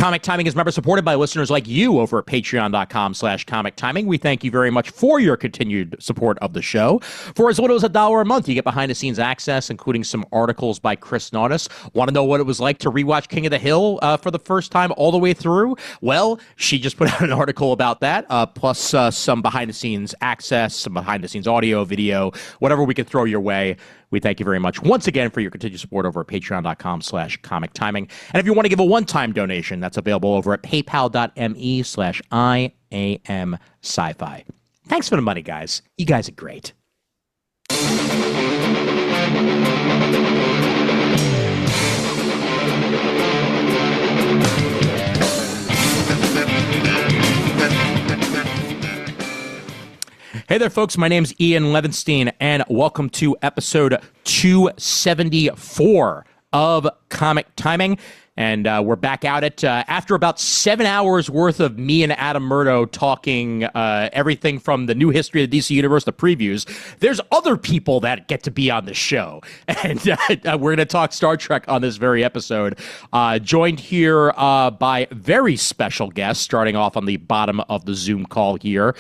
Comic Timing is member supported by listeners like you over at patreon.com/comic timing. We thank you very much for your continued support of the show. For as little as $1 a month, you get behind the scenes access, including some articles by Chris Nautis. Want to know what it was like to rewatch King of the Hill for the first time all the way through? Well, she just put out an article about that, plus some behind the scenes access, some behind the scenes audio, video, whatever we can throw your way. We thank you very much once again for your continued support over at patreon.com/comic timing. And if you want to give a one-time donation, that's available over at paypal.me/IAM sci-fi. Thanks for the money, guys. You guys are great. Hey there, folks. My name's Ian Levinstein, and welcome to episode 274 of Comic Timing. And we're back out at after about 7 hours worth of me and Adam Murdo talking everything from the new history of the DC Universe, the previews. There's other people that get to be on the show. And we're going to talk Star Trek on this very episode. Joined here by very special guests, starting off on the bottom of the Zoom call here.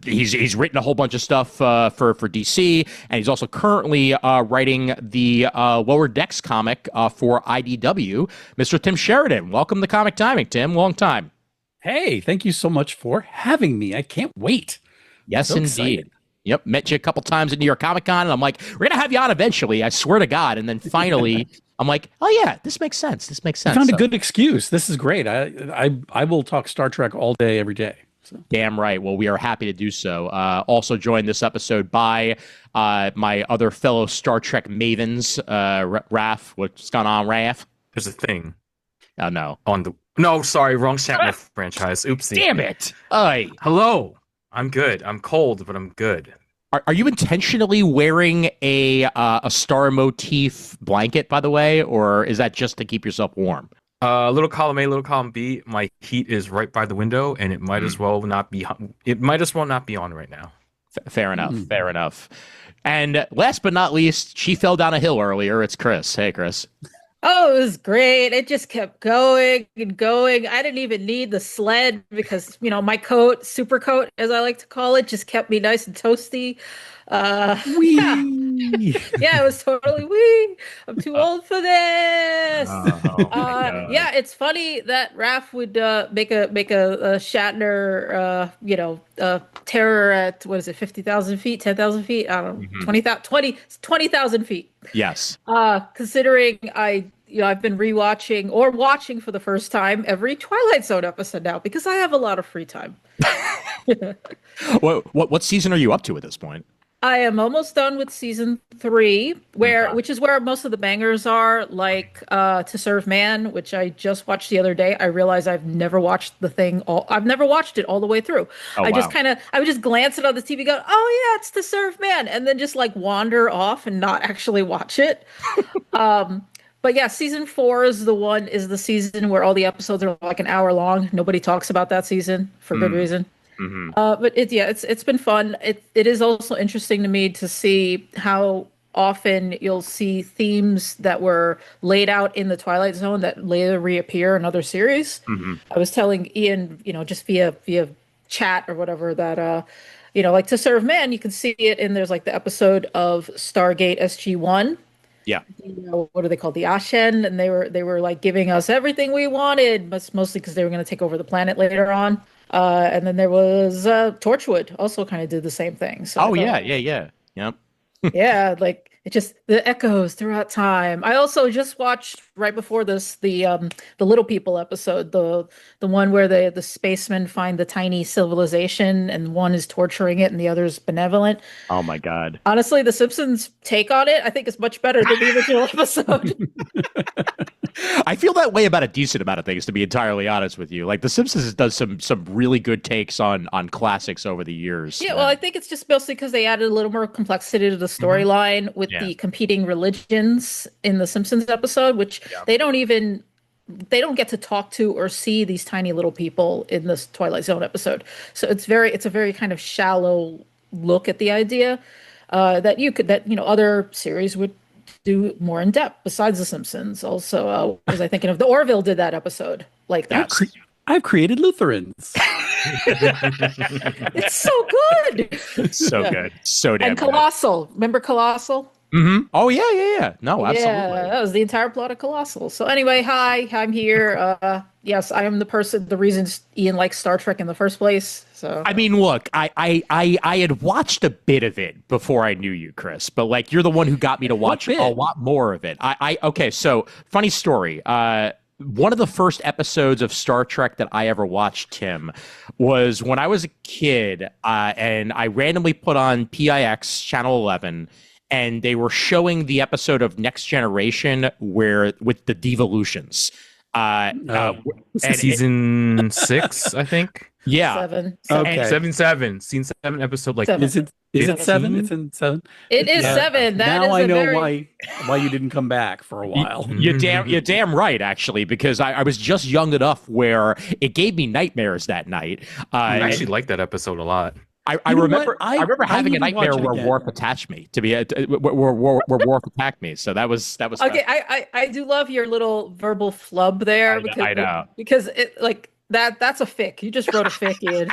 He's written a whole bunch of stuff for DC, and he's also currently writing the Lower Decks comic for IDW. Mr. Tim Sheridan, welcome to Comic Timing, Tim. Long time. Hey, thank you so much for having me. I can't wait. Yes, so indeed. Excited. Yep, met you a couple times at New York Comic Con, and I'm like, we're gonna have you on eventually. I swear to God. And then finally, I'm like, oh yeah, this makes sense. This makes sense. I found a good excuse. This is great. I will talk Star Trek all day, every day. So. Damn right. Well, we are happy to do so. Also joined this episode by my other fellow Star Trek mavens, Raph. What's going on, Raph? There's a thing. Oh, no. Sorry, wrong Shatner franchise. Oopsie. Damn it. Oy. Hello. I'm good. I'm cold, but I'm good. Are you intentionally wearing a star motif blanket, by the way, or is that just to keep yourself warm? Little column A, little column B. My heat is right by the window, and it might as well not be. It might as well not be on right now. Fair enough. Fair enough. And last but not least, she fell down a hill earlier. It's Kris. Hey, Kris. Oh, it was great. It just kept going and going. I didn't even need the sled because, my coat, super coat, as I like to call it, just kept me nice and toasty. Yeah. Yeah, it was totally wee. I'm too old for this. Yeah, it's funny that Raph would make a Shatner, terror at, what is it, 50,000 feet, 10,000 feet? I don't know, 20,000 feet. Yes. Considering I've been rewatching or watching for the first time every Twilight Zone episode now because I have a lot of free time. What season are you up to at this point? I am almost done with season 3, which is where most of the bangers are, like To Serve Man, which I just watched the other day. I realized I've never watched I've never watched it all the way through. Oh, I wow. would just glance at it on the TV, go, oh yeah, it's To Serve Man, and then just like wander off and not actually watch it. But yeah, season 4 is the season where all the episodes are like an hour long. Nobody talks about that season for good reason. Mm-hmm. But it's been fun. It is also interesting to me to see how often you'll see themes that were laid out in the Twilight Zone that later reappear in other series. Mm-hmm. I was telling Ian, just via chat or whatever, that like To Serve Man, you can see it in there's like the episode of Stargate SG-1. Yeah. What are they called? The Ashen, and they were like giving us everything we wanted, but mostly because they were going to take over the planet later on. And then there was Torchwood, also kind of did the same thing. So yeah. Yep. Yeah, like it just the echoes throughout time. I also just watched right before this the Little People episode, the one where the spacemen find the tiny civilization and one is torturing it and the other is benevolent. Oh my God. Honestly, the Simpsons take on it, I think, is much better than the original episode. I feel that way about a decent amount of things, to be entirely honest with you. Like The Simpsons does some really good takes on classics over the years. Yeah, well, I think it's just mostly because they added a little more complexity to the storyline with the competing religions in the Simpsons episode, which they don't get to talk to or see these tiny little people in this Twilight Zone episode. So it's a very kind of shallow look at the idea that other series would do more in depth besides The Simpsons. Also, was I thinking of the Orville did that episode like that? Yes. I've created Lutherans. It's so good. So good. So damn And good. Colossal. Remember Colossal? Oh, yeah. No, absolutely. Yeah, that was the entire plot of Colossal. So anyway, hi, I'm here. Yes, I am the reason Ian likes Star Trek in the first place. So I mean, look, I had watched a bit of it before I knew you, Chris, but like you're the one who got me to watch a lot more of it. Okay, so funny story. One of the first episodes of Star Trek that I ever watched, Tim, was when I was a kid, and I randomly put on PIX Channel 11, and they were showing the episode of Next Generation with the devolutions. Season 6, I think. Yeah. 7. Okay. 7. Scene 7, episode like 7. Is it 7? 15? It's in 7. It is 7. That now is I know very... why you didn't come back for a while. You're damn right, actually, because I was just young enough where it gave me nightmares that night. I actually like that episode a lot. I remember having a need to nightmare watch it where again. Worf attached me where Worf attacked me. So that was Okay, I do love your little verbal flub there I know. because it like that's a fic. You just wrote a fic, Ian.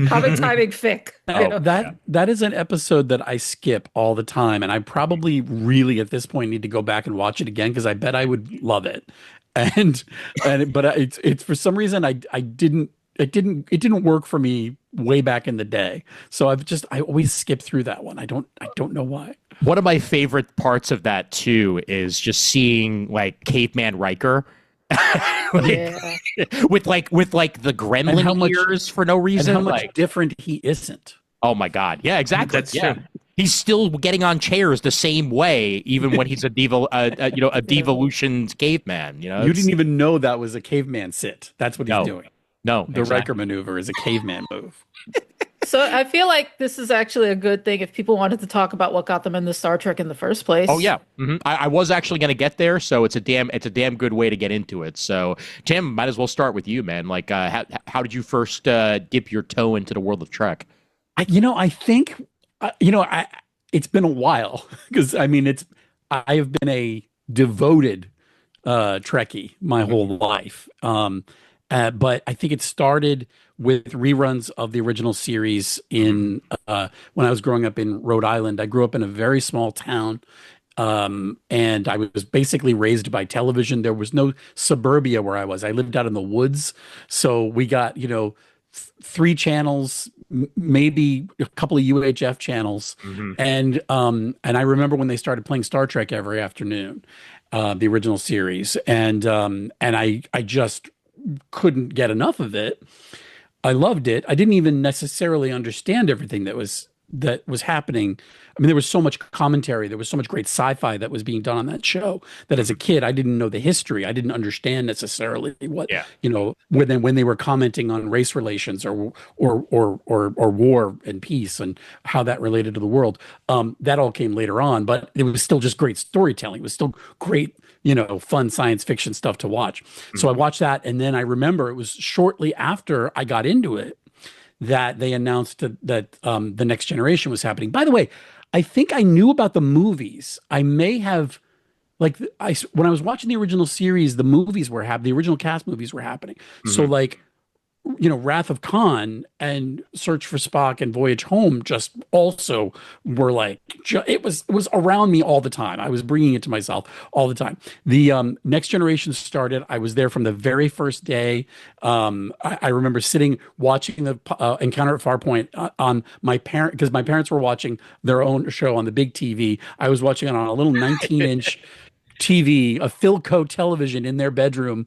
Comic timing fic. Oh, that is an episode that I skip all the time, and I probably really at this point need to go back and watch it again because I bet I would love it. But it's for some reason I didn't. It didn't work for me way back in the day. So I always skip through that one. I don't know why. One of my favorite parts of that too is just seeing like Caveman Riker with the gremlin ears for no reason. And how much different he isn't. Oh my God. Yeah, exactly. That's true. He's still getting on chairs the same way, even when he's a devolution caveman. You know, You didn't even know that was a caveman sit. That's what he's doing. No, The Riker maneuver is a caveman move. So I feel like this is actually a good thing if people wanted to talk about what got them into Star Trek in the first place. Oh yeah, I was actually going to get there, so it's a damn good way to get into it. So Tim, might as well start with you, man. Like, how did you first dip your toe into the world of Trek? I think it's been a while because I have been a devoted Trekkie my whole life. But I think it started with reruns of the original series when I was growing up in Rhode Island. I grew up in a very small town, and I was basically raised by television. There was no suburbia where I was. I lived out in the woods, so we got 3 channels, maybe a couple of UHF channels, and I remember when they started playing Star Trek every afternoon, the original series, and I just couldn't get enough of it. I loved it. I didn't even necessarily understand everything that was happening. I mean, there was so much commentary. There was so much great sci-fi that was being done on that show that as a kid, I didn't know the history. I didn't understand necessarily what, when they were commenting on race relations or war and peace and how that related to the world. That all came later on, but it was still just great storytelling. It was still great, fun science fiction stuff to watch. So I watched that. And then I remember it was shortly after I got into it that they announced that the Next Generation was happening. By the way, I think I knew about the movies. I may have, when I was watching the original series, the movies were happening. The original cast movies were happening. So Wrath of Khan and Search for Spock and Voyage Home just also were it was around me all the time. I was bringing it to myself all the time. The Next Generation started. I was there from the very first day. I remember watching the Encounter at Farpoint on my because my parents were watching their own show on the big TV. I was watching it on a little 19-inch TV, a Philco television in their bedroom,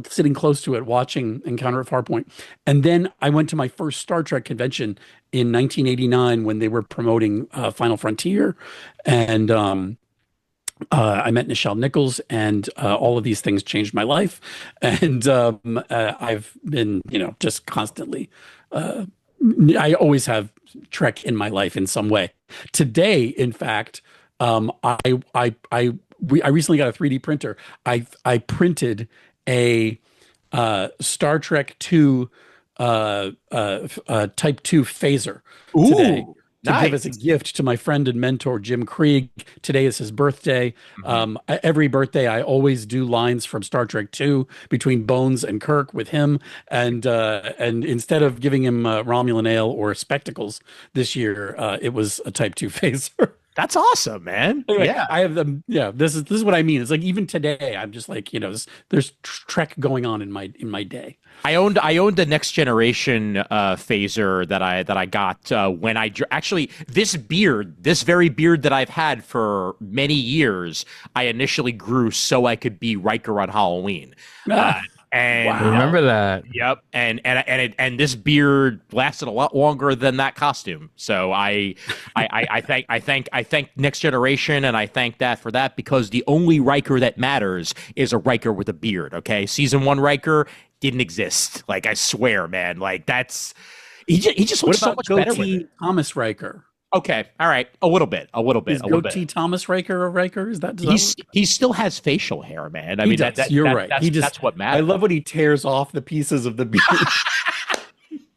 sitting close to it, watching Encounter at Farpoint. And then I went to my first Star Trek convention in 1989 when they were promoting Final Frontier. And I met Nichelle Nichols, and all of these things changed my life. And I've been, just constantly, I always have Trek in my life in some way. Today, in fact, I recently got a 3D printer. I printed a Star Trek 2 Type 2 phaser today. to give as Nice. a gift to my friend and mentor Jim Krieg. Today is his birthday. Every birthday, I always do lines from Star Trek 2 between Bones and Kirk with him. And instead of giving him Romulan ale or spectacles this year, it was a Type 2 phaser. That's awesome, man. Anyway, Yeah. I have them. Yeah, this is what I mean. It's like even today, I'm just like, there's Trek going on in my day. I owned the Next Generation phaser that I got when actually this very beard that I've had for many years, I initially grew so I could be Riker on Halloween. And Wow. I remember that. Yep, and this beard lasted a lot longer than that costume. So I thank Next Generation, and I thank that for that, because the only Riker that matters is a Riker with a beard. Okay, season 1 Riker didn't exist. Like, I swear, man. Like, he just looks so much better with it. Thomas Riker? Okay, all right, a little bit. Is goatee Thomas Riker a Riker? Is that He still has facial hair, man. I He mean, does. You're right. That's what matters. I love when he tears off the pieces of the beard.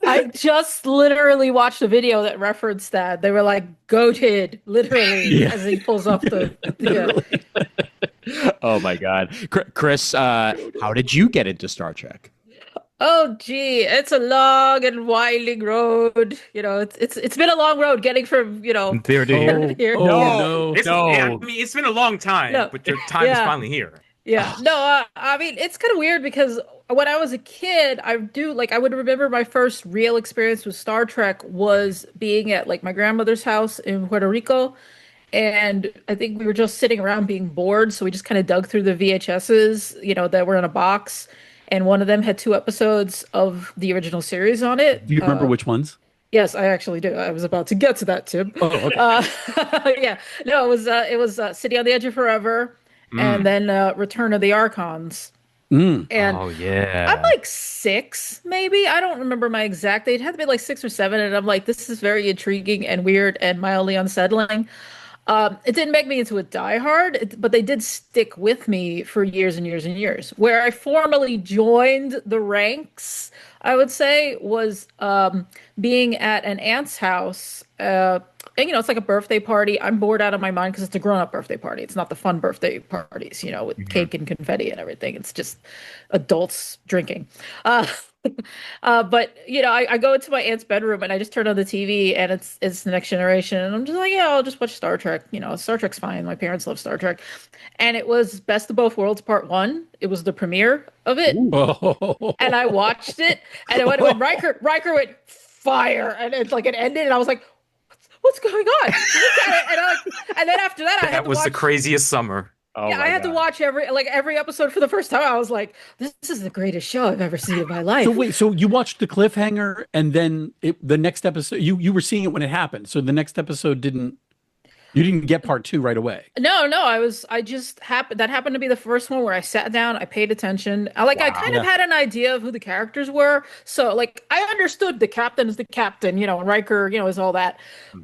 I just literally watched a video that referenced that. They were like goated, literally, as he pulls off the. Oh my God, Kris, how did you get into Star Trek? Oh gee, it's a long and winding road. It's been a long road getting from There to here. here. no. I mean, it's been a long time, No. but your time is Yeah. finally here. Yeah, no, I mean, it's kind of weird because when I was a kid, I would remember my first real experience with Star Trek was being at like my grandmother's house in Puerto Rico. And I think we were just sitting around being bored. So we just kind of dug through the VHSs, that were in a box. And one of them had 2 episodes of the original series on it. Do you remember which ones? Yes, I actually do. I was about to get to that, Tim. Oh, okay. Yeah, no, it was City on the Edge of Forever, and then Return of the Archons. And Oh yeah. I'm like 6, maybe. I don't remember my exact age. It had to be like 6 or 7, and I'm like, this is very intriguing and weird and mildly unsettling. It didn't make me into a diehard, but they did stick with me for years and years and years. Where I formally joined the ranks, I would say, was being at an aunt's house. And it's like a birthday party. I'm bored out of my mind because it's a grown-up birthday party. It's not the fun birthday parties, with cake and confetti and everything. It's just adults drinking. But I go into my aunt's bedroom and I just turn on the TV and it's the Next Generation, and I'm just like, yeah, I'll just watch Star Trek. Star Trek's fine. My parents love Star Trek, and it was Best of Both Worlds Part 1. It was the premiere of it, and I watched it, and when Riker went fire, and it ended, and I was like, what's going on? And then after that, I had That to was watch, the craziest summer. Oh yeah, my I had to God. watch every episode for the first time. I was like, this is the greatest show I've ever seen in my life. So wait, so you watched the cliffhanger, and then the next episode, you were seeing it when it happened. So the next episode you didn't get part 2 right away. No, that happened to be the first one where I sat down, I paid attention. I kind of had an idea of who the characters were. So I understood the captain is the captain, and Riker, is all that.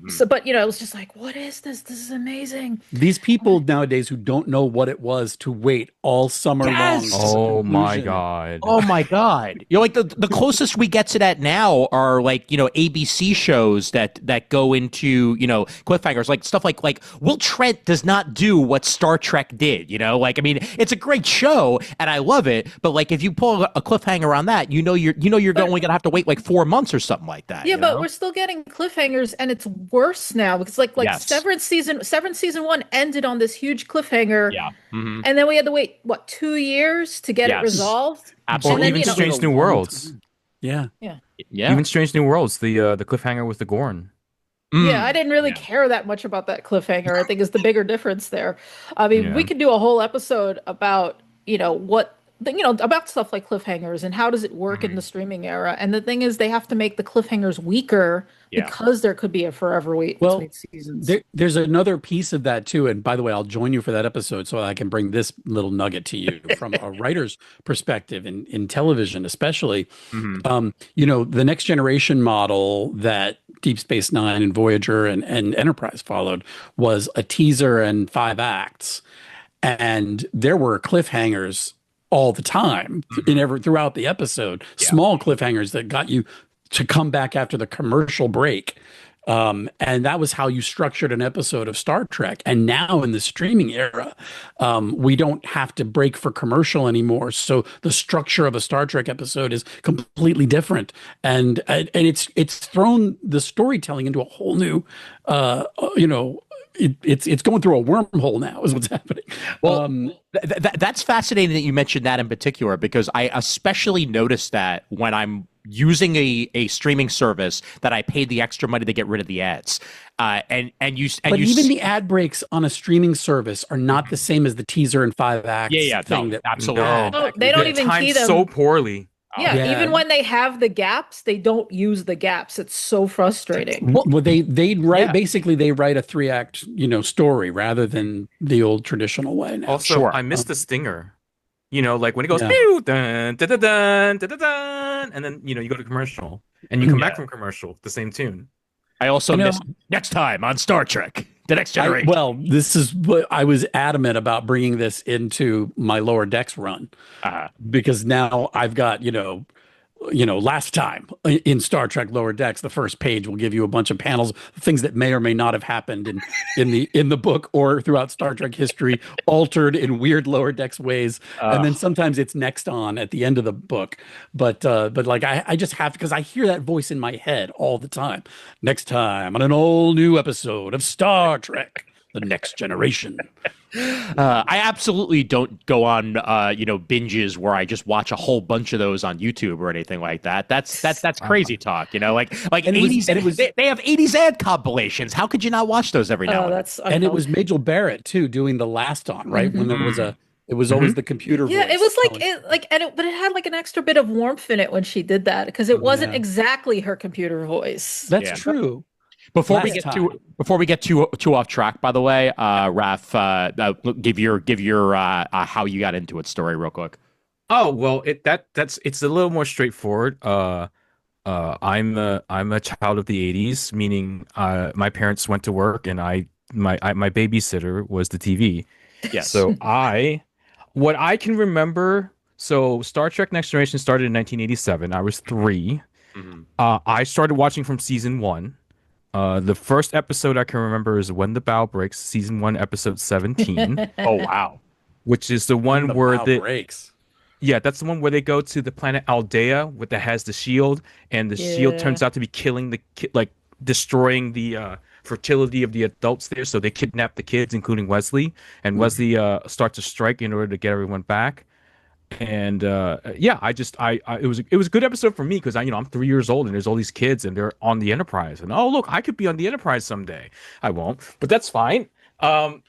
So, but it was just like, what is this? This is amazing. These people nowadays who don't know what it was to wait all summer Yes! long. Oh my Conclusion. God. Oh my God! Like the closest we get to that now are like ABC shows that go into cliffhangers, like stuff like Will Trent does not do what Star Trek did. I mean, it's a great show and I love it, but like if you pull a cliffhanger on that, you're only gonna have to wait like 4 months or something like that. Yeah, but we're still getting cliffhangers, and it's worse now because Yes. Severance season 1 ended on this huge cliffhanger. Yeah. Mhm. And then we had to wait 2 years to get it Yes. resolved. Absolutely. Or And then, even Strange New Worlds. Yeah. Yeah. Even Strange New Worlds, the cliffhanger with the Gorn. Yeah, I didn't really care that much about that cliffhanger. I think is the bigger difference there. I mean, Yeah. we could do a whole episode about, about stuff like cliffhangers and how does it work in the streaming era. And the thing is, they have to make the cliffhangers weaker Yeah. because there could be a forever wait Well, between seasons. there's another piece of that too. And by the way, I'll join you for that episode so I can bring this little nugget to you from a writer's perspective in television, especially. The Next Generation model that Deep Space Nine and Voyager and Enterprise followed was a teaser and 5 acts. And there were cliffhangers all the time throughout the episode, small cliffhangers that got you to come back after the commercial break And that was how you structured an episode of Star Trek. And now in the streaming era, we don't have to break for commercial anymore. So the structure of a Star Trek episode is completely different. And it's thrown the storytelling into a whole new, it's going through a wormhole now is what's happening. Well, that's fascinating that you mentioned that in particular, because I especially noticed that when I'm using a streaming service that I paid the extra money to get rid of the ads. But even the ad breaks on a streaming service are not the same as the teaser and 5 acts thing. Absolutely. No, they don't even key them so poorly. Yeah, even when they have the gaps, they don't use the gaps. It's so frustrating. Well, they write basically they write a 3-act story rather than the old traditional way. Now. Also, I missed the stinger. Like when it goes pew, dun, dun, dun, dun, dun, dun, dun, and then you go to commercial and you come back from commercial, the same tune. I also missed next time on Star Trek, The Next Generation. This is what I was adamant about bringing this into my Lower Decks run, because now I've got last time in Star Trek Lower Decks, the first page will give you a bunch of panels, things that may or may not have happened in the book or throughout Star Trek history, altered in weird Lower Decks ways, and then sometimes it's next on at the end of the book. But like I just have, because I hear that voice in my head all the time. Next time on an all new episode of Star Trek, The Next Generation. I absolutely don't go on binges where I just watch a whole bunch of those on YouTube or anything like that. That's crazy talk, like and 80s. They have 80s ad compilations. How could you not watch those every now and then? And it was Majel Barrett too doing the last on, right? When there was it was always the computer voice. Yeah, it was but it had like an extra bit of warmth in it when she did that, because it wasn't exactly her computer voice. That's true. Before we get too off track, by the way, Raph, give your how you got into it story real quick. Oh well, it's a little more straightforward. I'm a child of the '80s, meaning my parents went to work and my babysitter was the TV. Yes. So what I can remember. So Star Trek Next Generation started in 1987. I was 3. Mm-hmm. I started watching from season 1. The first episode I can remember is When the Bow Breaks, season 1, episode 17. Oh wow! Which is the one where the bow breaks. Yeah, that's the one where they go to the planet Aldea, that has the shield, and the shield turns out to be killing destroying the fertility of the adults there. So they kidnap the kids, including Wesley, and Wesley starts a strike in order to get everyone back. And it was a good episode for me because I'm 3 years old and there's all these kids and they're on the Enterprise, and look, I could be on the Enterprise someday. I won't, but that's fine. I'm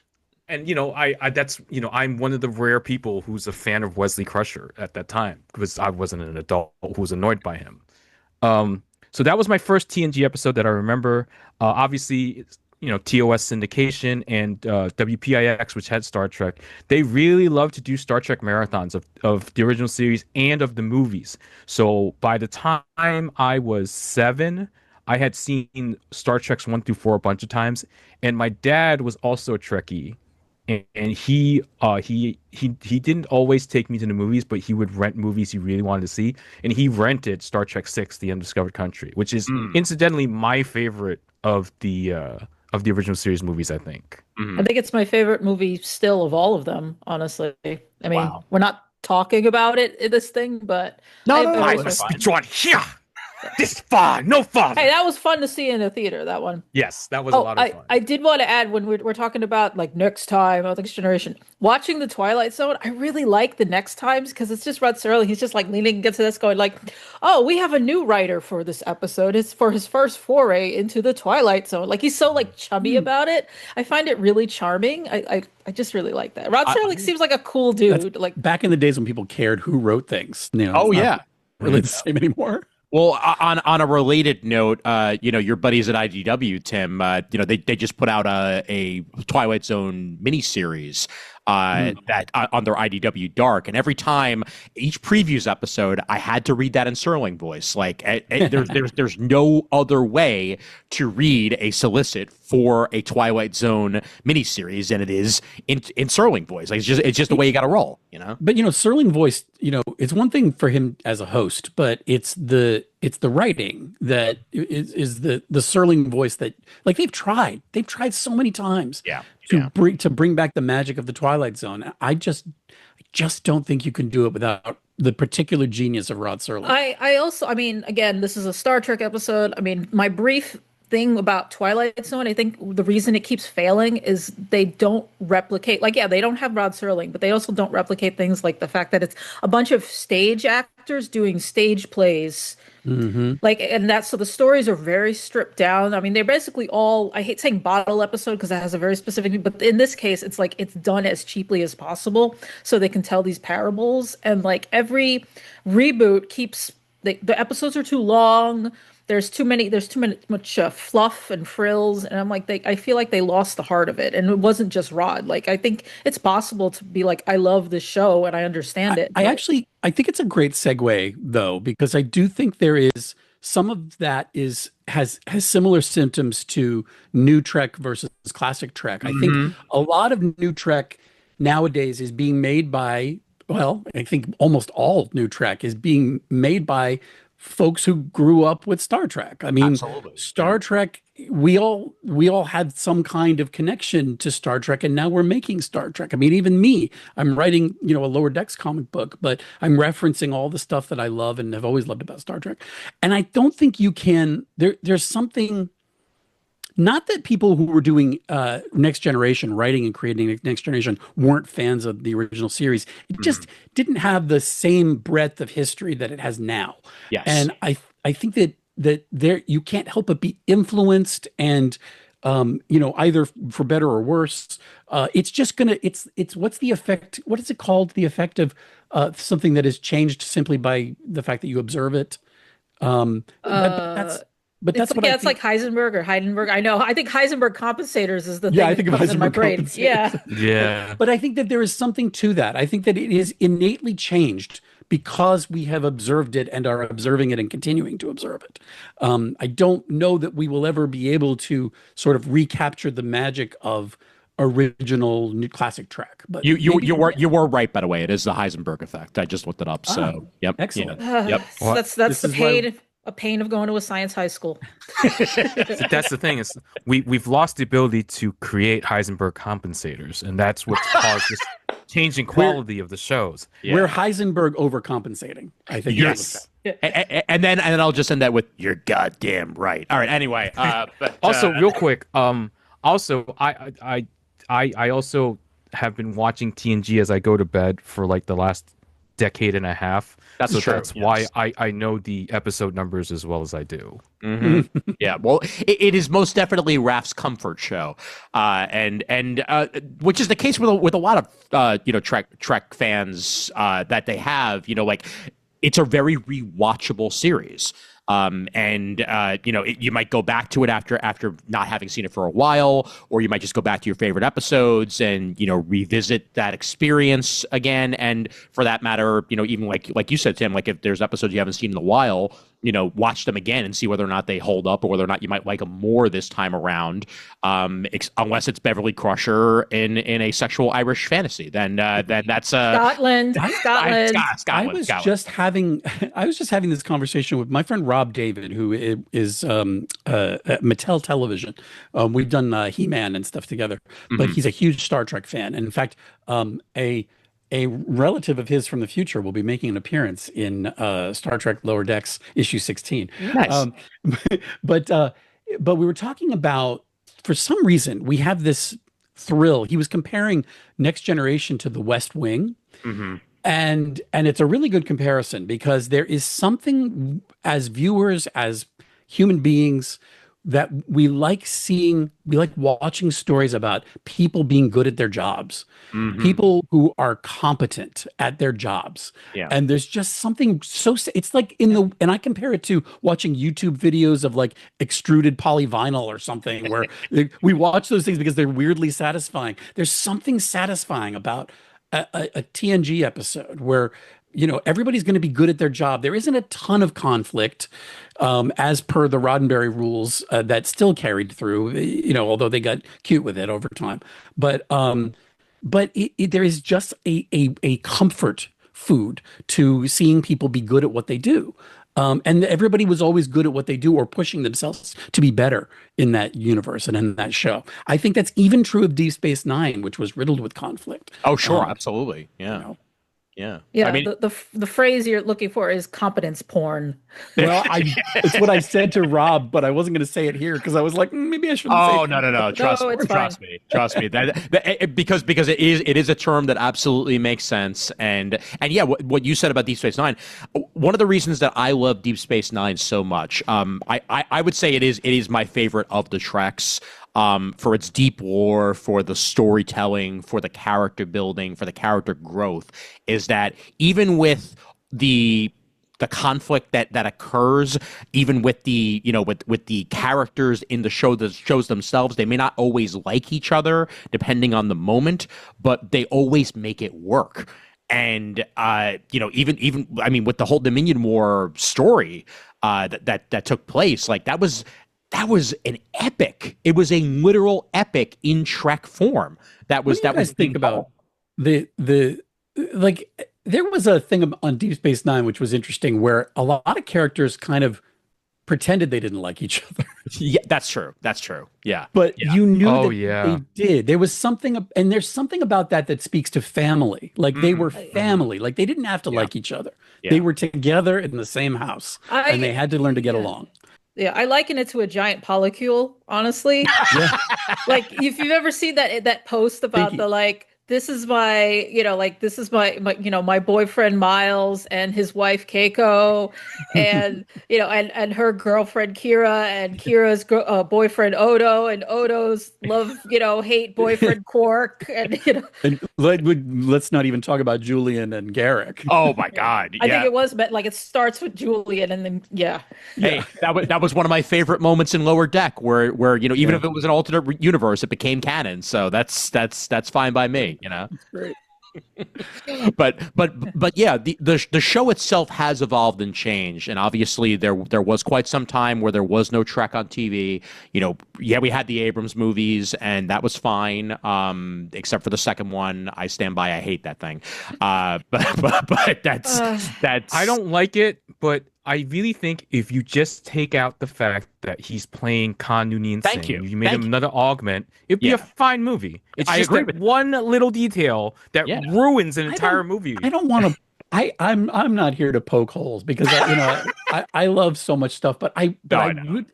one of the rare people who's a fan of Wesley Crusher at that time, because I wasn't an adult who was annoyed by him. So that was my first TNG episode that I remember. Obviously, TOS syndication and WPIX, which had Star Trek, they really love to do Star Trek marathons of the original series and of the movies. So by the time I was 7, I had seen Star Treks 1 through 4 a bunch of times, and my dad was also a Trekkie, and he didn't always take me to the movies, but he would rent movies he really wanted to see, and he rented Star Trek 6: The Undiscovered Country, which is incidentally my favorite of the original series movies, I think. Mm-hmm. I think it's my favorite movie still of all of them, honestly. I mean, we're not talking about it in this thing, but here. This far, no fun. Hey, that was fun to see in the theater, that one. Yes, that was a lot of fun. I did want to add, when we're talking about next time, Next Generation, watching the Twilight Zone, I really like the next times, because it's just Rod Serling. He's just leaning against this going we have a new writer for this episode. It's for his first foray into the Twilight Zone. He's so chummy about it. I find it really charming. I just really like that. Rod Serling seems like a cool dude. Back in the days when people cared who wrote things. Really the same anymore. Well, on a related note, your buddies at IDW, Tim, they just put out a Twilight Zone miniseries. that under IDW Dark, and every time each previews episode, I had to read that in Serling voice. Like there's no other way to read a solicit for a Twilight Zone miniseries than it is in Serling voice. Like it's just the way you got to roll, you know. But Serling voice, it's one thing for him as a host, but it's the writing that is the Serling voice that, like, they've tried so many times to bring back the magic of the Twilight Zone. I just don't think you can do it without the particular genius of Rod Serling. I also, I mean, again, this is a Star Trek episode. I mean, my brief thing about Twilight Zone, I think the reason it keeps failing is they don't replicate, like, they don't have Rod Serling, but they also don't replicate things like the fact that it's a bunch of stage actors doing stage plays. Like, and so the stories are very stripped down. I mean, they're basically all, I hate saying bottle episode because that has a very specific, but in this case, it's like it's done as cheaply as possible so they can tell these parables. And like every reboot keeps, the episodes are too long. There's too much fluff and frills, and I'm like, I feel like they lost the heart of it, and it wasn't just Rod. Like, I think it's possible to be like, I love this show and I understand it. I think it's a great segue though, because I do think there is some of that has similar symptoms to new Trek versus classic Trek. I think a lot of new Trek nowadays is being made by, well, I think almost all new Trek is being made by folks who grew up with Star Trek. I mean, absolutely. Star Trek, we all had some kind of connection to Star Trek, and now we're making Star Trek. I mean, even me, I'm writing, a Lower Decks comic book, but I'm referencing all the stuff that I love and have always loved about Star Trek. And I don't think you can, there's something, not that people who were doing Next Generation, writing and creating Next Generation, weren't fans of the original series. It just didn't have the same breadth of history that it has now. Yes. And I think that there, you can't help but be influenced, and either for better or worse. It's just gonna, it's what's the effect? What is it called? The effect of something that is changed simply by the fact that you observe it. But that's what it's like Heisenberg or Heidenberg. I know. I think Heisenberg compensators is the thing I think that of comes in my Heisenberg brain. compensators. Yeah. But I think that there is something to that. I think that it is innately changed because we have observed it and are observing it and continuing to observe it. I don't know that we will ever be able to sort of recapture the magic of original new classic Trek. But you were right, by the way. It is the Heisenberg effect. I just looked it up. So yep. Excellent. Yep. So that's the pain. A pain of going to a science high school. That's the thing, is we've lost the ability to create Heisenberg compensators, and that's what's caused this change in quality of the shows. Yeah. We're Heisenberg overcompensating, I think. Yes. And then I'll just end that with, you're goddamn right. All right. Anyway, but also real quick, also I also have been watching TNG as I go to bed for like the last decade and a half. That's why I know the episode numbers as well as I do. Yeah, well, it is most definitely Raph's comfort show, and which is the case with a lot of Trek fans that they have. Like, it's a very rewatchable series. You might go back to it after not having seen it for a while, or you might just go back to your favorite episodes and revisit that experience again. And for that matter, even like you said, Tim, like if there's episodes you haven't seen in a while, watch them again and see whether or not they hold up, or whether or not you might like them more this time around. Unless it's Beverly Crusher in a sexual Irish fantasy, then that's Scotland. Scotland. I was just having this conversation with my friend Rob David, who is at Mattel Television. We've done He-Man and stuff together, but he's a huge Star Trek fan. And in fact, a relative of his from the future will be making an appearance in Star Trek Lower Decks issue 16. Nice. But we were talking about, for some reason, we have this thrill. He was comparing Next Generation to The West Wing. And it's a really good comparison, because there is something, as viewers, as human beings, that we like watching stories about people being good at their jobs, people who are competent at their jobs. Yeah. And there's just something it's like and I compare it to watching YouTube videos of like extruded polyvinyl or something where we watch those things because they're weirdly satisfying. There's something satisfying about a TNG episode where everybody's going to be good at their job. There isn't a ton of conflict, as per the Roddenberry rules, that still carried through. Although they got cute with it over time, but there is just a comfort food to seeing people be good at what they do. And everybody was always good at what they do or pushing themselves to be better in that universe and in that show. I think that's even true of Deep Space Nine, which was riddled with conflict. Oh, sure. Absolutely. Yeah. Yeah. Yeah, I mean, the phrase you're looking for is competence porn. Well, it's what I said to Rob, but I wasn't going to say it here because I was like, maybe I shouldn't say it. No. Trust me. Because it is a term that absolutely makes sense. And yeah, what you said about Deep Space Nine, one of the reasons that I love Deep Space Nine so much, I would say it is my favorite of the Treks. For its deep lore, for the storytelling, for the character building, for the character growth, is that even with the conflict that occurs, even with the with the characters in the shows themselves, they may not always like each other depending on the moment, but they always make it work. And even I mean, with the whole Dominion War story that took place, like that was an epic. It was a literal epic in Trek form. What do you guys think about the like? There was a thing on Deep Space Nine which was interesting, where a lot of characters kind of pretended they didn't like each other. Yeah, that's true. Yeah, but you knew they did. There was something, and there's something about that speaks to family. Like they were family. Like they didn't have to like each other. Yeah. They were together in the same house, and they had to learn to get along. Yeah, I liken it to a giant polycule, honestly. Yeah. Like if you've ever seen that post about this is my my boyfriend Miles and his wife Keiko, and and her girlfriend Kira, and Kira's boyfriend Odo, and Odo's hate boyfriend Quark, and And let's not even talk about Julian and Garrick. Oh my God! I think it was, but it starts with Julian, and then Hey, that was one of my favorite moments in Lower Deck, where even if it was an alternate universe, it became canon. So that's fine by me. Great. but yeah, the show itself has evolved and changed, and obviously there was quite some time where there was no Trek on TV. We had the Abrams movies, and that was fine, except for the second one. I stand by. I hate that thing. But that's I don't like it, but I really think if you just take out the fact that he's playing Khan Noonien Singh, you made him another augment, it'd be a fine movie. It's just that one little detail that ruins an entire movie. I don't want to. I'm not here to poke holes because I love so much stuff, but I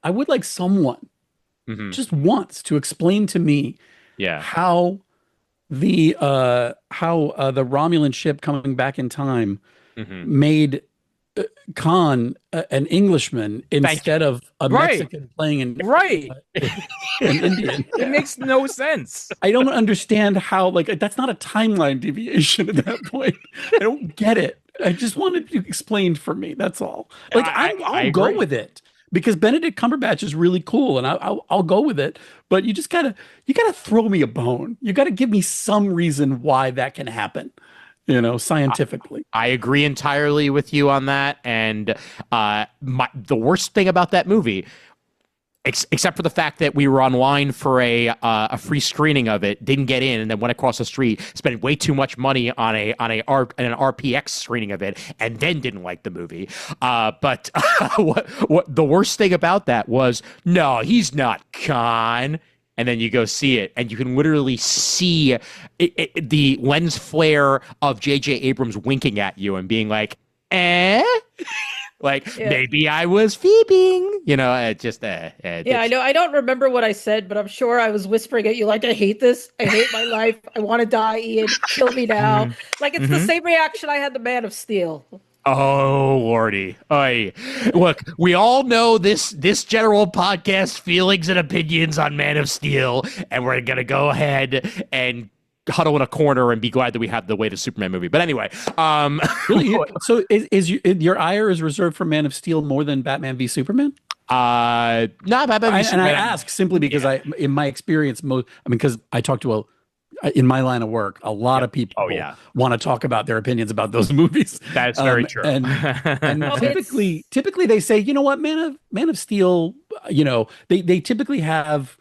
would like someone just once to explain to me how the Romulan ship coming back in time made Khan an Englishman instead of a Mexican playing an Indian. It makes no sense. I don't understand how that's not a timeline deviation at that point. I don't get it. I just wanted you explained for me. That's all. I'll go with it because Benedict Cumberbatch is really cool, and I'll go with it. But you gotta throw me a bone. You gotta give me some reason why that can happen. Scientifically. I agree entirely with you on that. And the worst thing about that movie, except for the fact that we were online for a free screening of it, didn't get in, and then went across the street, spent way too much money on an RPX screening of it, and then didn't like the movie. But what the worst thing about that was, no, he's not Khan. And then you go see it, and you can literally see the lens flare of J.J. Abrams winking at you and being like, maybe I was phoebing, it just. I know. I don't remember what I said, but I'm sure I was whispering at you, I hate this. I hate my life. I want to die, Ian. Kill me now. It's the same reaction I had to Man of Steel. Oh, Lordy. Oy. Look, we all know this general podcast feelings and opinions on Man of Steel, and we're going to go ahead and huddle in a corner and be glad that we have the latest Superman movie. But anyway, Really? So is your ire is reserved for Man of Steel more than Batman v Superman? no, Batman v And I Superman. ask simply because in my experience, because I talk to in my line of work, a lot of people want to talk about their opinions about those movies. That's very true. And typically they say, you know what, Man of Steel, they typically have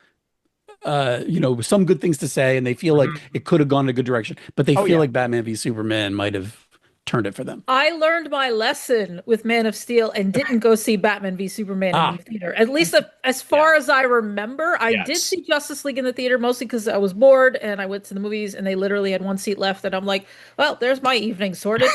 some good things to say, and they feel like it could have gone in a good direction, but they feel like Batman v Superman might have turned it for them. I learned my lesson with Man of Steel and didn't go see Batman v Superman in the theater. At least as far as I remember, I did see Justice League in the theater, mostly because I was bored and I went to the movies and they literally had one seat left. And I'm like, well, there's my evening sorted.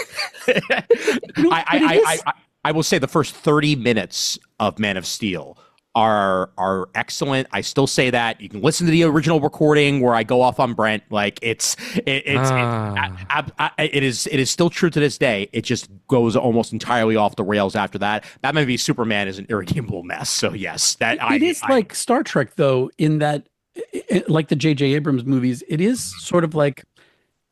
I will say the first 30 minutes of Man of Steel are excellent. I still say that. You can listen to the original recording where I go off on Brent. Like it is still true to this day. It just goes almost entirely off the rails after that. Batman v Superman is an irredeemable mess. So yes, it is like Star Trek though, in that like the J.J. Abrams movies, it is sort of like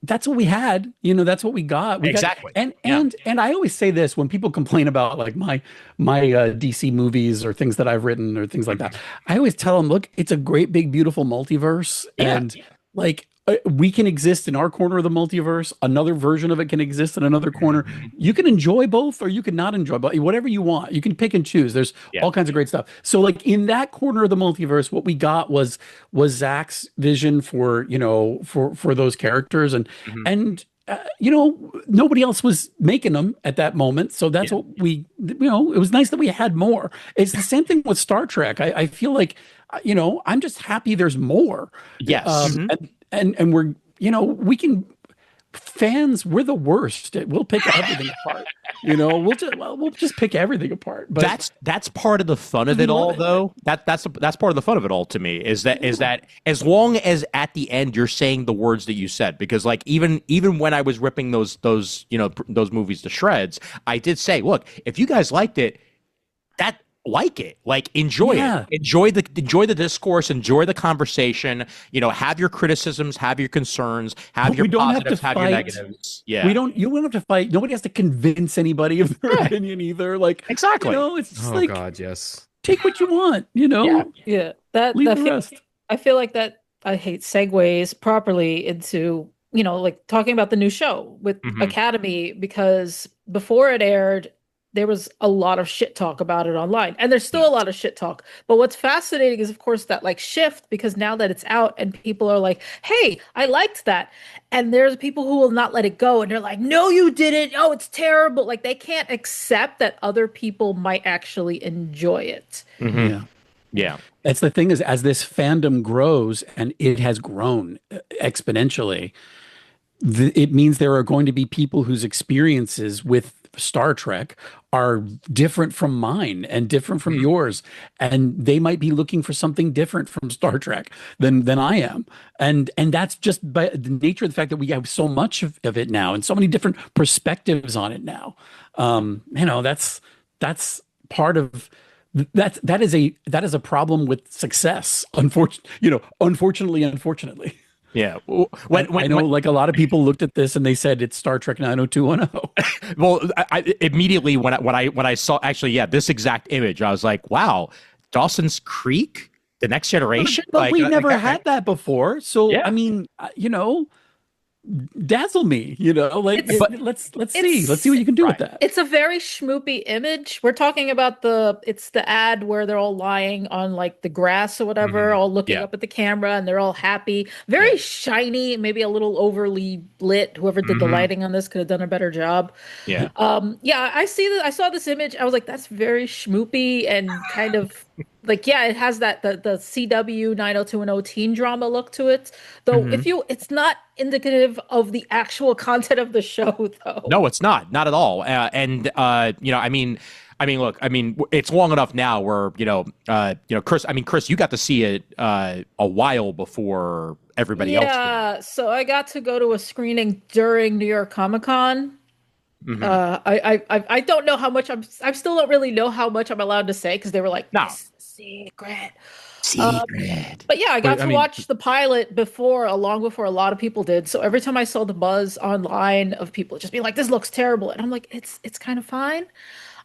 that's what we had, that's what we got. Exactly. And I always say this when people complain about like my DC movies or things that I've written or things like that. I always tell them, look, it's a great big beautiful multiverse, and like we can exist in our corner of the multiverse. Another version of it can exist in another corner. You can enjoy both, or you can not enjoy both. Whatever you want, you can pick and choose. There's all kinds of great stuff. So, like in that corner of the multiverse, what we got was Zach's vision for for those characters, and nobody else was making them at that moment. So that's what we, it was nice that we had more. It's the same thing with Star Trek. I feel like, I'm just happy there's more. Yes. And we're, we can, fans, we're the worst. We'll pick everything apart. We'll just pick everything apart. But that's part of the fun of it all, though. That's part of the fun of it all to me is that as long as at the end you're saying the words that you said, because like even when I was ripping those movies to shreds, I did say, look, if you guys liked it, like it, like enjoy it, enjoy the discourse, enjoy the conversation, have your criticisms, have your concerns, have your positives, have your negatives. You don't have to fight. Nobody has to convince anybody of their opinion either. Like exactly. It's just God, yes. Take what you want, Leave the rest. I feel like that I hate segues properly into like talking about the new show with Academy, because before it aired there was a lot of shit talk about it online, and there's still a lot of shit talk. But what's fascinating is, of course, that like shift, because now that it's out and people are like, hey, I liked that. And there's people who will not let it go. And they're like, no, you didn't. Oh, it's terrible. Like they can't accept that other people might actually enjoy it. Yeah. That's the thing, is as this fandom grows, and it has grown exponentially, it means there are going to be people whose experiences with Star Trek are different from mine and different from yours, and they might be looking for something different from Star Trek than I am, and that's just by the nature of the fact that we have so much of it now and so many different perspectives on it now. That's part of that is a problem with success. Unfortunately. Yeah. I know like a lot of people looked at this and they said it's Star Trek 90210. Well, I immediately when I saw this exact image, I was like, wow, Dawson's Creek, The Next Generation. But we never had that before. So I mean, dazzle me, let's see what you can do with that. It's a very schmoopy image. We're talking about the ad where they're all lying on like the grass or whatever, all looking up at the camera, and they're all happy, very shiny, maybe a little overly lit. Whoever did the lighting on this could have done a better job. I saw this image. I was like, that's very schmoopy and kind of like, it has that the CW 90210 teen drama look to it. Though it's not indicative of the actual content of the show, though. No, it's not at all. Look, it's long enough now where Kris, you got to see it a while before everybody else. Yeah, so I got to go to a screening during New York Comic Con. I don't know how much I still don't really know how much I'm allowed to say because they were like, No. "This is a secret." Secret. But yeah, I got But, I to mean- watch the pilot long before a lot of people did. So every time I saw the buzz online of people just being like, "This looks terrible," and I'm like, "It's kind of fine."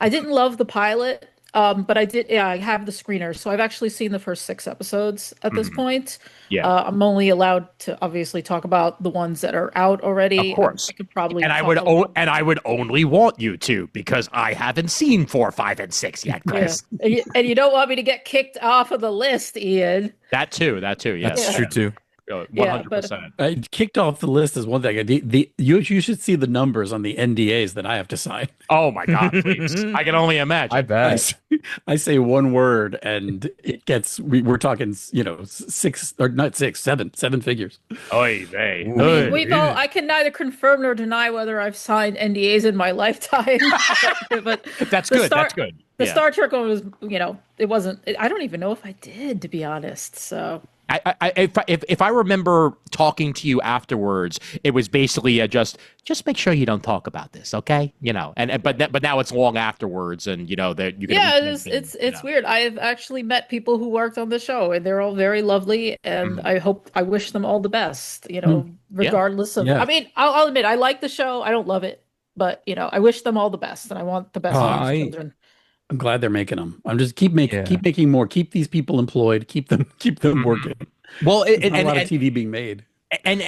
I didn't love the pilot, but I did. Yeah, I have the screener, so I've actually seen the first 6 episodes at this point. Yeah. I'm only allowed to obviously talk about the ones that are out already. Of course. I could probably And I talk would a little- and I would only want you to because I haven't seen 4, 5, and 6 yet, Yeah. Chris. And you don't want me to get kicked off of the list, Ian. That too. Yes. That's true too. 100%. I kicked off the list is one thing. You should see the numbers on the NDAs that I have to sign. Oh my God, please. I can only imagine. I bet. I say one word and it gets. We're talking, 6 or not 6, 7 figures. Oy vey. I can neither confirm nor deny whether I've signed NDAs in my lifetime. but That's the good. Star- That's good. The Yeah. Star Trek one was, it wasn't. I don't even know if I did, to be honest. So If I remember talking to you afterwards, it was basically just make sure you don't talk about this, okay? But now it's long afterwards, and that you can. yeah, it's weird. I've actually met people who worked on the show, and they're all very lovely, and I wish them all the best. Regardless of. Yeah. I mean, I'll admit I like the show. I don't love it, but I wish them all the best, and I want the best for these children. I'm glad they're making them. I'm just keep making more. Keep these people employed. Keep them working. Well, There's not a lot of TV being made. And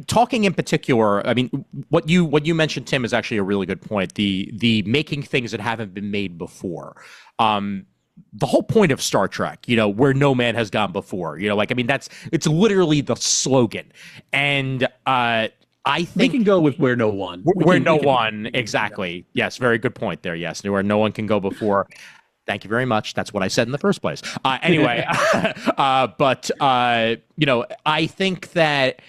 talking in particular, I mean, what you mentioned, Tim, is actually a really good point. The making things that haven't been made before. The whole point of Star Trek, where no man has gone before. It's literally the slogan, and I think We can go with where no one. Exactly. Yes, very good point there. Yes, where no one can go before. Thank you very much. That's what I said in the first place. Anyway, but I think that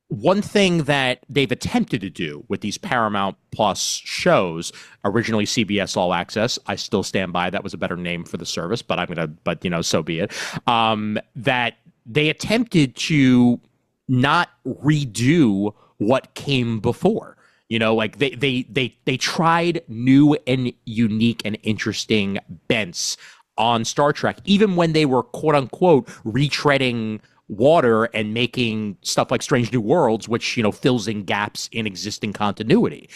one thing that they've attempted to do with these Paramount Plus shows, originally CBS All Access, I still stand by that was a better name for the service, but so be it. That they attempted to not redo what came before. They tried new and unique and interesting bents on Star Trek, even when they were quote unquote retreading water and making stuff like Strange New Worlds, which fills in gaps in existing continuity.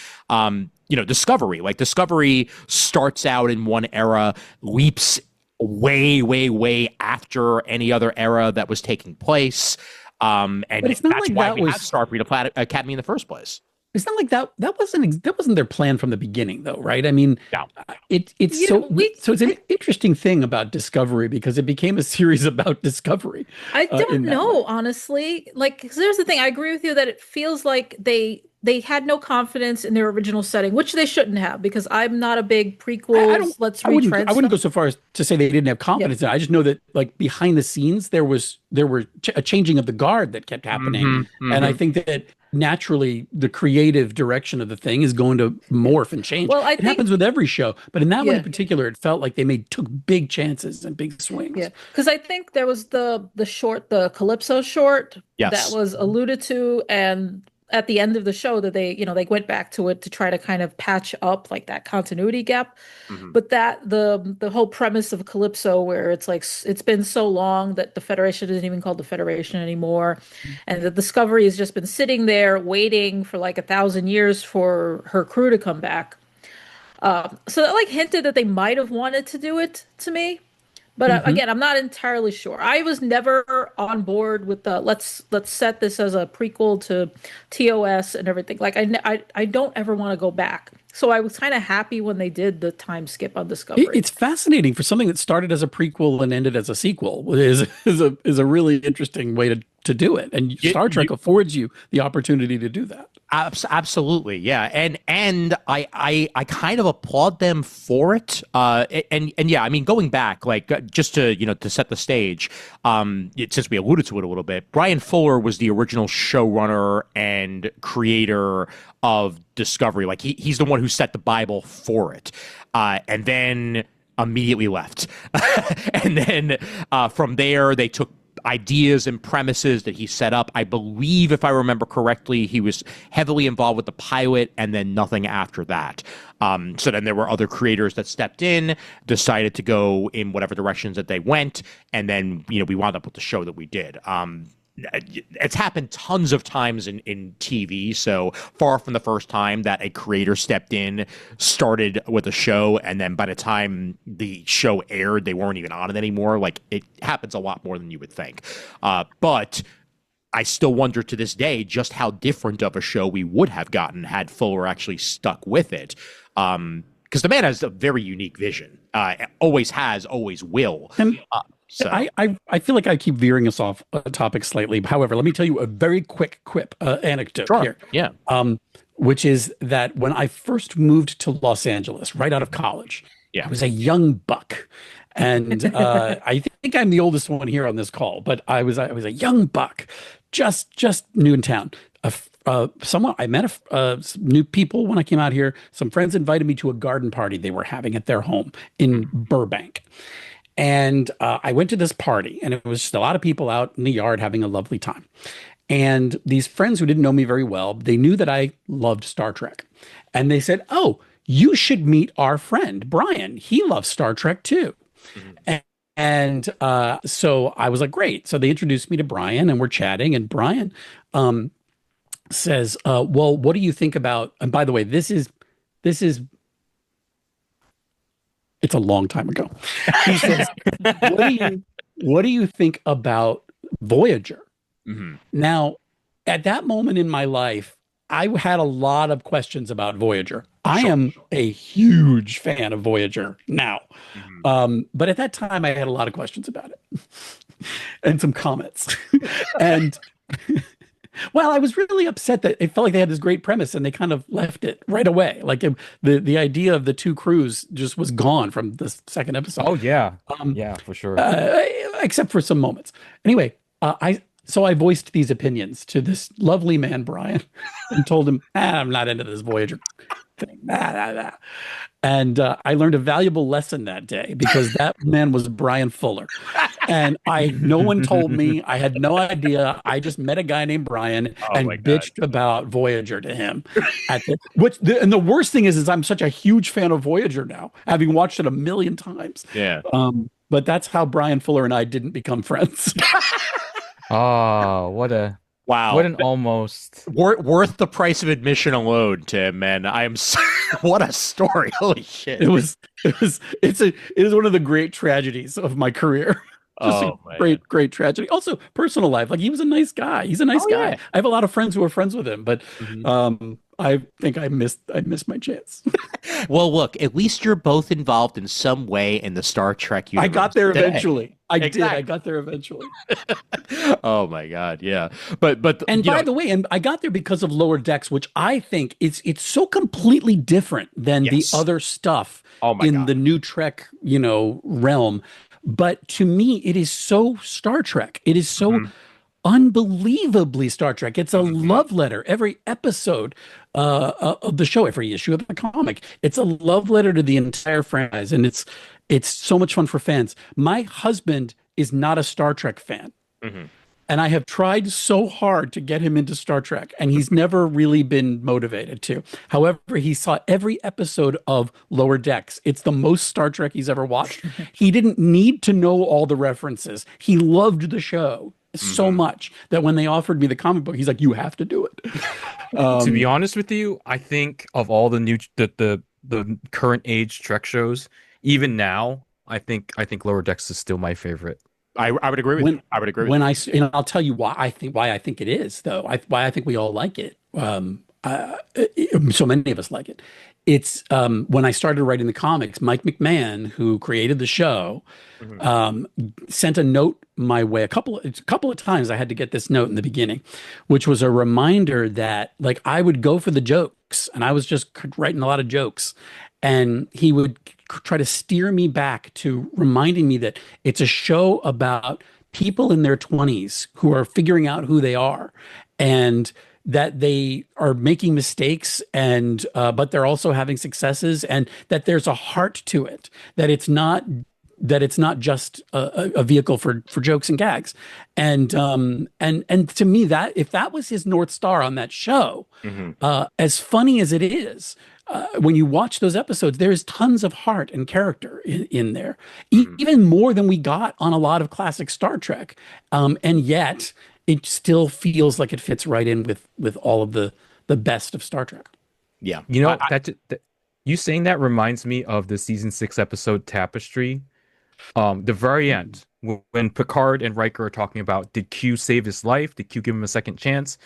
Discovery starts out in one era, leaps way after any other era that was taking place. And but it's not that's like why that we was have Starfleet Academy in the first place. It's not like that wasn't their plan from the beginning, though, right? I mean, No. it's it's an interesting thing about Discovery because it became a series about discovery. I don't know, honestly. 'Cause there's the thing. I agree with you that it feels like they had no confidence in their original setting, which they shouldn't have, because I'm not a big prequels. I wouldn't go so far as to say they didn't have confidence. I just know that behind the scenes there were a changing of the guard that kept happening, and I think that naturally the creative direction of the thing is going to morph and change. Well, it happens with every show, but in that one in particular, it felt like they took big chances and big swings. Yeah, because I think there was the Calypso short that was alluded to, and at the end of the show that they went back to it to try to kind of patch up that continuity gap. But that the whole premise of Calypso, where it's like it's been so long that the Federation isn't even called the Federation anymore, and the Discovery has just been sitting there waiting for 1,000 years for her crew to come back. So that hinted that they might have wanted to do it to me. But again, I'm not entirely sure. I was never on board with the let's set this as a prequel to TOS and everything. I don't ever want to go back. So I was kind of happy when they did the time skip on Discovery. It's fascinating for something that started as a prequel and ended as a sequel. Is a really interesting way to do it, and Star Trek affords you the opportunity to do that. Absolutely, yeah, and I kind of applaud them for it. And yeah, I mean, going back, just to to set the stage, since we alluded to it a little bit, Brian Fuller was the original showrunner and creator of Discovery. He's the one who set the Bible for it, and then immediately left. And then from there, they took ideas and premises that he set up. I believe, if I remember correctly, he was heavily involved with the pilot and then nothing after that. So then there were other creators that stepped in, decided to go in whatever directions that they went, and then we wound up with the show that we did. It's happened tons of times in TV, so far from the first time that a creator stepped in, started with a show, and then by the time the show aired, they weren't even on it anymore. Like, it happens a lot more than you would think. But I still wonder to this day just how different of a show we would have gotten had Fuller actually stuck with it. Because the man has a very unique vision. Always has, always will. So I feel like I keep veering us off topic slightly. However, let me tell you a very quick anecdote here. Yeah. Which is that when I first moved to Los Angeles, right out of college, I was a young buck. And I think I'm the oldest one here on this call, but I was a young buck, just new in town. I met new people when I came out here. Some friends invited me to a garden party they were having at their home in Burbank. And I went to this party, and it was just a lot of people out in the yard having a lovely time. And these friends who didn't know me very well, they knew that I loved Star Trek. And they said, "Oh, you should meet our friend, Brian. He loves Star Trek too." And so I was like, great. So they introduced me to Brian, and we're chatting. And Brian says, well, what do you think about, and by the way, this is it's a long time ago. He says, what do you think about Voyager? Mm-hmm. Now, at that moment in my life, I had a lot of questions about Voyager. I am a huge fan of Voyager now. Mm-hmm. But at that time, I had a lot of questions about it and some comments. And well, I was really upset that it felt like they had this great premise and they kind of left it right away. Like the idea of the two crews just was gone from the second episode. Oh, yeah. Yeah, for sure. Except for some moments. Anyway, I voiced these opinions to this lovely man, Brian, and told him, I'm not into this Voyager thing. And I learned a valuable lesson that day because that man was Brian Fuller. And no one told me. I had no idea. I just met a guy named Brian and bitched about Voyager to him. And the worst thing is I'm such a huge fan of Voyager now, having watched it a million times. Yeah. But that's how Brian Fuller and I didn't become friends. Oh, what an almost worth the price of admission alone, Tim. And what a story! Holy shit! It is one of the great tragedies of my career. Just a great tragedy. Also, personal life. Like, he was a nice guy. He's a nice guy. Yeah. I have a lot of friends who are friends with him, but I think I missed my chance. Well, look, at least you're both involved in some way in the Star Trek universe. I got there eventually. I Exactly. did. I got there eventually. Oh my God, yeah. But and by the way, I got there because of Lower Decks, which I think it's so completely different than the other stuff in the new Trek, realm. But to me, it is so Star Trek. It is so unbelievably Star Trek. It's a love letter. Every episode of the show, every issue of the comic, it's a love letter to the entire franchise, and it's so much fun for fans. My husband is not a Star Trek fan. Mm-hmm. And I have tried so hard to get him into Star Trek, and he's never really been motivated to. However, he saw every episode of Lower Decks. It's the most Star Trek he's ever watched. He didn't need to know all the references. He loved the show so much that when they offered me the comic book, he's like, "You have to do it." To be honest with you, I think of all the new the current age Trek shows, even now, I think Lower Decks is still my favorite. I would agree with you. I would agree with you. And I'll tell you why I think it is, though. Why I think we all like it. So many of us like it. It's when I started writing the comics, Mike McMahon, who created the show, sent a note my way a couple of times. I had to get this note in the beginning, which was a reminder that, like, I would go for the jokes, and I was just writing a lot of jokes, and he would try to steer me back to reminding me that it's a show about people in their 20s who are figuring out who they are, and that they are making mistakes, and but they're also having successes, and that there's a heart to it, that it's not that it's not just a vehicle for jokes and gags. And to me, that if that was his North Star on that show, as funny as it is, when you watch those episodes, there is tons of heart and character in there, even more than we got on a lot of classic Star Trek. And yet it still feels like it fits right in with all of the best of Star Trek. Yeah. You know, that you saying that reminds me of the season 6 episode Tapestry. The very end, when Picard and Riker are talking about, did Q save his life? Did Q give him a second chance?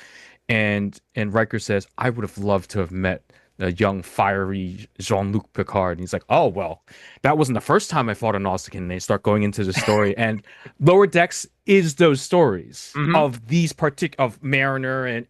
And Riker says, I would have loved to have met the young, fiery Jean-Luc Picard. And he's like, oh, well, that wasn't the first time I fought a Nausicaan. And they start going into the story. And Lower Decks is those stories of these of Mariner and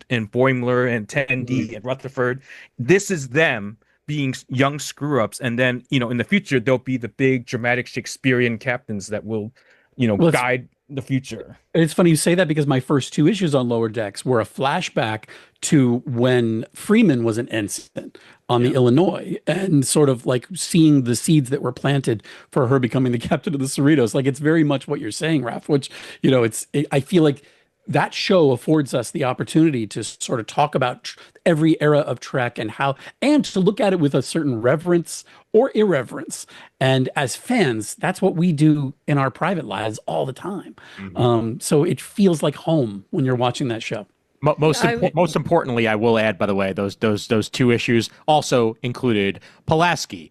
Boimler and Tendi and Rutherford. This is them being young screw-ups. And then, in the future, there'll be the big dramatic Shakespearean captains that will, guide the future. It's funny you say that, because my first 2 issues on Lower Decks were a flashback to when Freeman was an ensign on the Illinois, and sort of like seeing the seeds that were planted for her becoming the captain of the Cerritos. Like, it's very much what you're saying, Raph, which, I feel like that show affords us the opportunity to sort of talk about every era of Trek and to look at it with a certain reverence or irreverence. And as fans, that's what we do in our private lives all the time. So it feels like home when you're watching that show. Most importantly, I will add, by the way, those 2 issues also included Pulaski,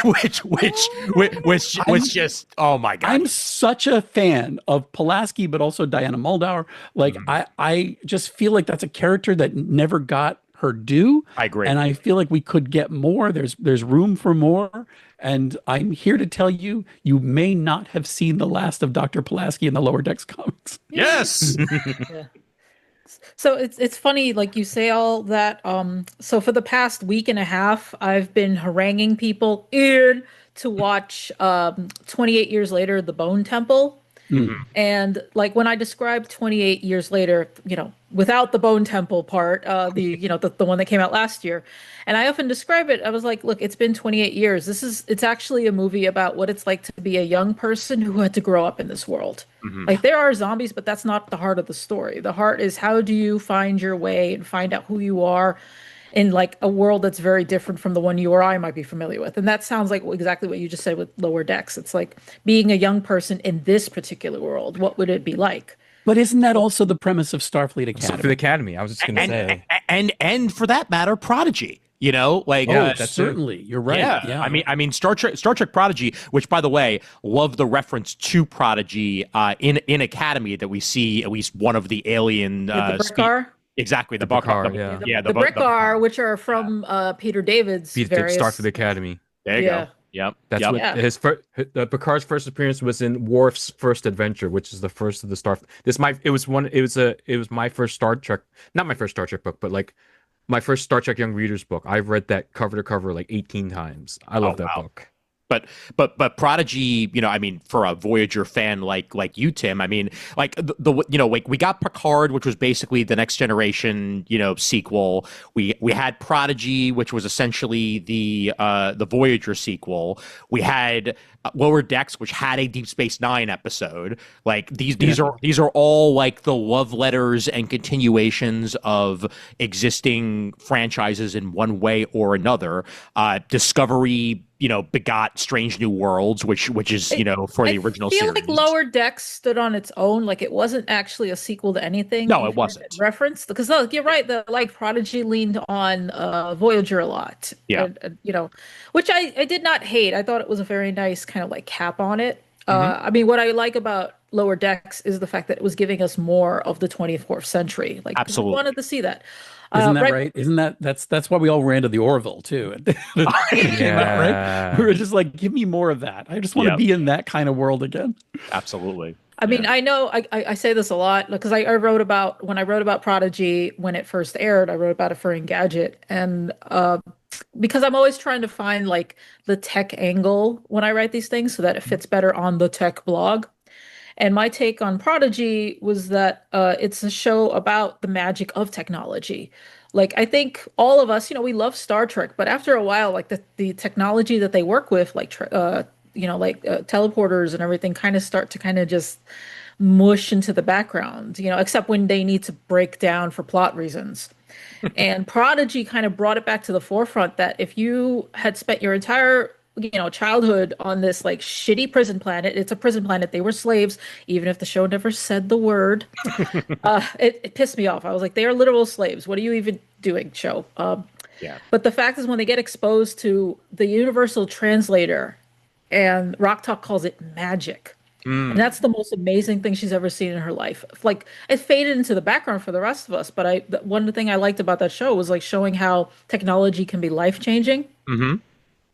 which was just, oh my God. I'm such a fan of Pulaski, but also Diana Muldaur. Like, I just feel like that's a character that never got her due. I agree. And I feel like we could get more. There's room for more. And I'm here to tell you, you may not have seen the last of Dr. Pulaski in the Lower Decks comics. Yes. Yeah. So it's funny, like you say all that. So for the past week and a half, I've been haranguing people in to watch 28 Years Later, The Bone Temple. And like when I described 28 Years Later, without the Bone Temple part, the one that came out last year, and I often describe it, I was like, look, it's been 28 years. It's actually a movie about what it's like to be a young person who had to grow up in this world. Like, there are zombies, but that's not the heart of the story. The heart is, how do you find your way and find out who you are in like a world that's very different from the one you or I might be familiar with. And that sounds like exactly what you just said with Lower Decks. It's like being a young person in this particular world. What would it be like? But isn't that also the premise of Starfleet Academy? Starfleet Academy, I was just going to say. And for that matter, Prodigy. Certainly, you're right. Yeah. I mean, Star Trek Prodigy, which, by the way, love the reference to Prodigy in Academy that we see at least one of the alien. The Brickar? Exactly, the Brickar, the Brickar, which are from Peter David's various Starfleet Academy. There you go. Yep. That's what the Picard's first appearance was in Worf's first adventure, which is the first of the Star. It was my first Star Trek, not my first Star Trek book, but like my first Star Trek Young Readers book. I've read that cover to cover like 18 times. I love that book. But Prodigy, for a Voyager fan like you, Tim, like we got Picard, which was basically the Next Generation, sequel. We had Prodigy, which was essentially the Voyager sequel. We had Lower Decks, which had a Deep Space Nine episode. Like these are all like the love letters and continuations of existing franchises in one way or another. Discovery, begot Strange New Worlds, which is, for the original series. I feel like Lower Decks stood on its own. Like, it wasn't actually a sequel to anything. No, it wasn't. Reference, because you're right. Prodigy leaned on Voyager a lot. Yeah. Which I did not hate. I thought it was a very nice kind of like cap on it. What I like about Lower Decks is the fact that it was giving us more of the 24th century. Like, absolutely, we wanted to see that. Isn't that right? Isn't that's why we all ran to the Orville too? Right? We were just like, give me more of that. I just want to be in that kind of world again. Absolutely. I know I say this a lot because I wrote about Prodigy when it first aired. I wrote about it for Engadget, and because I'm always trying to find like the tech angle when I write these things so that it fits better on the tech blog. And my take on Prodigy was that it's a show about the magic of technology. Like, I think all of us, we love Star Trek, but after a while, like the technology that they work with, like teleporters and everything kind of start to kind of just mush into the background, except when they need to break down for plot reasons. And Prodigy kind of brought it back to the forefront that if you had spent your entire childhood on this like shitty prison planet, it's a prison planet, they were slaves, even if the show never said the word. It pissed me off. I was like, they are literal slaves. What are you even doing, show? Yeah. But the fact is, when they get exposed to the universal translator, and Rock Talk calls it magic. And that's the most amazing thing she's ever seen in her life. Like, it faded into the background for the rest of us, but one thing I liked about that show was like showing how technology can be life-changing. Mm-hmm.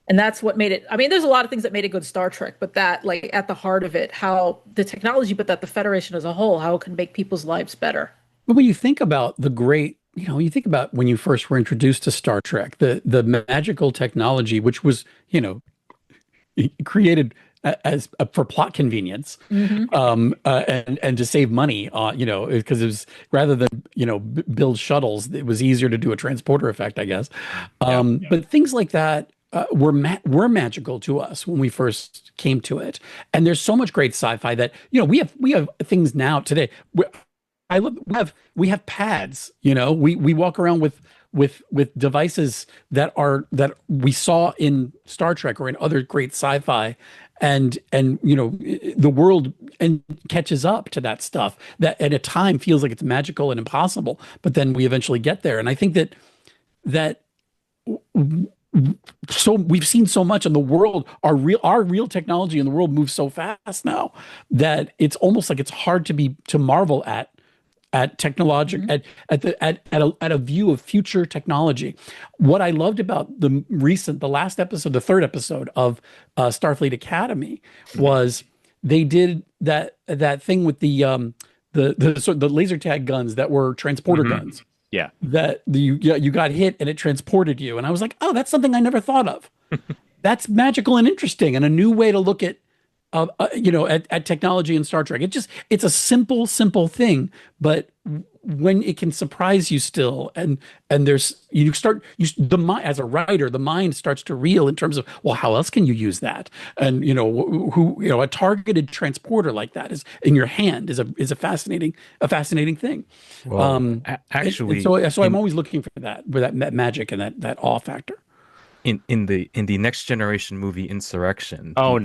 And that's what made it. I mean, there's a lot of things that made it good Star Trek, but that, like, at the heart of it, how the technology, but that the Federation as a whole, how it can make people's lives better. But when you think about the great, you think about when you first were introduced to Star Trek, the magical technology, which was, created as for plot convenience, and to save money, because it was rather than build shuttles, it was easier to do a transporter effect, I guess. But things like that were magical to us when we first came to it. And there's so much great sci-fi that we have things now today. We have pads. We walk around with devices that we saw in Star Trek or in other great sci-fi, and the world and catches up to that stuff that at a time feels like it's magical and impossible, but then we eventually get there. And I think that so we've seen so much in the world, our real technology in the world moves so fast now that it's almost like it's hard to marvel at technologic at a view of future technology. What I loved about the last episode, the third episode of Starfleet Academy, was they did that thing with the laser tag guns that were transporter guns. Yeah. That you got hit and it transported you, and I was like, oh, that's something I never thought of. That's magical and interesting, and a new way to look at at technology in Star Trek. It's a simple thing, but when it can surprise you still, and there's the mind, as a writer, the mind starts to reel in terms of, well, how else can you use that? And a targeted transporter like that is in your hand is a fascinating thing. Well, actually, so I'm always looking for that magic and that awe factor. In the Next Generation movie Insurrection, no,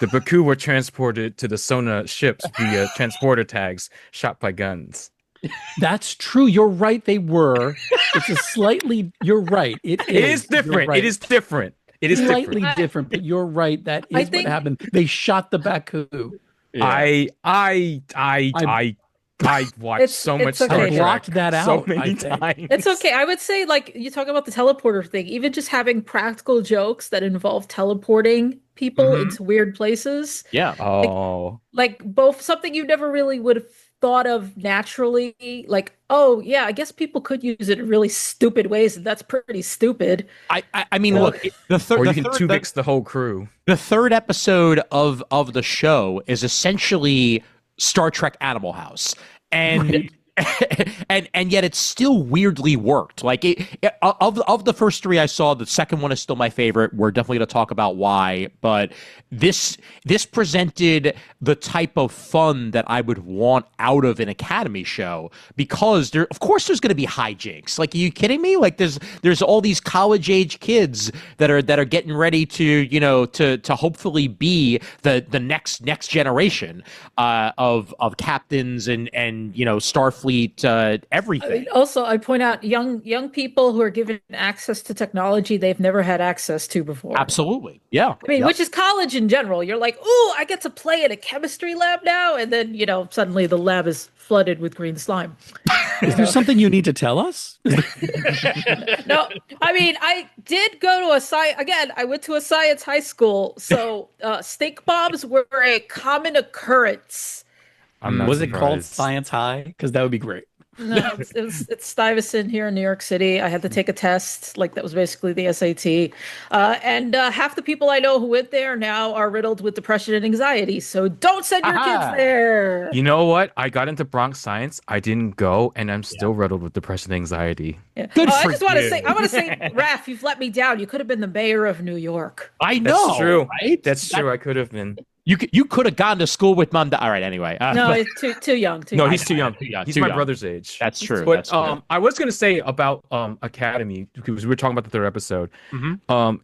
the Baku were transported to the Sona ships via transporter tags shot by guns. That's true. You're right. They were. You're right. It is different. Right. It is different. It is slightly different, but you're right. That is what happened. They shot the Baku. Yeah. I watched so much Star Trek. I blocked that out so many times. It's okay. I would say, like, you talk about the teleporter thing, even just having practical jokes that involve teleporting people into weird places. Yeah. Like both something you never really would have thought of naturally. Like, oh yeah, I guess people could use it in really stupid ways, and that's pretty stupid. I mean, look, or you can 2x the whole crew. The third episode of the show is essentially Star Trek Animal House, and and yet it still weirdly worked. Like of the first three I saw, the second one is still my favorite. We're definitely going to talk about why, but this presented the type of fun that I would want out of an Academy show, because of course there's going to be hijinks. Like, are you kidding me? Like, there's all these college age kids that are getting ready to to hopefully be the next generation of captains and Starfleet. Everything. Also, I point out young people who are given access to technology they've never had access to before. Absolutely, yeah. I mean, which is college in general. You're like, oh, I get to play in a chemistry lab now, and then suddenly the lab is flooded with green slime. Is there something you need to tell us? No, I mean, I did go to I went to a science high school, so stink bombs were a common occurrence. I'm not Was surprised. it called Science High? Because that would be great. No, it's Stuyvesant here in New York City. I had to take a test, like that was basically the SAT. And half the people I know who went there now are riddled with depression and anxiety. So don't send your kids Aha. there. You know what? I got into Bronx Science. I didn't go, and I'm still riddled with depression and anxiety. Yeah. Good I for just want to you. say, I want to say, Raph, you've let me down. You could have been the mayor of New York. I That's know, true. right? That's true. I could have been. You could have gone to school with mom. All right, anyway. No, But it's too young. Too No, young. he's too young. Too young, He's too my young. brother's age. that's true. But That's true. I was gonna say about Academy, because we were talking about the third episode. Mhm.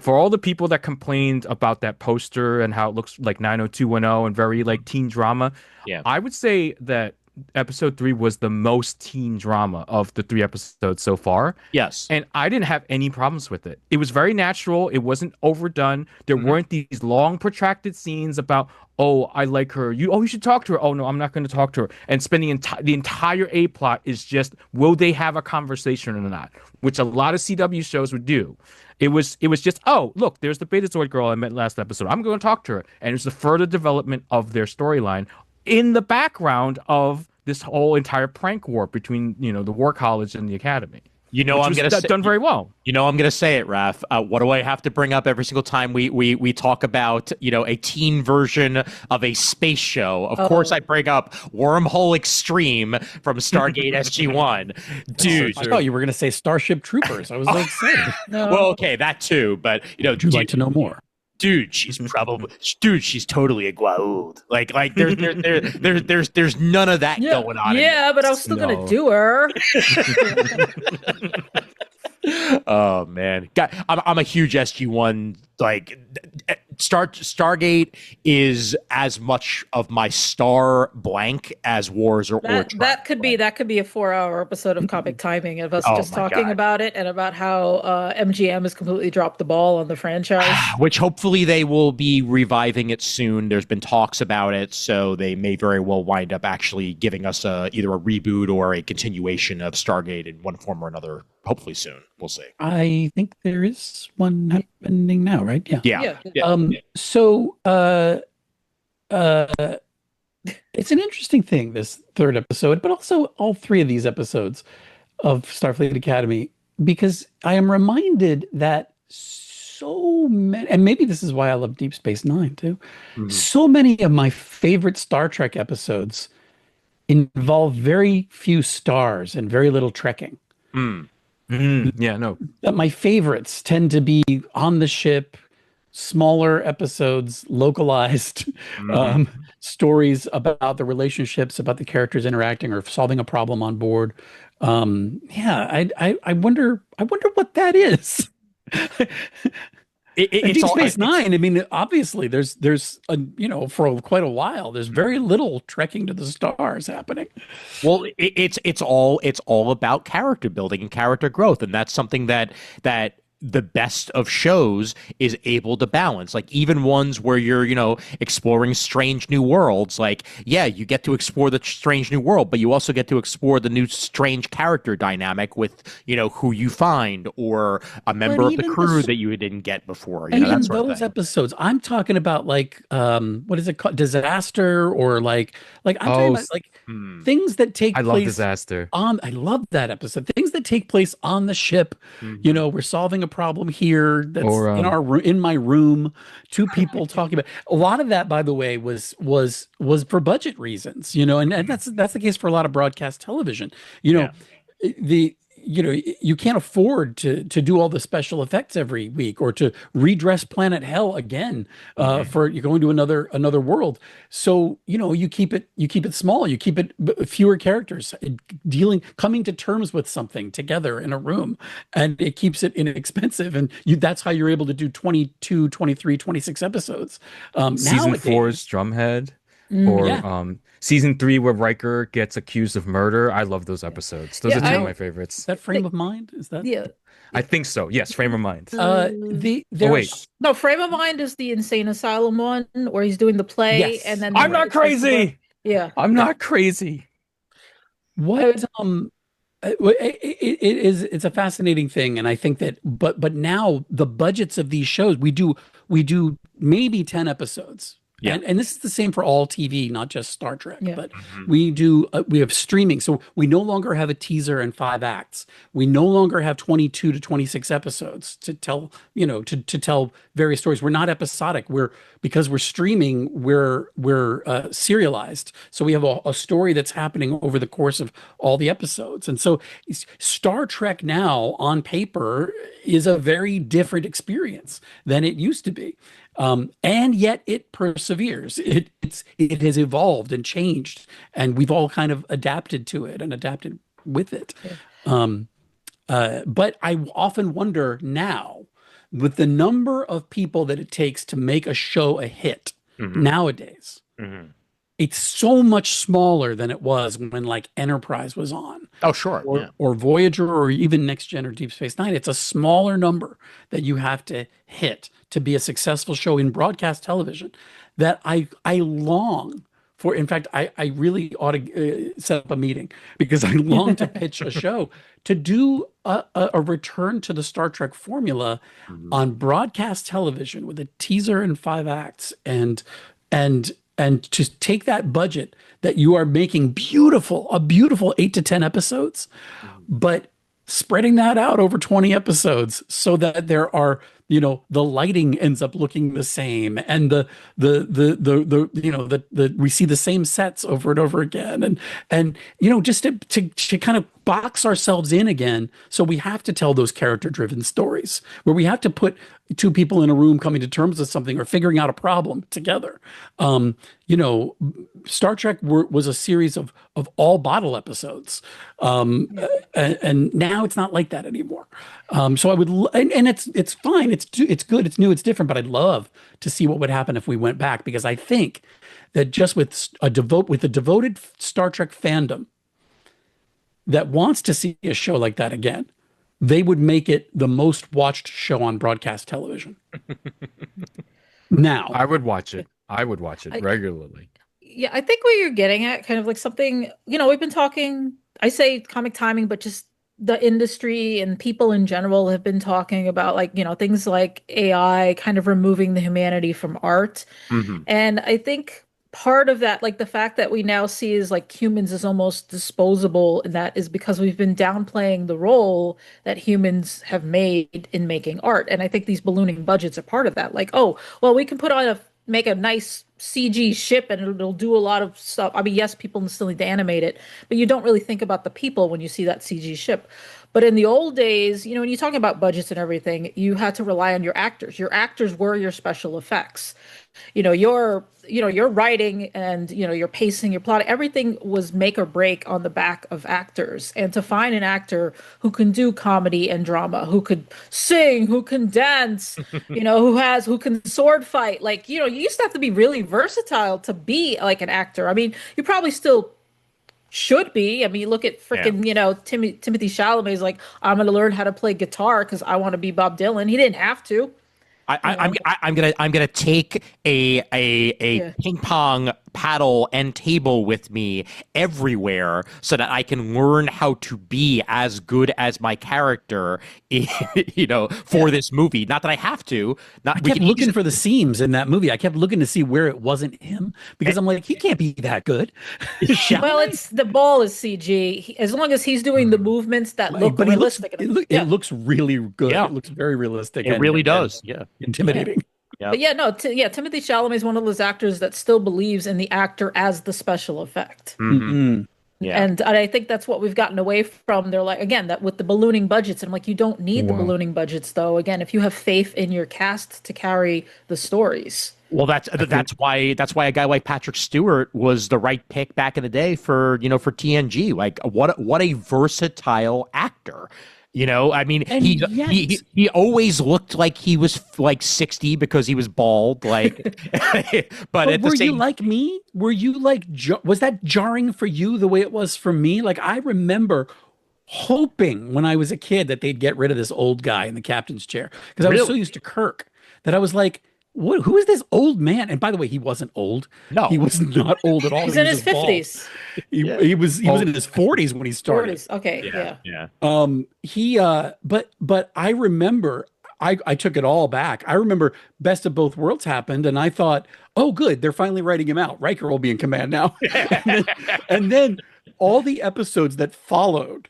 For all the people that complained about that poster and how it looks like 90210 and very like teen drama, Yeah. I would say that episode 3 was the most teen drama of the 3 episodes so far. Yes. And I didn't have any problems with it. It was very natural. It wasn't overdone. There weren't these long, protracted scenes about, oh, I like her. You should talk to her. Oh no, I'm not going to talk to her. And spending the entire A plot is just, will they have a conversation or not? Which a lot of CW shows would do. It was just, oh, look, there's the Betazoid girl I met last episode. I'm going to talk to her. And it's the further development of their storyline in the background of this whole entire prank war between, the War College and the Academy. You know, which I'm was gonna say, done very well. You know, I'm gonna say it, Raph. What do I have to bring up every single time we talk about a teen version of a space show? Of course, I bring up Wormhole Extreme from Stargate SG-1. Dude, I thought you were going to say Starship Troopers. I was like, excited. No. well, okay, that too, but Would you like to know more? dude, she's totally a Goa'uld. Like there's none of that going on. Yeah, but I was still gonna do her. Oh man, I'm a huge SG-1. Like Stargate is as much of my star blank as Wars or That could be a 4-hour episode of Comic Timing of us Oh just my talking God. about it and about how MGM has completely dropped the ball on the franchise. which hopefully they will be reviving it soon. There's been talks about it, so they may very well wind up actually giving us either a reboot or a continuation of Stargate in one form or another. Hopefully soon. We'll see. I think there is one happening now, right? Yeah. Yeah. So it's an interesting thing, this third episode, but also all 3 of these episodes of Starfleet Academy, because I am reminded that so many, and maybe this is why I love Deep Space Nine too. So many of my favorite Star Trek episodes involve very few stars and very little trekking. Yeah, no. That my favorites tend to be on the ship, smaller episodes, localized stories about the relationships, about the characters interacting or solving a problem on board. I wonder what that is. And Deep Space Nine, I mean, obviously there's for quite a while, there's very little trekking to the stars happening. Well, it's all about character building and character growth, and that's something that the best of shows is able to balance. Like even ones where you're exploring strange new worlds. Like you get to explore the strange new world, but you also get to explore the new strange character dynamic with who you find or a member of the crew that you didn't get before. And that in sort of those thing. episodes, I'm talking about like what is it called, disaster, or like I'm talking about like things that take I place. love Disaster. I love that episode. Things that take place on the ship. We're solving a problem here that's Or, in my room. 2 people talking about. A lot of that, by the way, was for budget reasons. And that's the case for a lot of broadcast television. You can't afford to do all the special effects every week or to redress Planet Hell again for you going to another world. So you keep it small. You keep it fewer characters coming to terms with something together in a room, and it keeps it inexpensive. And that's how you're able to do 22, 23, 26 episodes. Season Nowadays, 4's Drumhead, or season 3 where Riker gets accused of murder. I love those episodes. Those are 2 of my favorites. is that Frame of Mind? Is that? Yeah. I think so. Yes, Frame of Mind. There's No, Frame of Mind is the insane asylum one where he's doing the play, Yes. and then I'm not crazy. Yeah. I'm not crazy. what it's a fascinating thing, and I think that but now the budgets of these shows, we do maybe 10 episodes Yeah. And this is the same for all TV, not just Star Trek. Yeah. But we have streaming, so we no longer have a teaser and 5 acts. We no longer have 22 to 26 episodes to tell, to tell various stories. We're not episodic. Because we're streaming, we're serialized. So we have a story that's happening over the course of all the episodes. And so Star Trek now on paper is a very different experience than it used to be. And yet it perseveres. It has evolved and changed, and we've all kind of adapted to it and adapted with it. But I often wonder now, with the number of people that it takes to make a show a hit nowadays, it's so much smaller than it was when like Enterprise was on. Oh, sure. Or Voyager, or even Next Gen or Deep Space Nine. It's a smaller number that you have to hit to be a successful show in broadcast television that I long for. In fact, I really ought to set up a meeting, because I long to pitch a show to do a return to the Star Trek formula on broadcast television with a teaser and 5 acts, and just take that budget that you are making a beautiful 8 to 10 episodes, but spreading that out over 20 episodes so that there are, the lighting ends up looking the same, and we see the same sets over and over again, and just to kind of box ourselves in again. So we have to tell those character driven stories where we have to put two people in a room coming to terms with something or figuring out a problem together. Star Trek was a series of all bottle episodes, and now it's not like that anymore. So I would, and it's fine, it's good, it's new, it's different. But I'd love to see what would happen if we went back, because I think that just with a devoted Star Trek fandom that wants to see a show like that again, they would make it the most watched show on broadcast television. Now, I would watch it regularly. Yeah, I think what you're getting at, kind of like something, we've been talking, I say comic timing, but just the industry and people in general have been talking about, like, things like AI kind of removing the humanity from art. And I think part of that, like the fact that we now see is like humans as almost disposable, and that is because we've been downplaying the role that humans have made in making art. And I think these ballooning budgets are part of that. Like, oh, well, we can make a nice CG ship and it'll do a lot of stuff. I mean, yes, people still need to animate it, but you don't really think about the people when you see that CG ship. But in the old days, when you talk about budgets and everything, you had to rely on your actors. Your actors were your special effects. Your writing and, your pacing, your plot, everything was make or break on the back of actors. And to find an actor who can do comedy and drama, who could sing, who can dance, who can sword fight, like, you used to have to be really versatile to be like an actor. I mean, you probably still should be. I mean, you look at freaking, Timothy Chalamet is like, I'm going to learn how to play guitar because I want to be Bob Dylan. He didn't have to. I'm gonna take a ping pong paddle and table with me everywhere so that I can learn how to be as good as my character, for this movie. Not that I have to. I kept looking for the seams in that movie. I kept looking to see where it wasn't him, because I'm like, he can't be that good. Well, the ball is CG. As long as he's doing the movements that look realistic. It looks really good. Yeah. It looks very realistic. It really does. Yeah. Intimidating. Yeah. But Timothy Chalamet is one of those actors that still believes in the actor as the special effect. Yeah. And I think that's what we've gotten away from. They're like, again, that with the ballooning budgets, and I'm like, you don't need the ballooning budgets, though. Again, if you have faith in your cast to carry the stories. Well, that's why a guy like Patrick Stewart was the right pick back in the day for TNG. Like, what a versatile actor. I mean, he always looked like he was like 60 because he was bald. Like, but at the same, you like me? Were you like, was that jarring for you the way it was for me? Like, I remember hoping when I was a kid that they'd get rid of this old guy in the captain's chair, because I was so used to Kirk that I was like, who is this old man? And by the way, he wasn't old. No, he was not old at all. He's in his 50s. He was in his 40s when he started. 40s. Okay. Yeah. But I remember I took it all back. I remember Best of Both Worlds happened, and I thought, oh, good, they're finally writing him out. Riker will be in command now. and then all the episodes that followed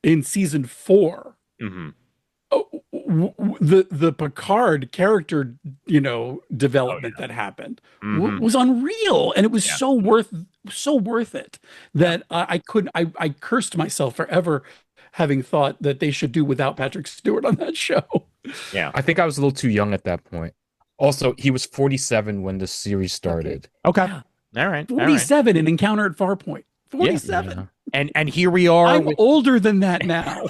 in season 4, Mm-hmm. the Picard character, development that happened was unreal, and it was so worth it that I cursed myself for ever having thought that they should do without Patrick Stewart on that show. Yeah. I think I was a little too young at that point. Also, he was 47 when the series started. Okay. Yeah. All right. 47 in Encounter at Farpoint. 47. Yeah. And here we are. I'm older than that now.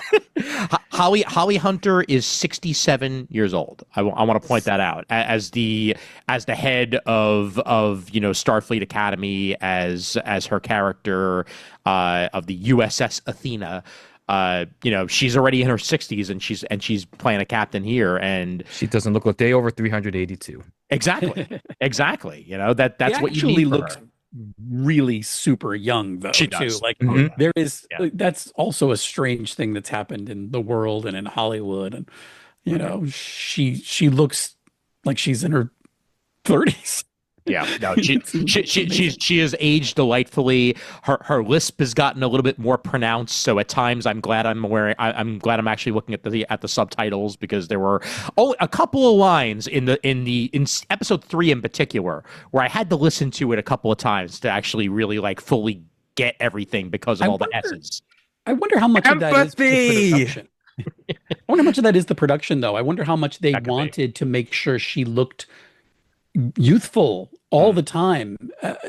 Holly Hunter is 67 years old. I want to point that out as the head of Starfleet Academy, as her character of the USS Athena. She's already in her 60s, and she's playing a captain here, and She doesn't look a day over 382. exactly. That's He what you actually need from looks her. really super young, though. She does. Too. Like Mhm. there is Yeah. that's also a strange thing that's happened in the world and in Hollywood, and she looks like she's in her 30s. Yeah, no, she has aged delightfully. Her lisp has gotten a little bit more pronounced. So at times, I'm glad I'm glad I'm actually looking at the subtitles, because there were a couple of lines in episode 3 in particular where I had to listen to it a couple of times to actually really like fully get everything because of all the S's. I wonder how much of that is the Empathy! production. I wonder how much of that is the production, though. I wonder how much they That could be. wanted to make sure she looked youthful all the time,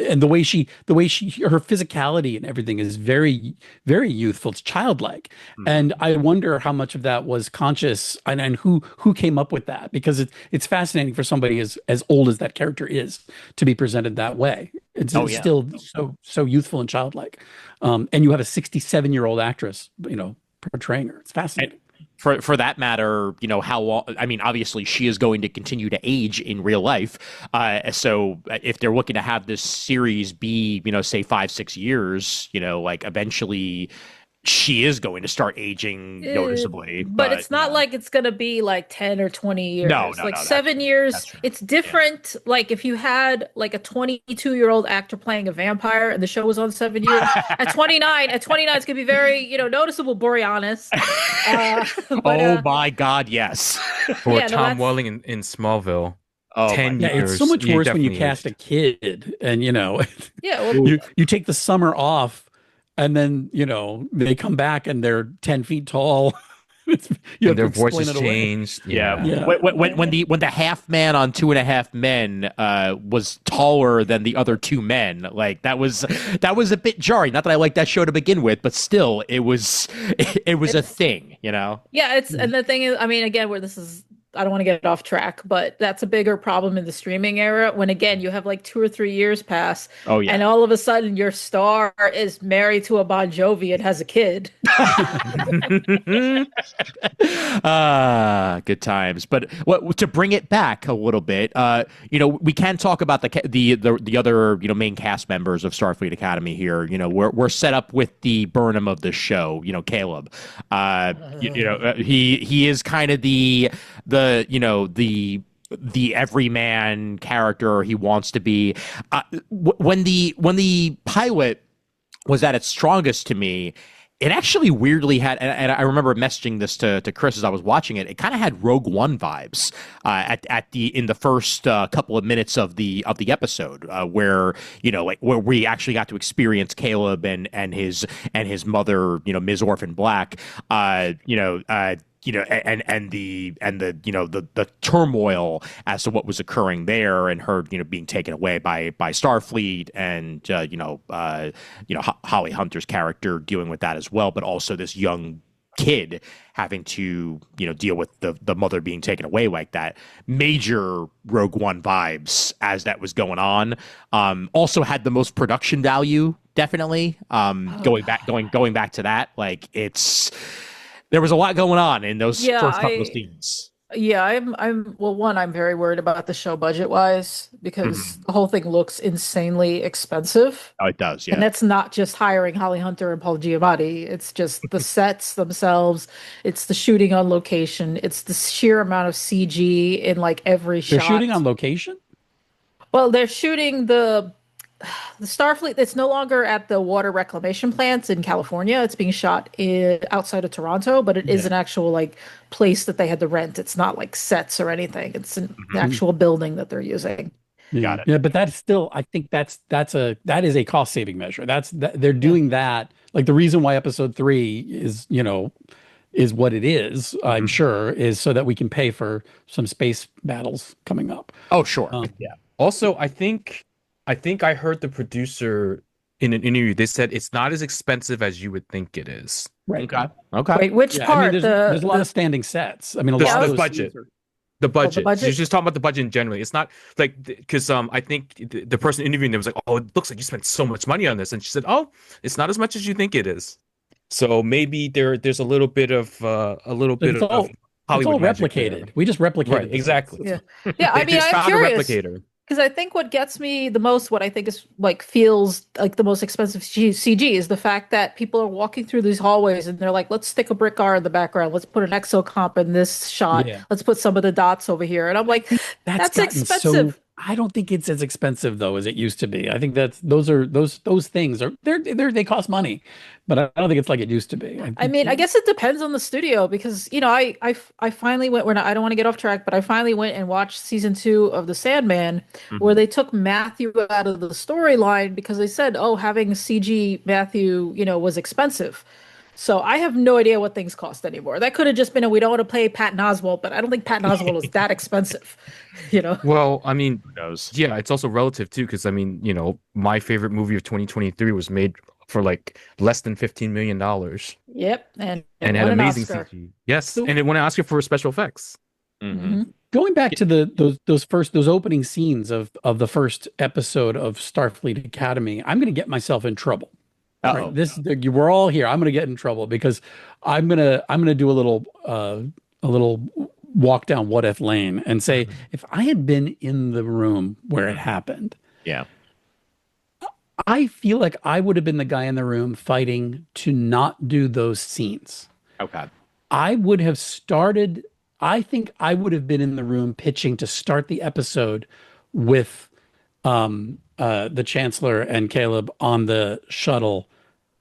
and the way she her physicality and everything is very, very youthful. It's childlike. And I wonder how much of that was conscious, and who came up with that, because it's fascinating for somebody as old as that character is to be presented that way. It's still so youthful and childlike, and you have a 67-year-old actress portraying her. It's fascinating. For that matter, how long? I mean, obviously, she is going to continue to age in real life. So if they're looking to have this series be, say 5-6 years, like eventually she is going to start aging noticeably. But it's not like it's going to be like 10 or 20 years. No, like no, 7 years. that's true. It's different. Like if you had like a 22-year-old actor playing a vampire and the show was on 7 years, at 29, it's going to be very, noticeable, Boreanaz. My God, yes. Or Yeah, no, Tom that's- Welling in Smallville. Oh, 10 my Yeah, God. it's so much He worse when you definitely cast a kid, and Yeah, well, you take the summer off, and then they come back and they're 10 feet tall. You have And their to explain voices it away. changed. Yeah. Yeah. When the half man on 2.5 Men was taller than the other 2 men, like that was a bit jarring. Not that I liked that show to begin with, but still, it was a thing, yeah, and the thing is, I mean, again, I don't want to get off track, but that's a bigger problem in the streaming era when, again, you have like 2 or 3 years pass. Oh, yeah. And all of a sudden your star is married to a Bon Jovi and has a kid. Good times. But to bring it back a little bit, we can talk about the other main cast members of Starfleet Academy here. We're set up with the Burnham of the show. Caleb. He is kind of the everyman character he wants to be. When the pilot was at its strongest to me, it actually weirdly had, and I remember messaging this to Kris as I was watching it. It kind of had Rogue One vibes in the first couple of minutes of the episode, where where we actually got to experience Caleb and his mother, Ms. Orphan Black, and the turmoil as to what was occurring there, and her being taken away by Starfleet, and Holly Hunter's character dealing with that as well, but also this young kid having to deal with the mother being taken away like that. Major Rogue One vibes as that was going on. Also had the most production value, definitely. Going back to that, like there was a lot going on in those first couple of scenes. Yeah, I'm very worried about the show budget wise because the whole thing looks insanely expensive. Oh, it does. And Yeah. that's not just hiring Holly Hunter and Paul Giamatti. It's just the sets themselves. It's the shooting on location. It's the sheer amount of CG in like every They're shooting shot. on location? Well, they're shooting the Starfleet. It's no longer at the water reclamation plants in California. It's being shot outside of Toronto, but it is Yeah. an actual like place that they had to rent. It's not like sets or anything. It's an Mhm. actual building that they're using. Yeah. Got it. Yeah, but that's still, I think that is a cost saving measure. They're doing that. Like the reason why episode 3 is, is what it is, I'm sure, is so that we can pay for some space battles coming up. Oh, sure. Um, Yeah. Also, I heard the producer in an interview. They said it's not as expensive as you would think it is. Right. Okay. Okay. Wait, which Yeah, I mean, part? there's a lot of standing sets. I mean, a The- lot of the those budget. scenes are- The budget. budget? You're just talking about the budget in general. It's not like because I think the person interviewing them was like, "Oh, it looks like you spent so much money on this," and she said, "Oh, it's not as much as you think it is." So maybe there's a little bit of it's all Hollywood magic replicated. there. We just replicated Right, it. exactly. Yeah. Yeah, I They mean, just I'm found a curious. replicator. Because I think what gets me the most, what I think is like feels like the most expensive CG is the fact that people are walking through these hallways and they're like, let's stick a brick R in the background. Let's put an exocomp in this shot. Yeah. Let's put some of the dots over here. And I'm like, that's gotten expensive. I don't think it's as expensive though as it used to be. I think those things are they cost money, but I don't think it's like it used to be. I mean, I guess it depends on the studio because, I finally went I don't want to get off track, but I finally went and watched season 2 of The Sandman where they took Matthew out of the storyline because they said, oh, having CG Matthew, was expensive. So I have no idea what things cost anymore. That could have just been we don't want to pay Patton Oswalt, but I don't think Patton Oswalt is that expensive, Well, I mean, Who knows? yeah, it's also relative too, because I mean, my favorite movie of 2023 was made for like less than $15 million Yep, and and had won an amazing Oscar. CG. Yes, So- and it won an Oscar for special effects. Mhm. Going back to those opening scenes of the first episode of Starfleet Academy, I'm going to get myself in trouble. Uh-oh. Right? We're all here. I'm going to get in trouble because I'm gonna do a little walk down what if lane and say if I had been in the room where it happened, Yeah. I feel like I would have been the guy in the room fighting to not do those scenes. Okay. I think I would have been in the room pitching to start the episode with the Chancellor and Caleb on the shuttle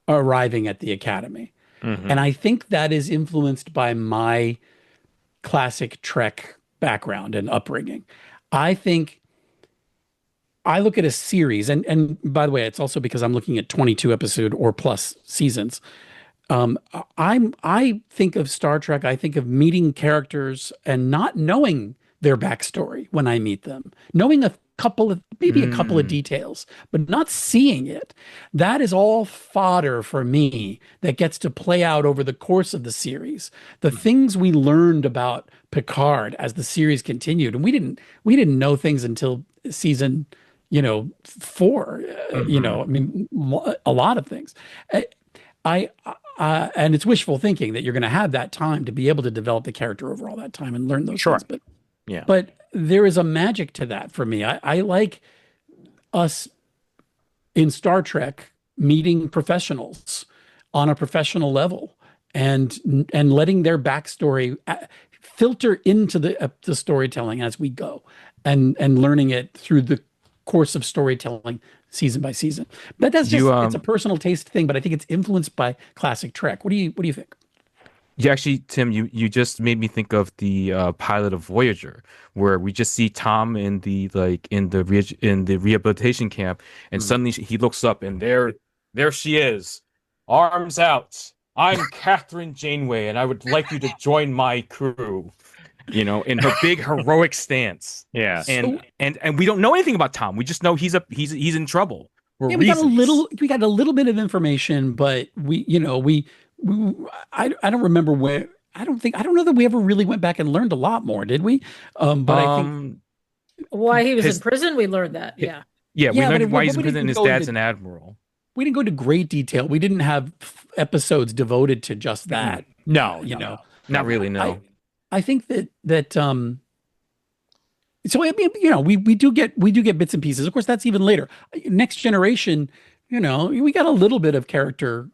arriving at the Academy. And I think that is influenced by my classic Trek background and upbringing. I think I look at a series, and by the way, it's also because I'm looking at 22 episode or plus seasons. I think of Star Trek, I think of meeting characters and not knowing their backstory when I meet them, knowing maybe a couple of details, but not seeing it. That is all fodder for me that gets to play out over the course of the series. The things we learned about Picard as the series continued, and we didn't know things until season 4. I mean, a lot of things. And it's wishful thinking that you're going to have that time to be able to develop the character over all that time and learn those Sure. things. Yeah. But there is a magic to that for me. I like us in Star Trek meeting professionals on a professional level and letting their backstory filter into the storytelling as we go and learning it through the course of storytelling season by season. But that's just it's a personal taste thing, but I think it's influenced by classic Trek. What do you think? Yeah, actually, Tim, you just made me think of the pilot of Voyager, where we just see Tom in the rehabilitation camp, and suddenly he looks up, and there she is, arms out. I'm Catherine Janeway, and I would like you to join my crew. In her big heroic stance. Yeah. And we don't know anything about Tom. We just know he's in trouble. Yeah, we got a little bit of information, but I don't remember where. I don't know that we ever really went back and learned a lot more, did we? But I think why he was in prison, we learned that. Yeah. Yeah, we Yeah, learned but why we he's in prison and didn't his go dad's into- an admiral. we didn't go into great detail. We didn't have episodes devoted to just that. No. You know, Not really, no. I think that so I mean, we do get bits and pieces. Of course, that's even later. Next Generation, we got a little bit of character,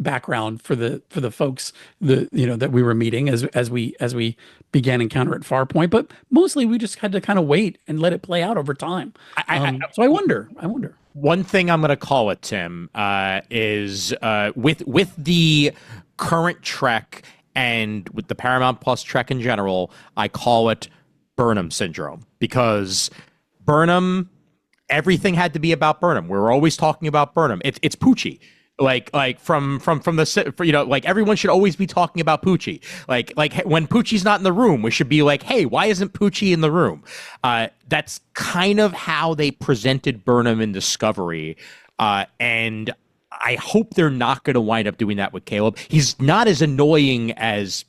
background for the folks that we were meeting as we began Encounter at Farpoint, but mostly we just had to kind of wait and let it play out over time. So I wonder. One thing I'm going to call it, Tim, is with the current Trek and with the Paramount Plus Trek in general, I call it Burnham syndrome, because Burnham, everything had to be about Burnham. We're always talking about Burnham. It's Poochie. Like from the like everyone should always be talking about Poochie. Like when Poochie's not in the room, we should be like, hey, why isn't Poochie in the room? That's kind of how they presented Burnham in Discovery, and I hope they're not going to wind up doing that with Caleb. He's not as annoying as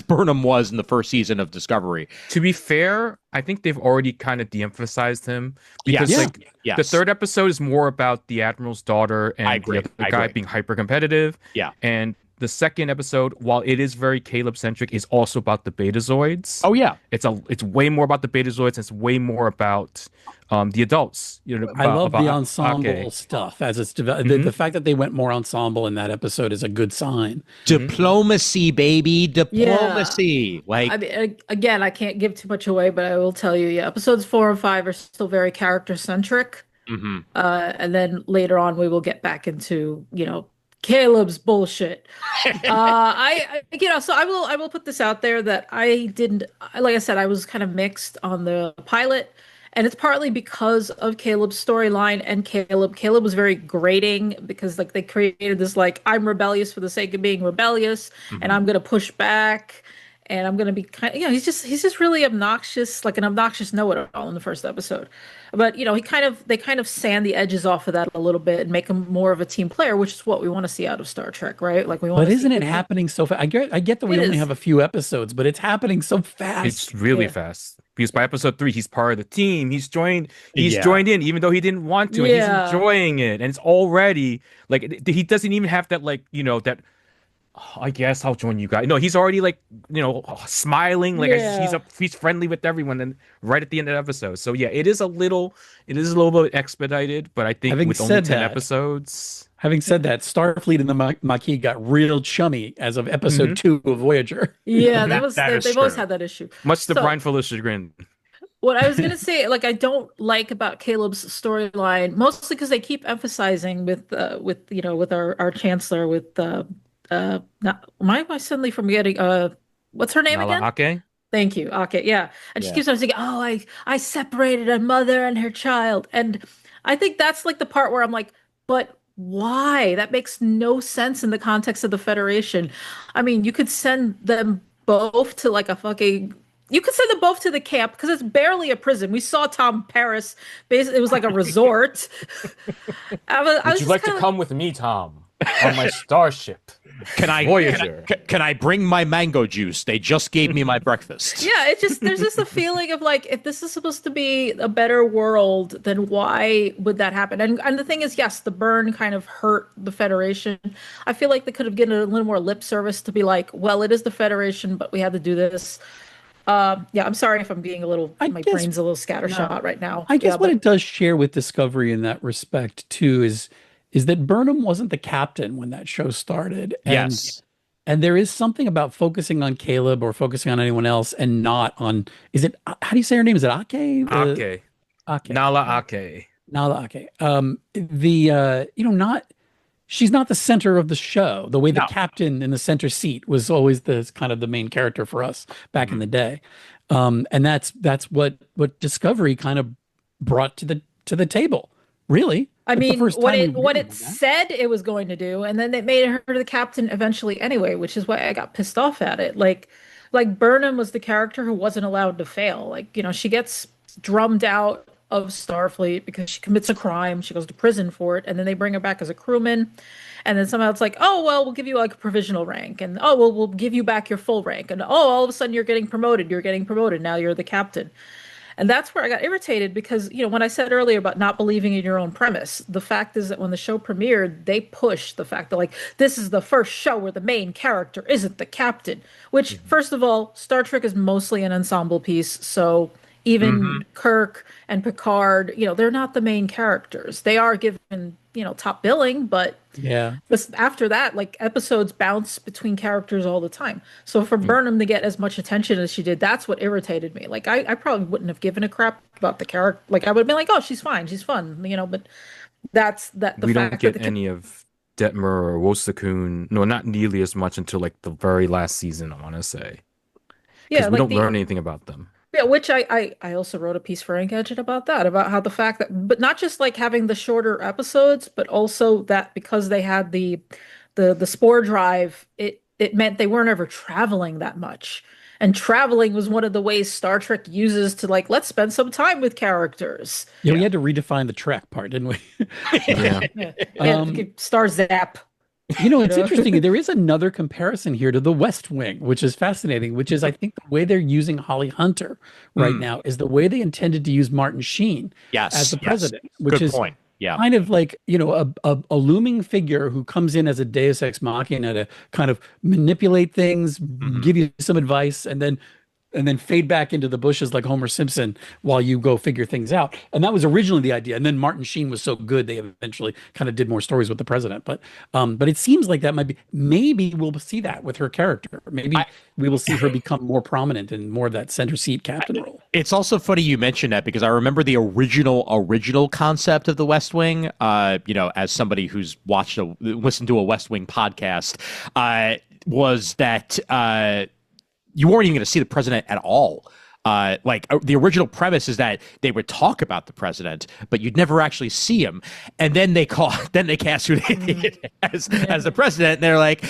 Burnham was in the first season of Discovery. To be fair, I think they've already kind of de-emphasized him, because Yes. the third episode is more about the Admiral's daughter and the guy being hyper competitive. Yeah. And the second episode, while it is very Caleb centric, is also about the Betazoids. Oh yeah. It's way more about the Betazoids. It's way more about the adults. I love the ensemble Ake. stuff as it's developed. The fact that they went more ensemble in that episode is a good sign. Diplomacy, baby, diplomacy. Like, I mean, again, I can't give too much away, but I will tell you, episodes 4 and 5 are still very character centric. And then later on, we will get back into, Caleb's bullshit. So I will put this out there that I didn't, like I said, I was kind of mixed on the pilot. And it's partly because of Caleb's storyline and Caleb. Caleb was very grating because they created this I'm rebellious for the sake of being rebellious, and I'm gonna push back, and I'm gonna be he's just really obnoxious, like an obnoxious know-it-all in the first episode. But they kind of sand the edges off of that a little bit and make him more of a team player, which is what we want to see out of Star Trek, right? Like we want. But isn't it happening so fast? I get that we only have a few episodes, but it's happening so fast. It's really fast. Because by episode 3, he's part of the team. He's joined in, even though he didn't want to. And he's enjoying it. And it's already he doesn't even have that that. Oh, I guess I'll join you guys. No, he's already smiling, he's friendly with everyone, and right at the end of the episode. So yeah, it is a little bit expedited, but I think with only 10 episodes. Having said that, Starfleet and the Maquis got real chummy as of episode 2 of Voyager. Yeah, they've always had that issue. Much to Brian Fuller's chagrin. What I was gonna say, I don't like about Caleb's storyline, mostly because they keep emphasizing with our chancellor why am I suddenly forgetting what's her name again? Ake? Thank you. Ake, yeah. And she keeps on saying, oh, I separated a mother and her child. And I think that's the part where I'm like, but why? That makes no sense in the context of the Federation. I mean, you could send them both to you could send them both to the camp because it's barely a prison. We saw Tom Paris. Basically, it was like a resort. Would you like to come with me, Tom, on my starship? Voyager. Can I bring my mango juice? They just gave me my breakfast. Yeah, there's just a feeling of if this is supposed to be a better world, then why would that happen? And the thing is, yes, the burn kind of hurt the Federation. I feel like they could have given a little more lip service to be well, it is the Federation, but we had to do this. I'm sorry if I'm being my brain's a little scattershot right now. I guess what it does share with Discovery in that respect too is that Burnham wasn't the captain when that show started. Yes. And there is something about focusing on Caleb or focusing on anyone else and not on, how do you say her name? Is it Ake? Ake. Nala Ake. Nala Ake. She's not the center of the show, the way the captain in the center seat was always the kind of the main character for us back in the day. And that's what Discovery kind of brought to the table, really. I mean, what it said it was going to do, and then they made her the captain eventually anyway, which is why I got pissed off at it. Like Burnham was the character who wasn't allowed to fail. She gets drummed out of Starfleet because she commits a crime. She goes to prison for it, and then they bring her back as a crewman. And then somehow it's oh, well, we'll give you a provisional rank, and oh, well, we'll give you back your full rank, and oh, all of a sudden you're getting promoted. Now you're the captain. And that's where I got irritated because, when I said earlier about not believing in your own premise, the fact is that when the show premiered, they pushed the fact that, like, this is the first show where the main character isn't the captain, which, first of all, Star Trek is mostly an ensemble piece. So even Kirk and Picard, they're not the main characters. They are given, top billing, but after that, like, episodes bounce between characters all the time. So for Burnham to get as much attention as she did, that's what irritated me. Like, I probably wouldn't have given a crap about the character. Like, I would have been like, oh, she's fine, she's fun, but that's that. We don't get any of Detmer or Wosekun. No, not nearly as much until like the very last season, I want to say. Yeah, we don't learn anything about them. Yeah, which I also wrote a piece for Engadget about that, about how the fact that, but not just like having the shorter episodes, but also that because they had the spore drive, it meant they weren't ever traveling that much. And traveling was one of the ways Star Trek uses to, like, let's spend some time with characters. Yeah, we had to redefine the Trek part, didn't we? Star Zap. It's interesting. There is another comparison here to The West Wing, which is fascinating, which is, I think, the way they're using Holly Hunter right now is the way they intended to use Martin Sheen as the president, which is point. Yeah. Kind of like, a looming figure who comes in as a deus ex machina to kind of manipulate things, give you some advice, and then fade back into the bushes like Homer Simpson while you go figure things out. And that was originally the idea. And then Martin Sheen was so good, they eventually kind of did more stories with the president. But it seems like that maybe we'll see that with her character. Maybe we will see her become more prominent and more of that center seat captain role. It's also funny you mentioned that because I remember the original concept of the West Wing, as somebody who's listened to a West Wing podcast, was that, you weren't even going to see the president at all. The original premise is that they would talk about the president, but you'd never actually see him. And then they cast who they did as the president. And they're like,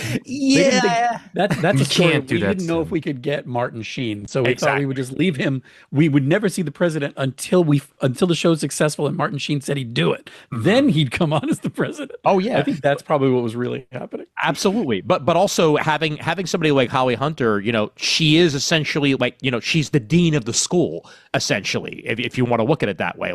that's a story. We didn't know if we could get Martin Sheen, so we thought we would just leave him. We would never see the president until the show's successful, and Martin Sheen said he'd do it. Then he'd come on as the president. Oh yeah, I think that's probably what was really happening. Absolutely, but also having somebody like Holly Hunter, she is essentially like, she's the dean of the school, essentially, if you want to look at it that way.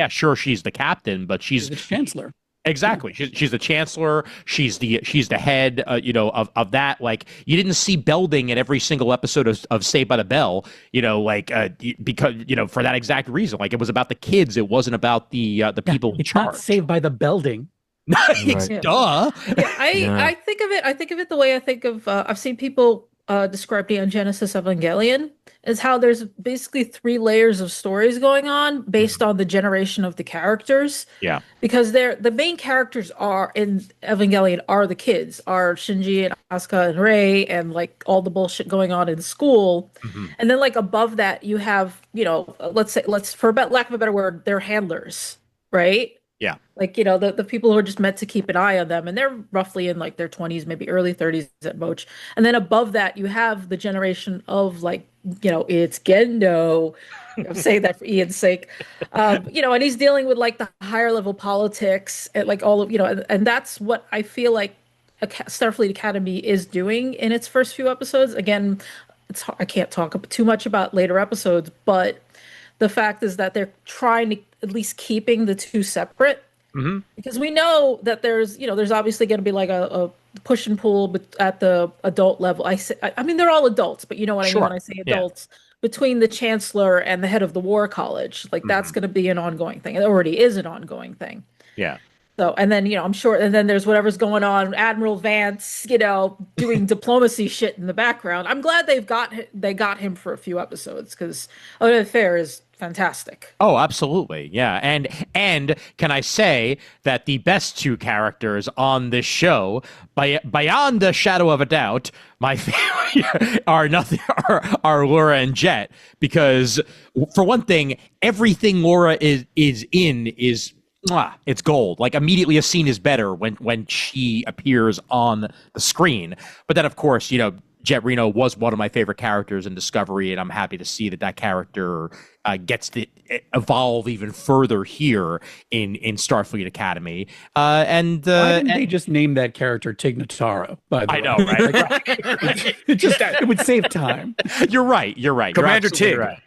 Sure, she's the captain, but she's the chancellor. Exactly. She's the chancellor. She's the head, of that. Like, you didn't see Belding in every single episode of Saved by the Bell, because, for that exact reason. Like, it was about the kids. It wasn't about the people in charge. It's not Saved by the Belding. Duh. I think of it the way I think of, I've seen people describe Neon Genesis Evangelion as how there's basically 3 layers of stories going on based on the generation of the characters. Yeah. Because the main characters are in Evangelion are the kids, are Shinji and Asuka and Rei, and like all the bullshit going on in school. And then like above that you have, let's for lack of a better word, they're handlers, right? Yeah. Like, the people who are just meant to keep an eye on them, and they're roughly in like their 20s, maybe early 30s at most. And then above that, you have the generation of like, it's Gendo. I'm saying that for Ian's sake. And he's dealing with like the higher level politics and like all of, and that's what I feel like Starfleet Academy is doing in its first few episodes. Again, I can't talk too much about later episodes, but the fact is that they're trying to at least keeping the two separate, because we know that there's obviously going to be like a push and pull at the adult level. I mean, they're all adults, but you know what I mean when I say adults, between the chancellor and the head of the war college. Like, that's going to be an ongoing thing. It already is an ongoing thing. Yeah. So, and then, I'm sure, and then there's whatever's going on, Admiral Vance, doing diplomacy shit in the background. I'm glad they got him for a few episodes, because Odette Fair is fantastic. Oh, absolutely. Yeah. And can I say that the best 2 characters on this show, beyond a shadow of a doubt, my favorite are Laura and Jet, because for one thing, everything Laura is in is it's gold. Like, immediately a scene is better when she appears on the screen. But then, of course, Jet Reno was one of my favorite characters in Discovery, and I'm happy to see that character gets to evolve even further here in Starfleet Academy. Why didn't they just name that character Tig Notaro? By the way, I know, right? it would save time. You're right. Commander Tig. Right.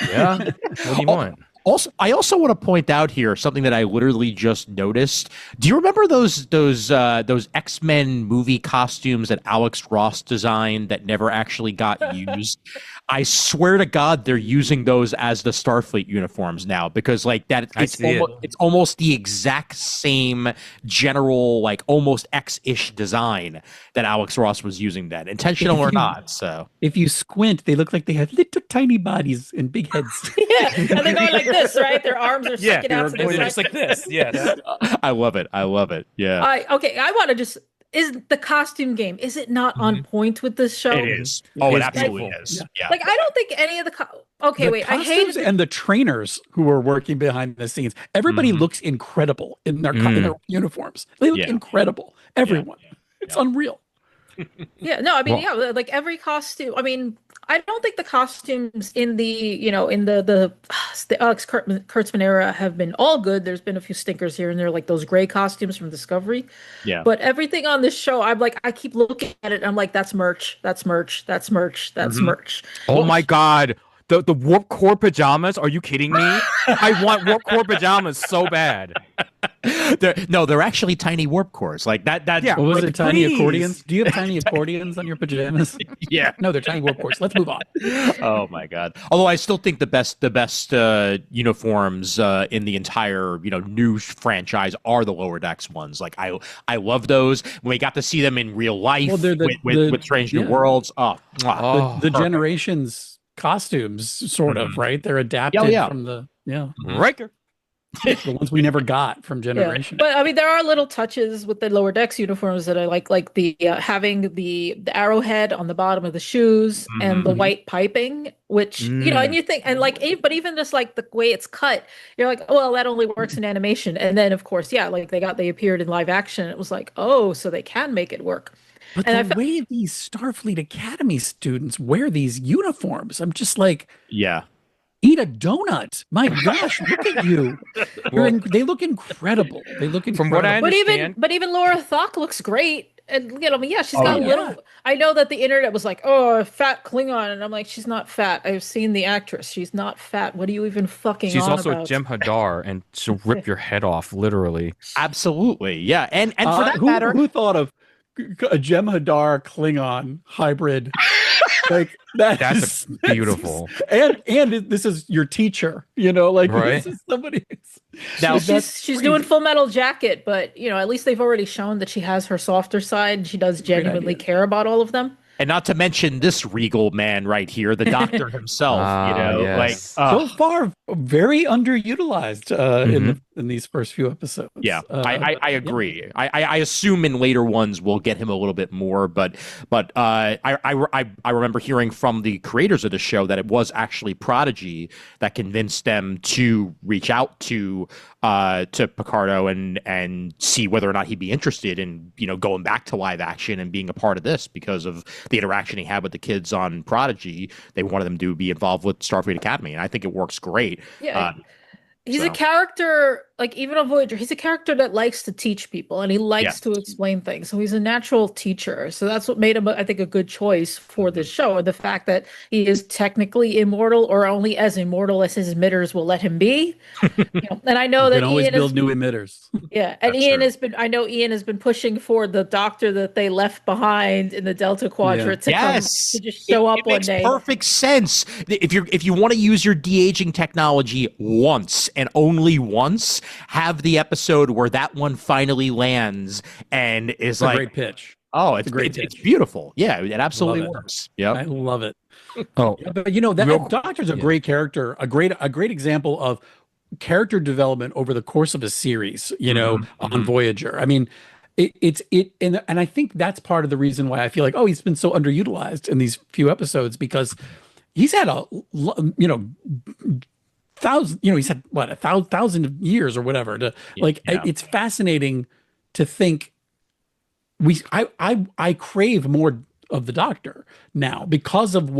Yeah. What do you want? Also, I also want to point out here something that I literally just noticed. Do you remember those X-Men movie costumes that Alex Ross designed that never actually got used? I swear to God, they're using those as the Starfleet uniforms now, because like that, it's almost the exact same general, like almost X-ish design that Alex Ross was using then, intentional or not. So if you squint, they look like they have little tiny bodies and big heads. Yeah, and they're going like this, right? Their arms are sticking out to the side. Just like this. Yes. I love it. Yeah. I want to just. Is the costume game, is it not on point with this show? It is. Oh, it absolutely is. Yeah. Like, I don't think any of the I hated and the trainers who were working behind the scenes. Everybody looks incredible in their uniforms. They look incredible. Everyone. It's unreal. Yeah, no, I mean, like every costume. I mean, I don't think the costumes in the Alex Kurtzman era have been all good. There's been a few stinkers here and there, like those gray costumes from Discovery. Yeah. But everything on this show, I'm like, I keep looking at it. And I'm like, that's merch. That's merch. That's merch. That's merch. Oh my God. The Warp Core pajamas? Are you kidding me? I want Warp Core pajamas so bad. They're actually tiny warp cores. Like that. Yeah. What was it? Tiny accordions? Do you have tiny accordions on your pajamas? Yeah. No, they're tiny warp cores. Let's move on. Oh my God. Although I still think the best uniforms in the entire new franchise are the lower decks ones. Like I love those. When we got to see them in real life with Strange New Worlds. The Generations costumes, sort of, right? They're adapted from the Riker. the ones we never got from Generation. But I mean, there are little touches with the lower decks uniforms that I like the having the arrowhead on the bottom of the shoes and the white piping, which and you think, and like, but even just like the way it's cut, you're like, oh, well, that only works in animation. And then of course, like they appeared in live action. It was like, oh, so they can make it work. But the way these Starfleet Academy students wear these uniforms, I'm just like, eat a donut. My gosh, look at you. They look incredible. They look incredible. From what I understand. But even Laura Thok looks great. And she's got a little. I know that the internet was like, oh, a fat Klingon. And I'm like, she's not fat. I've seen the actress. She's not fat. What are you even fucking She's on also about? a Jem'Hadar, and she'll rip your head off, literally. Absolutely. Yeah. And for that matter. Who thought of a Jem'Hadar Klingon hybrid? Like that's beautiful. And this is your teacher, right? This is somebody. Now she's doing Full Metal Jacket, but at least they've already shown that she has her softer side and she does genuinely care about all of them. And not to mention this regal man right here, the Doctor himself. So far very underutilized in these first few episodes. Yeah, I agree. Yeah. I assume in later ones we'll get him a little bit more, but I remember hearing from the creators of the show that it was actually Prodigy that convinced them to reach out to Picardo and see whether or not he'd be interested in going back to live action and being a part of this because of the interaction he had with the kids on Prodigy. They wanted them to be involved with Starfleet Academy, and I think it works great. Yeah. He's a character, like even on Voyager, he's a character that likes to teach people and he likes to explain things. So he's a natural teacher. So that's what made him, I think, a good choice for this show. And the fact that he is technically immortal or only as immortal as his emitters will let him be. And I know that Ian always build new emitters. Yeah. And Ian has been pushing for the Doctor that they left behind in the Delta Quadrant to just show up one day. It makes perfect sense. If you want to use your de-aging technology once and only once, have the episode where that one finally lands and is like a great pitch. Oh, it's beautiful. Yeah, it absolutely works. Yeah, I love it. But that Doctor's a great character, a great example of character development over the course of a series. On Voyager. I mean, and I think that's part of the reason why I feel like he's been so underutilized in these few episodes, because he's had he's had what, 1,000 years or whatever to it's fascinating to think I crave more of the Doctor now because of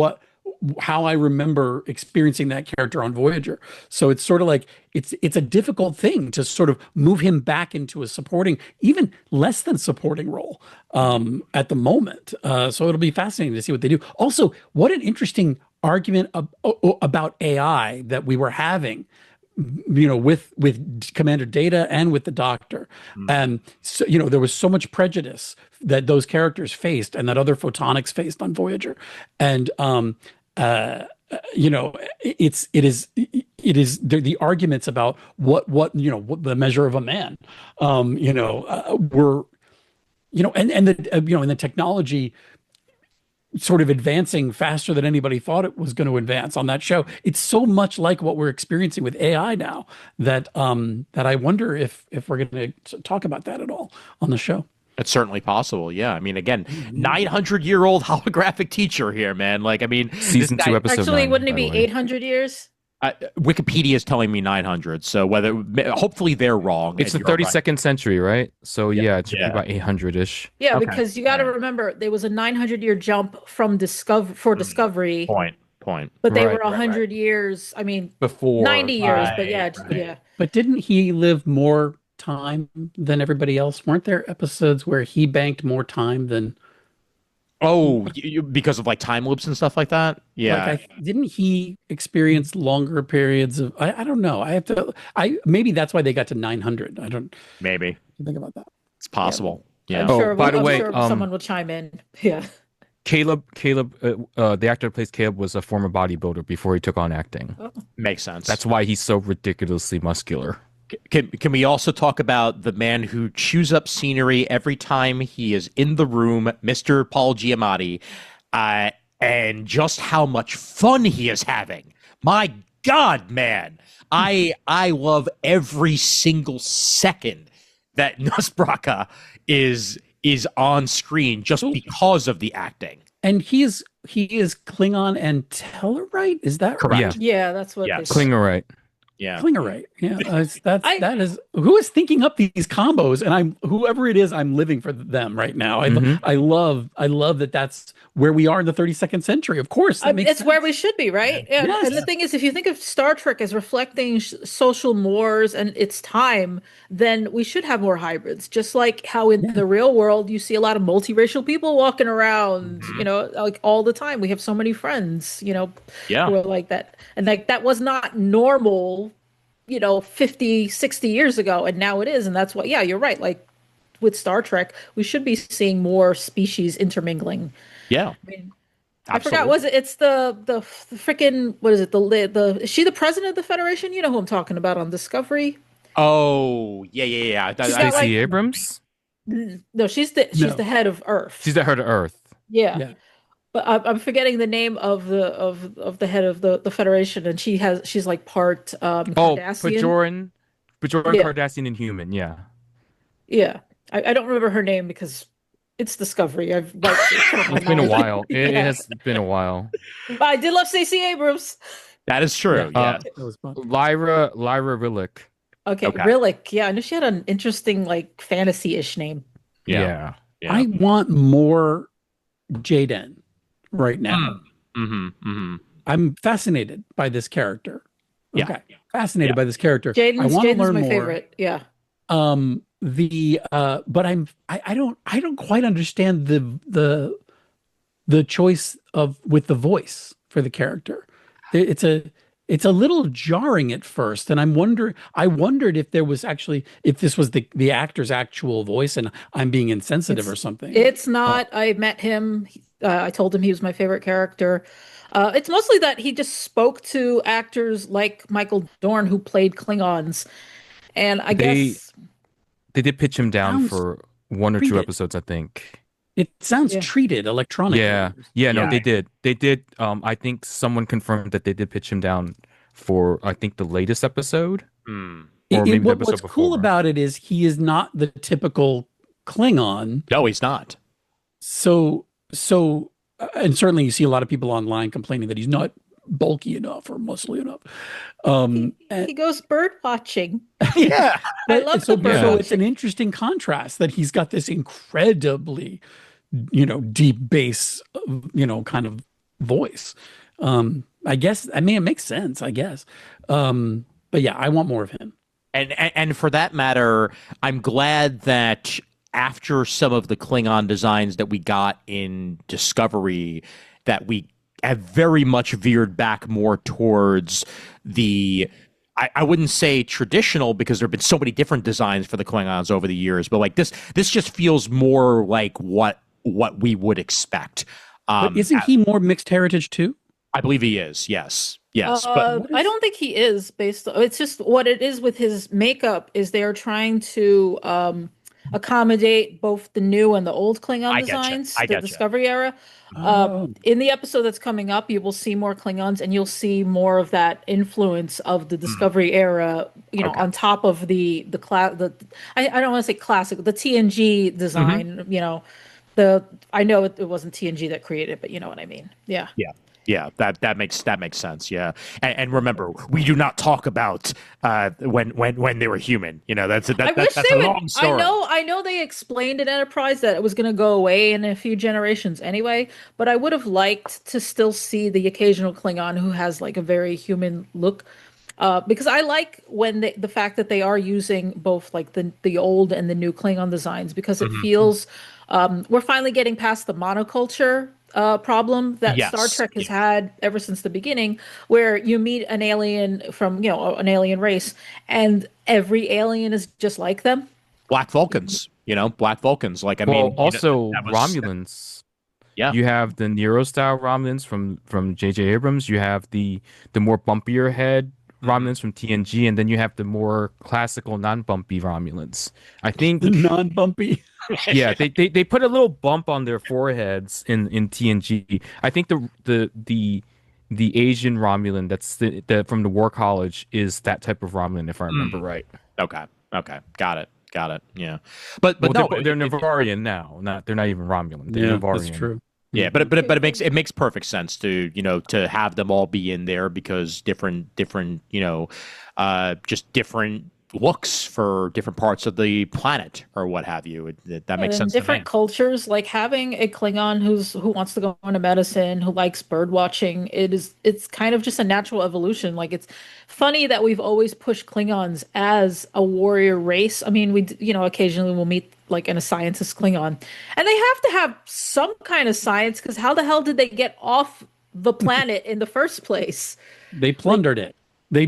how I remember experiencing that character on Voyager. So it's sort of like it's a difficult thing to sort of move him back into a supporting, even less than supporting role at the moment. So it'll be fascinating to see what they do. Also, what an interesting argument about AI that we were having, with Commander Data and with the Doctor. And so, there was so much prejudice that those characters faced and that other photonics faced on Voyager. And it is the arguments about what the measure of a man were, and the technology sort of advancing faster than anybody thought it was going to advance on that show. It's so much like what we're experiencing with AI now that I wonder if we're going to talk about that at all on the show. It's certainly possible. Yeah. I mean, again, 900-year-old holographic teacher here, man. Like, I mean, season 2, episode 9. Actually, wouldn't it be 800 years? Wikipedia is telling me 900. So hopefully they're wrong. It's the 32nd right. century, right? So yeah, it should be about 800-ish. Yeah, okay. Because you got to remember there was a 900-year jump from Discovery. Point. But they were 100 years. I mean, before 90 years. But yeah. But didn't he live more time than everybody else? Weren't there episodes where he banked more time than? Oh, because of like time loops and stuff like that. Yeah. Didn't he experience longer periods of? I don't know. Maybe that's why they got to 900. I don't. Maybe. Think about that. It's possible. Yeah. I'm sure, by the way, someone will chime in. Yeah. Caleb, the actor that plays Caleb was a former bodybuilder before he took on acting. Oh. Makes sense. That's why he's so ridiculously muscular. Can we also talk about the man who chews up scenery every time he is in the room, Mr. Paul Giamatti, and just how much fun he is having? My God, man. I love every single second that Nusbraka is on screen just because of the acting. And he is Klingon and Tellarite? Is that correct? Yeah, that's what. Yes. Klingerite. Yeah, Klingerite. Yeah, that is who is thinking up these combos, and whoever it is, I'm living for them right now. I love that that's where we are in the 32nd century. Of course, it's where we should be, right? Yeah. Yes. And the thing is, if you think of Star Trek as reflecting social mores and its time, then we should have more hybrids. Just like how in the real world you see a lot of multiracial people walking around, like all the time. We have so many friends, who are like that, and like that was not normal 50, 60 years ago, and now it is. And that's why, you're right. Like with Star Trek, we should be seeing more species intermingling. Yeah. I mean, I forgot, it's the freaking, what is it? Is she the president of the Federation? You know who I'm talking about on Discovery? Oh, yeah. Stacey Abrams? No, she's the head of Earth. She's the head of Earth. Yeah. But I'm forgetting the name of the head of the Federation, and she's like part Cardassian. Bajoran Cardassian Inhuman, yeah. Yeah. I don't remember her name because it's Discovery. It's been a while. It has been a while. But I did love Stacey Abrams. That is true. Yeah. That was fun. Lyra Rillick. Okay, Rillick. Yeah, I knew she had an interesting, like, fantasy-ish name. Yeah. I want more Jaden right now. I'm fascinated by this character. Okay. Fascinated by this character. Jaden's my favorite. Yeah. But I don't quite understand the choice with the voice for the character. It's a little jarring at first, and I wondered if this was the actor's actual voice, and I'm being insensitive or something. It's not. I met him. I told him he was my favorite character. It's mostly that he just spoke to actors like Michael Dorn, who played Klingons, and I guess they did pitch him down for one or two episodes, I think. It sounds treated electronically. No, they did. They did. I think someone confirmed that they did pitch him down for, I think, the latest episode. Or maybe the episode what's before. cool about it is he is not the typical Klingon. No, he's not. So, and certainly you see a lot of people online complaining that he's not bulky enough or muscly enough. He goes bird watching. I love the bird So watching. it's an interesting contrast that he's got this incredibly deep bass, kind of voice. I guess, I mean, it makes sense, I guess. But yeah, I want more of him. And for that matter, I'm glad that after some of the Klingon designs that we got in Discovery, that we have very much veered back more towards the, I wouldn't say traditional, because there have been so many different designs for the Klingons over the years, but like this just feels more like what we would expect. But isn't he more mixed heritage too? I believe he is. Yes. But I don't think he is it's just what it is with his makeup is they're trying to accommodate both the new and the old Klingon designs, the Discovery era. In the episode that's coming up, you will see more Klingons and you'll see more of that influence of the Discovery era, on top of the I don't want to say classic, the TNG design, I know it wasn't TNG that created it, but you know what I mean. Yeah. Yeah, that makes sense. Yeah, and remember, we do not talk about when they were human. That's a long story. I know they explained in Enterprise that it was going to go away in a few generations anyway. But I would have liked to still see the occasional Klingon who has like a very human look, because I like when the fact that they are using both like the old and the new Klingon designs, because it feels we're finally getting past the monoculture problem that Star Trek has had ever since the beginning, where you meet an alien from an alien race and every alien is just like them. Black Vulcans, like, I mean, also Romulans. Yeah, you have the Nero style Romulans from J.J. Abrams. You have the more bumpier head Romulans from TNG, and then you have the more classical non-bumpy Romulans. I think non-bumpy. Yeah, they put a little bump on their foreheads in TNG. I think the Asian Romulan that's the from the War College is that type of Romulan, if I remember right. Okay, got it. Yeah, but no, they're Navarian now. They're not even Romulan. They're Navarian. That's true. Yeah, but it makes perfect sense to to have them all be in there, because different just different looks for different parts of the planet or what have you. That makes sense. Different cultures, like having a Klingon who wants to go into medicine, who likes bird watching. It's kind of just a natural evolution. Like, it's funny that we've always pushed Klingons as a warrior race. I mean, we occasionally we'll meet like a scientist Klingon, and they have to have some kind of science, because how the hell did they get off the planet in the first place? They plundered it. They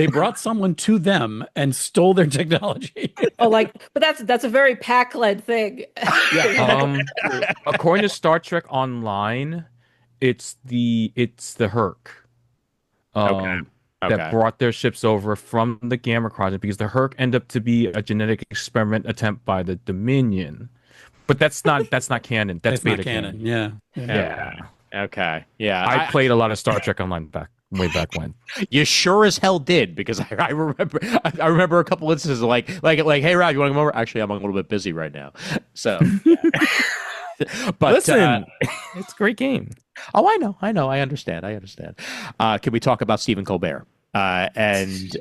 brought someone to them and stole their technology. But that's a very Pac-led thing. Yeah. According to Star Trek Online, it's the Herc. That brought their ships over from the Gamma Quadrant, because the Herc ended up to be a genetic experiment attempt by the Dominion. But that's not canon. That's not canon. Yeah. Okay. Yeah. I played a lot of Star Trek Online way back when. You sure as hell did, because I remember a couple instances like, hey Rob, you want to come over? Actually, I'm a little bit busy right now. So but listen, it's a great game. Oh, I know. I understand. Can we talk about Stephen Colbert and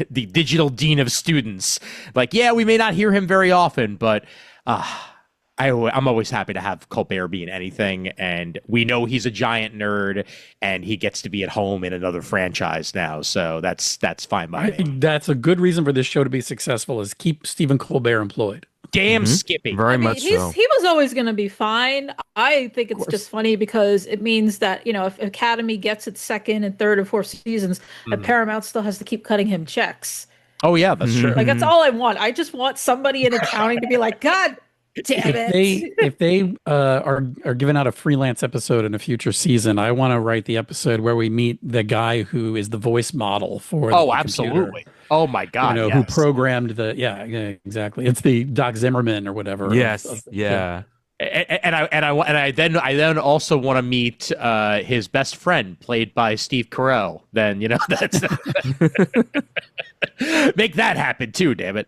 the digital dean of students? Like, yeah, we may not hear him very often, but I'm always happy to have Colbert be in anything, and we know he's a giant nerd, and he gets to be at home in another franchise now, so that's fine by me. That's a good reason for this show to be successful, is keep Stephen Colbert employed. Damn Skippy. Very much so. He was always going to be fine. I think it's just funny because it means that, if Academy gets its second and third and fourth seasons, that Paramount still has to keep cutting him checks. Oh, yeah, that's true. Like, that's all I want. I just want somebody in accounting to be like, God damn it. If they are giving out a freelance episode in a future season, I want to write the episode where we meet the guy who is the voice model for the absolutely. Oh my God! Who programmed exactly. It's the Doc Zimmerman or whatever. Yes. And I then also want to meet his best friend, played by Steve Carell. Then that's make that happen too. Damn it.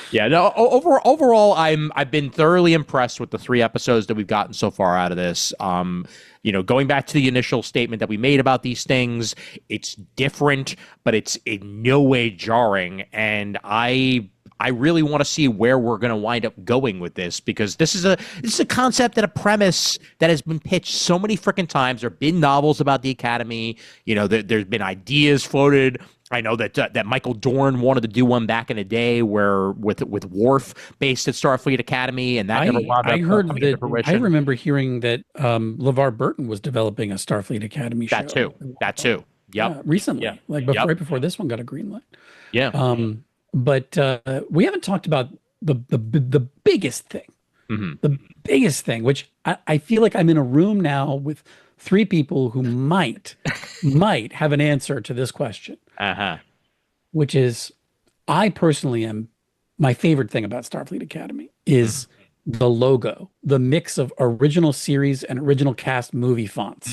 Yeah, no. Overall, I've been thoroughly impressed with the 3 episodes that we've gotten so far out of this. Going back to the initial statement that we made about these things, it's different, but it's in no way jarring. And I I really want to see where we're going to wind up going with this, because this is a concept and a premise that has been pitched so many freaking times. There have been novels about the Academy. You know, there's been ideas floated. I know that Michael Dorn wanted to do one back in the day, where with Worf based at Starfleet Academy, and that never wound up coming into fruition. I remember hearing that LeVar Burton was developing a Starfleet Academy show. That too. Yep. Recently, right before this one got a green light. Yeah. But we haven't talked about the biggest thing. Mm-hmm. The biggest thing, which I feel like I'm in a room now with three people who might have an answer to this question. Which is, I personally am, my favorite thing about Starfleet Academy is the logo, the mix of original series and original cast movie fonts.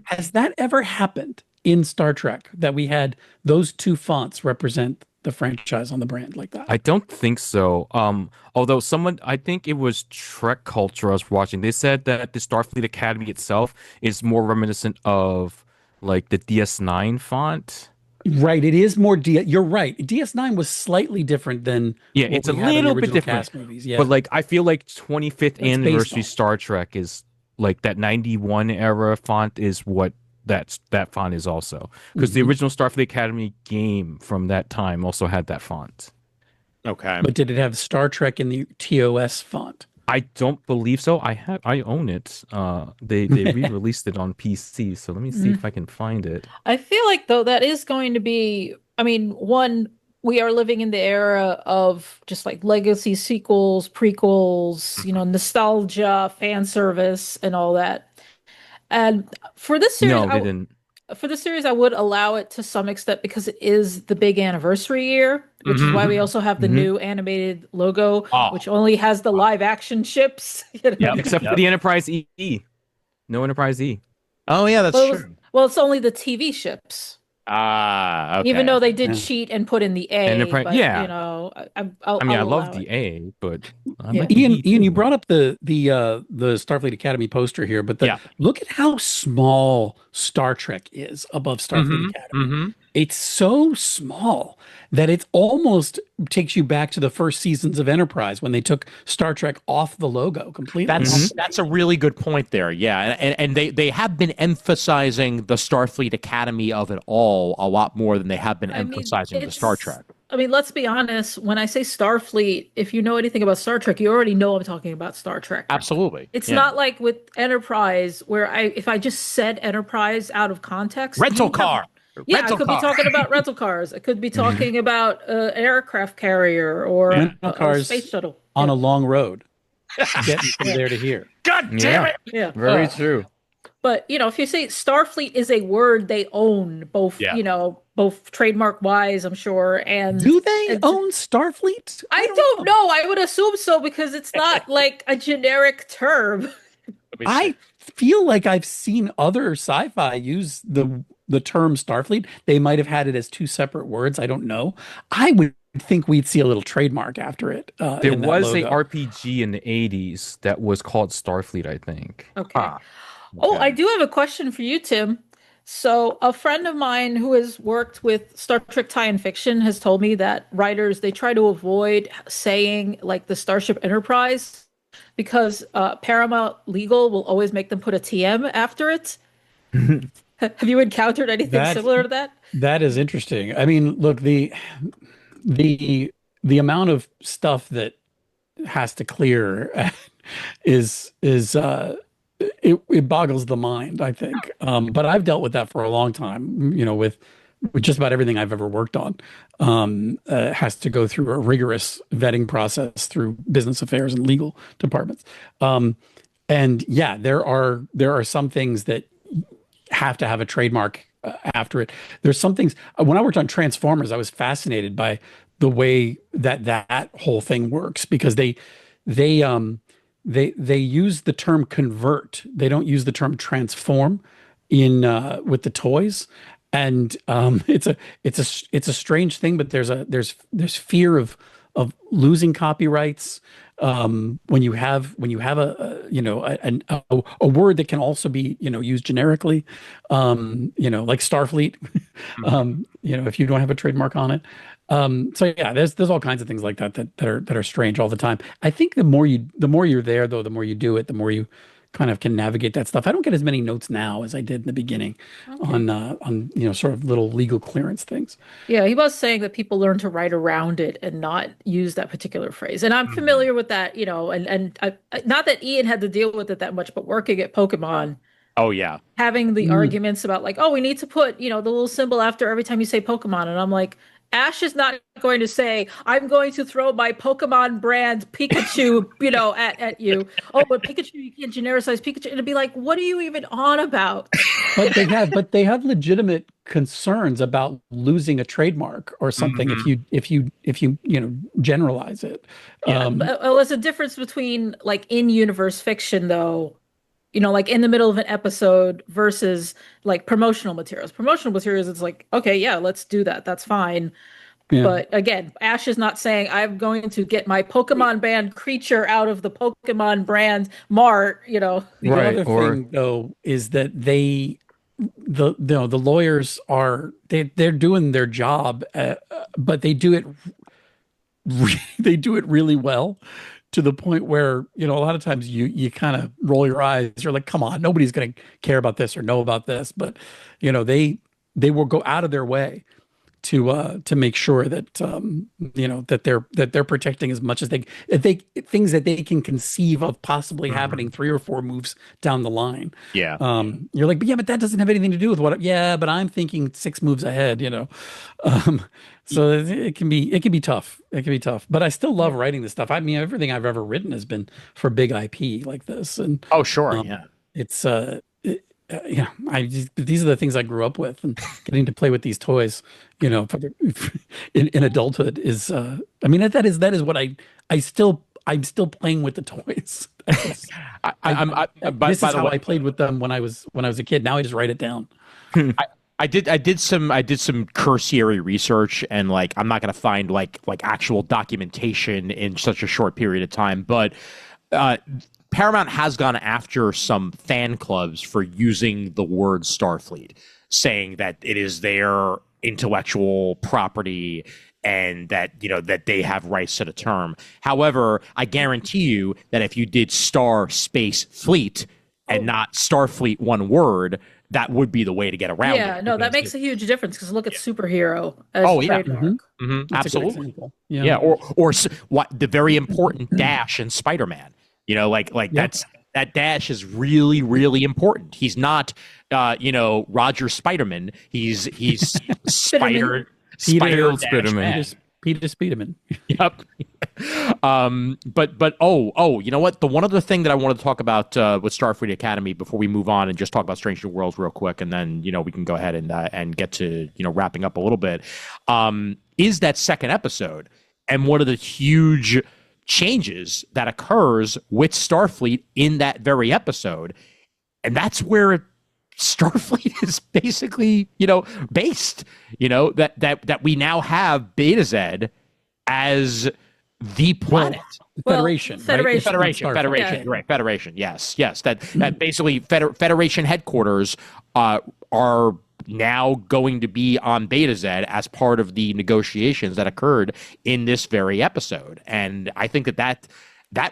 Has that ever happened in Star Trek, that we had those two fonts represent the franchise on the brand like that? I don't think so. Although I think it was Trek Culture I was watching, they said that the Starfleet Academy itself is more reminiscent of like the DS9 font. Right, it is more you're right. DS9 was slightly different than it's a little bit different. Movies. Yeah. But like, I feel like 25th anniversary Star Trek is like that 91 era font is what that font is also, because the original Starfleet Academy game from that time also had that font. Okay, but did it have Star Trek in the TOS font? I don't believe so. I own it. They re-released it on PC, so let me see if I can find it. I feel like, though, that is going to be, I mean, one, we are living in the era of just like legacy sequels, prequels, nostalgia, fan service, and all that. And for this series, they didn't. For the series, I would allow it to some extent, because it is the big anniversry year, which is why we also have the new animated logo, which only has the live action ships. Except for the Enterprise E. No Enterprise E. Oh yeah, that's true. Well, it's only the TV ships. Okay. Even though they did cheat and put in the A. Enterprise, but, I love the A, but Ian, you brought up the Starfleet Academy poster here, but look at how small Star Trek is above Starfleet Academy. It's so small that it almost takes you back to the first seasons of Enterprise, when they took Star Trek off the logo completely. That's a really good point there. Yeah, and they have been emphasizing the Starfleet Academy of it all a lot more than they have been emphasizing the Star Trek. I mean, let's be honest. When I say Starfleet, if you know anything about Star Trek, you already know I'm talking about Star Trek. Absolutely. It's not like with Enterprise, where if I just said Enterprise out of context, rental car. Yeah, I could be talking about rental cars. I could be talking about an aircraft carrier or a space shuttle on a long road, getting from there to here. God damn it! Yeah, very true. But if you say Starfleet is a word they own, both both trademark wise, I'm sure, and do they own Starfleet? I don't know. I would assume so, because it's not like a generic term. I feel like I've seen other sci-fi use the term Starfleet. They might have had it as two separate words. I don't know. I would think we'd see a little trademark after it. There was a RPG in the 80s that was called Starfleet, I think. Okay. Oh, I do have a question for you, Tim. So a friend of mine who has worked with Star Trek tie-in fiction has told me that writers, they try to avoid saying like the Starship Enterprise, because Paramount Legal will always make them put a TM after it. Have you encountered anything similar to that? That is interesting. I mean, look, the amount of stuff that has to clear is it boggles the mind, I think. But I've dealt with that for a long time, with just about everything I've ever worked on. Has to go through a rigorous vetting process through business affairs and legal departments. And yeah, there are some things that have to have a trademark after it. There's some things, when I worked on Transformers, I was fascinated by the way that whole thing works, because they use the term convert. They don't use the term transform in with the toys. And it's a strange thing, but there's fear of losing copyrights when you have a word that can also be used generically, like Starfleet. if you don't have a trademark on it. So yeah, there's all kinds of things like that are strange all the time. I think the more you're there though, the more you do it, the more you kind of can navigate that stuff. I don't get as many notes now as I did in the beginning on sort of little legal clearance things. Yeah, he was saying that people learn to write around it and not use that particular phrase. And I'm familiar with that, and not that Ian had to deal with it that much, but working at Pokemon, Oh yeah. having the arguments about like, oh, we need to put, the little symbol after every time you say Pokemon. And I'm like, Ash is not going to say, I'm going to throw my Pokemon brand Pikachu, at you. Oh, but Pikachu, you can't genericize Pikachu. It'd be like, what are you even on about? But they have legitimate concerns about losing a trademark or something if you generalize it. Yeah, there's a difference between like in-universe fiction though, like in the middle of an episode versus like promotional materials. Promotional materials, it's like, okay, yeah, let's do that. That's fine. Yeah. But again, Ash is not saying I'm going to get my Pokemon brand creature out of the Pokemon brand mart, The other thing though is that the lawyers they're doing their job, but they do it really well, to the point where a lot of times you kind of roll your eyes. You're like, come on, nobody's going to care about this or know about this, but they will go out of their way to make sure that that they're protecting as much as they things that they can conceive of possibly happening 3 or 4 moves down the line. Yeah. You're like, but that doesn't have anything to do with but I'm thinking 6 moves ahead, so it can be tough. It can be tough, but I still love writing this stuff. I mean, everything I've ever written has been for big IP like this. And oh, sure. Yeah. It's these are the things I grew up with, and getting to play with these toys, in adulthood is, that is what I'm still playing with the toys. This is how I played with them when I was a kid. Now I just write it down. I did some cursory research, and like I'm not going to find like actual documentation in such a short period of time, but Paramount has gone after some fan clubs for using the word Starfleet, saying that it is their intellectual property and that that they have rights to the term. However, I guarantee you that if you did Star Space Fleet and not Starfleet one word, that would be the way to get around it. Yeah, no, that makes a huge difference, because look at superhero as trademark. Absolutely. Yeah. Or what the very important dash in Spider-Man. That dash is really, really important. He's not Roger Spiderman. He's Spider Spiderman. Peter Spiderman. Yep. But you know what? The one other thing that I wanted to talk about with Starfleet Academy before we move on and just talk about Strange New Worlds real quick, and then we can go ahead and get to wrapping up a little bit, is that second episode, and one of the huge changes that occurs with Starfleet in that very episode, and that's where Starfleet is basically, based, that we now have Beta Z as the planet. Federation. Federation. Right. Federation. Yes. That basically Federation headquarters are now going to be on Beta Z as part of the negotiations that occurred in this very episode. And I think that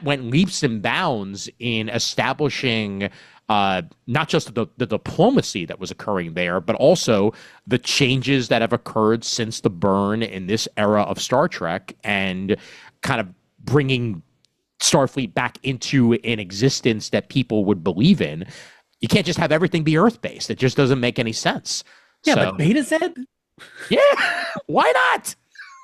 went leaps and bounds in establishing not just the diplomacy that was occurring there, but also the changes that have occurred since the burn in this era of Star Trek, and kind of bringing Starfleet back into an existence that people would believe in. You can't just have everything be Earth-based. It just doesn't make any sense. Yeah, but Beta Z? Yeah, why not?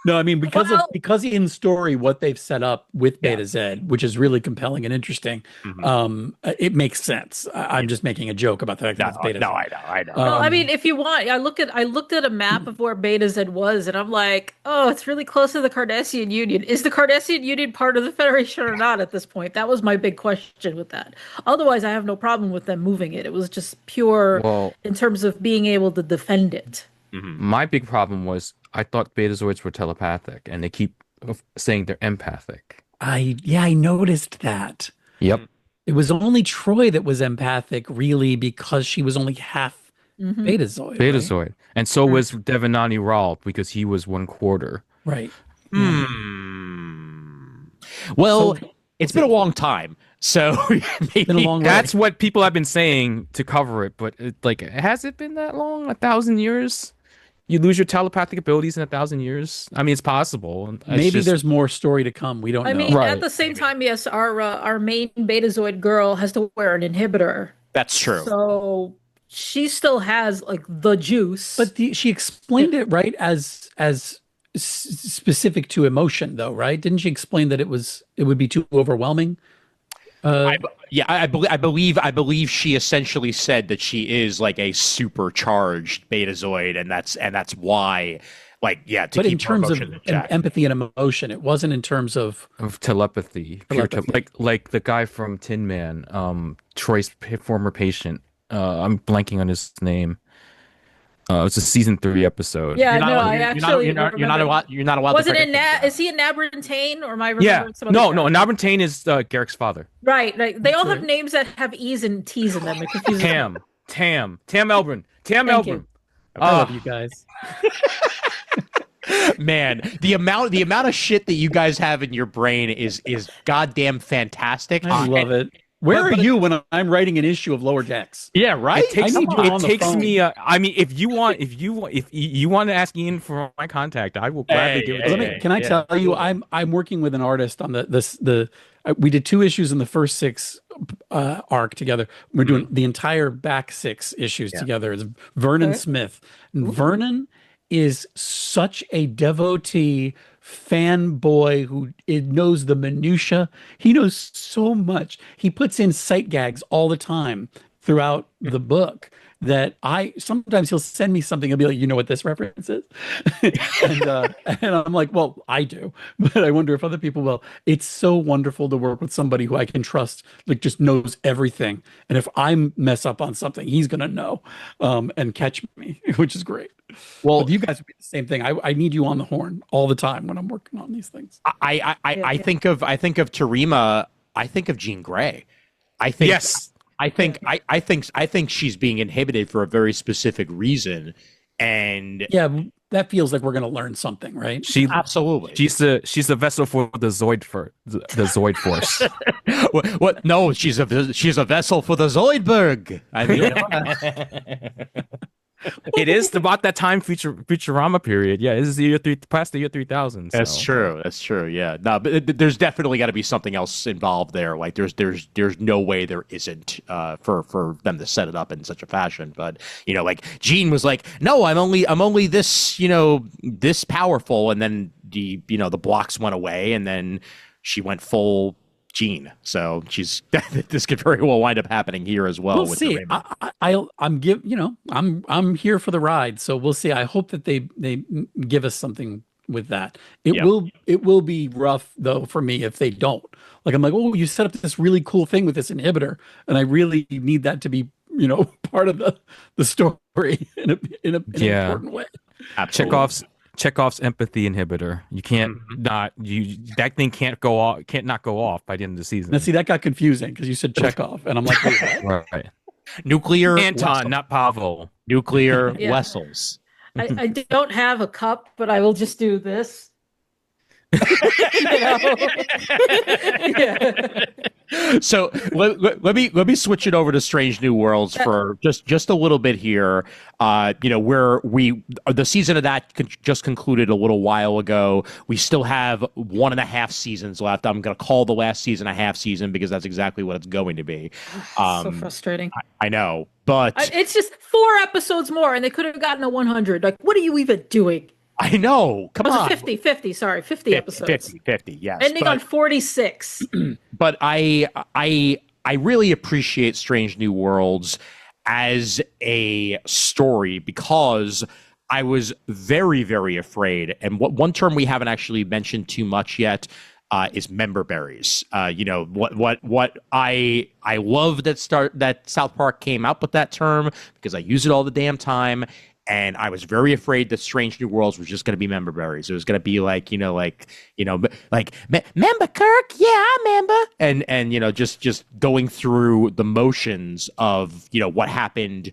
No, I mean, because in story, what they've set up with Beta Z, which is really compelling and interesting, it makes sense. I'm just making a joke about the fact that it's Beta Z. No, I know. Well, I mean, if you want, I looked at a map of where Beta Z was, and I'm like, oh, it's really close to the Cardassian Union. Is the Cardassian Union part of the Federation or not at this point? That was my big question with that. Otherwise, I have no problem with them moving it. It was just pure in terms of being able to defend it. My big problem was I thought Betazoids were telepathic, and they keep saying they're empathic. I noticed that. Yep. It was only Troy that was empathic, really, because she was only half Betazoid. Betazoid. And so was Devanani Ral because he was 1/4. Right. Well, So- it's been a long time, so maybe Been a long That's ride. what people have been saying to cover it, but has it been that long? 1,000 years? You lose your telepathic abilities in 1,000 years? I mean, it's possible. It's Maybe just- there's more story to come. We don't I know. mean, Right. at the same time, yes, our main Betazoid girl has to wear an inhibitor, that's true. so she still has like the juice. But she explained it right as specific to emotion, though, right? Didn't she explain that it would be too overwhelming? Yeah, I believe she essentially said that she is like a supercharged Betazoid, and that's why, like, yeah. To But keep in terms of her emotions in check. empathy and emotion, it wasn't in terms of telepathy. Pure Telepathy. like the guy from Tin Man, Troy's former patient. I'm blanking on his name. It's a season 3 episode. yeah, You're not no, allowed- I you're actually you're not remember. allowed. You're not allowed. Was to it in forget Nat? that. Is he in Nabrantane, or am I Yeah. remembering some other No, guy? Nabrantane is Garrick's father. Right, right. They all That's have right. names that have E's and T's in them. It confuses me. Tam Elbrin. Tam Thank Elbrin. you. I love you guys. Man, the amount of shit that you guys have in your brain is goddamn fantastic. I love it. Where are you when I'm writing an issue of Lower Decks? Yeah, right. It takes I need you on the phone. me. I mean, if you want to ask Ian for my contact, I will gladly give it to you. Can I tell you, I'm working with an artist on we did 2 issues in the first 6 arc together. We're doing the entire back 6 issues together. It's Vernon Okay. Smith. And Vernon is such a devotee fanboy who knows the minutia. He knows so much. He puts in sight gags all the time throughout the book that sometimes he'll send me something. He'll be like, you know what this reference is? and I'm like, well, I do, but I wonder if other people will. It's so wonderful to work with somebody who I can trust, like just knows everything. And if I mess up on something, he's going to know and catch me, which is great. Well, But you guys would be the same thing. I need you on the horn all the time when I'm working on these things. I think of Tarima. I think of Jean Grey. I think Yes. I think she's being inhibited for a very specific reason, and Yeah, that feels like we're going to learn something, right? absolutely. She's the vessel for the Zoid Zoid Force. What? No, she's a vessel for the Zoidberg. I mean, It is about that time Futurama period. Yeah, this is the year past the year 3000. That's true. That's true. Yeah. No, but there's definitely got to be something else involved there. Like there's no way there isn't for them to set it up in such a fashion. But like Gene was like, no, I'm only this this powerful, and then the blocks went away, and then she went full Gene. So this could very well wind up happening here as well. We'll with see. the I'm here for the ride, so we'll see. I hope that they give us something with that. It Yeah. will be rough though for me if they don't. Like I'm like, oh, you set up this really cool thing with this inhibitor, and I really need that to be part of the story in an important way. Absolutely. Chekhov's empathy inhibitor. You can't that thing can't not go off by the end of the season. Now, see, that got confusing because you said Chekhov, and I'm like, wait, what? Right. Nuclear Anton, vessel. not Pavel. Nuclear Yeah. vessels. I don't have a cup, but I will just do this. Yeah. So let me switch it over to Strange New Worlds for just a little bit here. Where the season of that just concluded a little while ago. We still have 1.5 seasons left. I'm going to call the last season a half season because that's exactly what it's going to be. So frustrating. I know, but It's just 4 episodes more, and they could have gotten a 100. Like, what are you even doing? I know. Come Was on. it 50? Sorry, 50 episodes. 50, yes. Ending on 46. But I really appreciate Strange New Worlds as a story because I was very, very afraid. And one term we haven't actually mentioned too much yet is member berries. What I love that South Park came out with that term because I use it all the damn time. And I was very afraid that Strange New Worlds was just going to be member berries. It was going to be like member Kirk, yeah, I member, and just going through the motions of what happened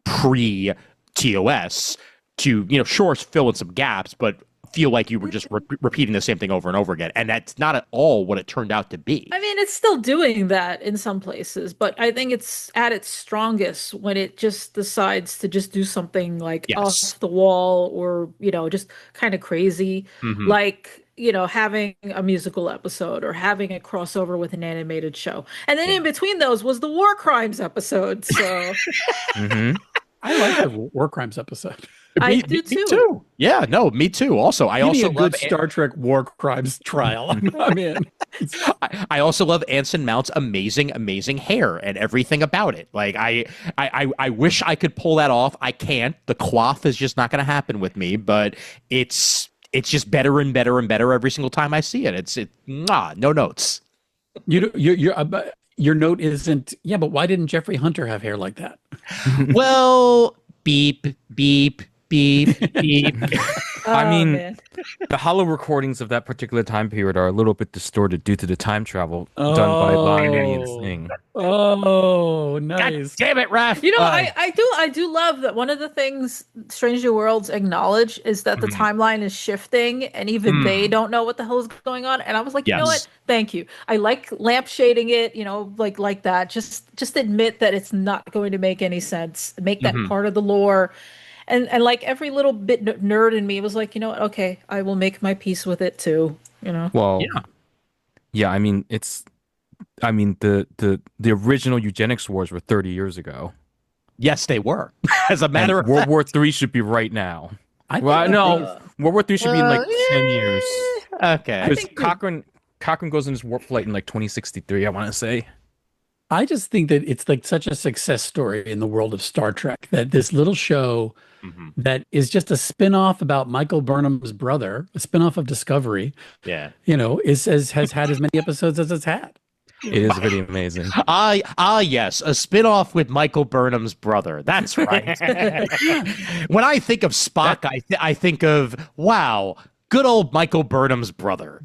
pre TOS to, sure, fill in some gaps, but feel like you were just repeating the same thing over and over again. And that's not at all what it turned out to be. I mean, it's still doing that in some places, but I think it's at its strongest when it just decides to just do something like Yes. off the wall or, just kind of crazy. Mhm. Like, having a musical episode or having a crossover with an animated show. And then in between those was the War Crimes episode. So Mhm. I like the War Crimes episode. I do Me too. too. Yeah, no, me too. Also, I Give me also a love good Star Trek War Crimes trial. I'm in. I also love Anson Mount's amazing hair and everything about it. Like I wish I could pull that off. I can't. The coif is just not going to happen with me. But it's just better and better and better every single time I see it. No notes. Your note isn't. Yeah, but why didn't Jeffrey Hunter have hair like that? Well, beep beep beep beep. I mean, Man. the hollow recordings of that particular time period are a little bit distorted due to the time travel done by Lonnie and Singh. Oh, God nice. damn it, Raph. I do love that one of the things Strange New Worlds acknowledge is that the timeline is shifting and even they don't know what the hell is going on. And I was like, you know Yes. what? Thank you. I like lampshading it, like that. Just admit that it's not going to make any sense. Make that part of the lore. And like every little bit nerd in me was like, you know what? Okay, I will make my peace with it too. Well, yeah. I mean, the original eugenics wars were 30 years ago. Yes, they were. As a matter of World fact. War III should be right now. I No, World War III should be in like 10 years. Okay. Because Cochrane goes in his warp flight in like 2063, I want to say. I just think that it's like such a success story in the world of Star Trek that this little show that is just a spin-off about Michael Burnham's brother, a spin-off of Discovery, Yeah. has had as many episodes as it's had. It is pretty amazing. Yes, a spin-off with Michael Burnham's brother. That's right. When I think of Spock, I think of, wow, good old Michael Burnham's brother,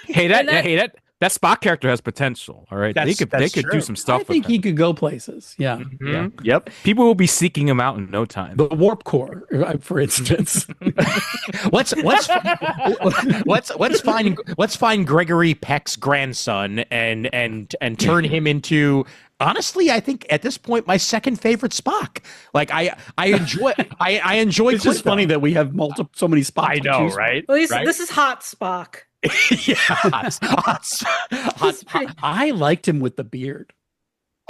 Hey, that Spock character has potential. All right, they could true. do some stuff. I think with he him. could go places. Yeah. Yeah. Yep. People will be seeking him out in no time. The warp core, for instance. Let's find Gregory Peck's grandson and turn him into, honestly, I think at this point my second favorite Spock. Like I enjoy It's just Quinto. funny that we have so many spots. I to know, choose from. right? At least Right? this is hot Spock. Yeah, hot. I liked him with the beard.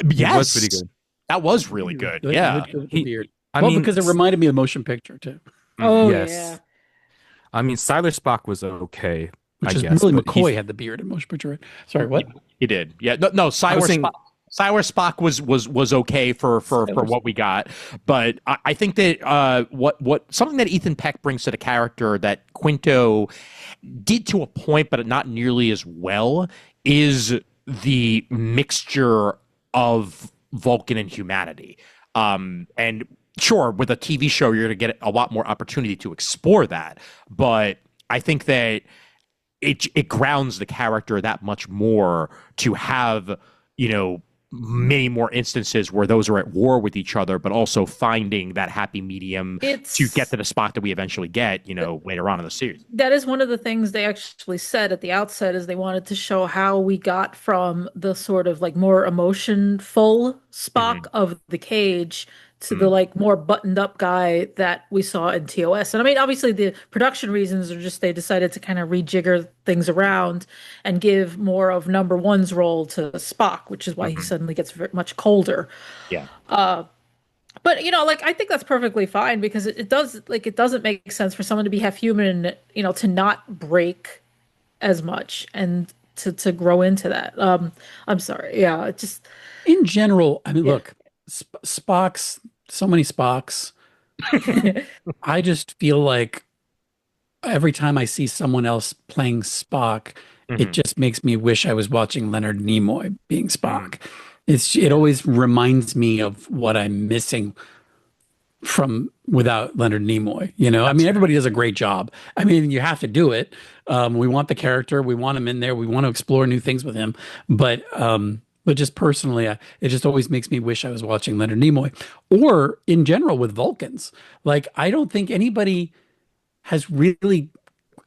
Yes, It was pretty good. That was really good. Yeah. With the beard. I Well, mean, because it reminded me of motion picture too, Oh yes. yeah. I mean, Siler Spock was okay. which I is guess, Billy but McCoy he's- had the beard in motion picture. Right? Sorry, what? He did. Yeah. No. saying- Siler Spock was okay for what we got, but I think that what something that Ethan Peck brings to the character that Quinto did to a point, but not nearly as well, is the mixture of Vulcan and humanity. And sure, with a TV show, you're going to get a lot more opportunity to explore that, but I think that it grounds the character that much more to have, many more instances where those are at war with each other, but also finding that happy medium to get to the spot that we eventually get, later on in the series. That is one of the things they actually said at the outset is they wanted to show how we got from the sort of like more emotion-full Spock of the cage to the like more buttoned up guy that we saw in TOS. And I mean, obviously the production reasons are just they decided to kind of rejigger things around and give more of number one's role to Spock, which is why he suddenly gets very much colder. Yeah. But like I think that's perfectly fine because it doesn't make sense for someone to be half human, to not break as much and to grow into that. I'm sorry. Yeah, it just In general, I mean, look, Spock's so many Spocks. I just feel like every time I see someone else playing Spock, it just makes me wish I was watching Leonard Nimoy being Spock. It always reminds me of what I'm missing from without Leonard Nimoy. I mean, everybody does a great job. I mean, you have to do it. We want the character, we want him in there, we want to explore new things with him. But But just personally, it just always makes me wish I was watching Leonard Nimoy, or in general with Vulcans. Like, I don't think anybody has really.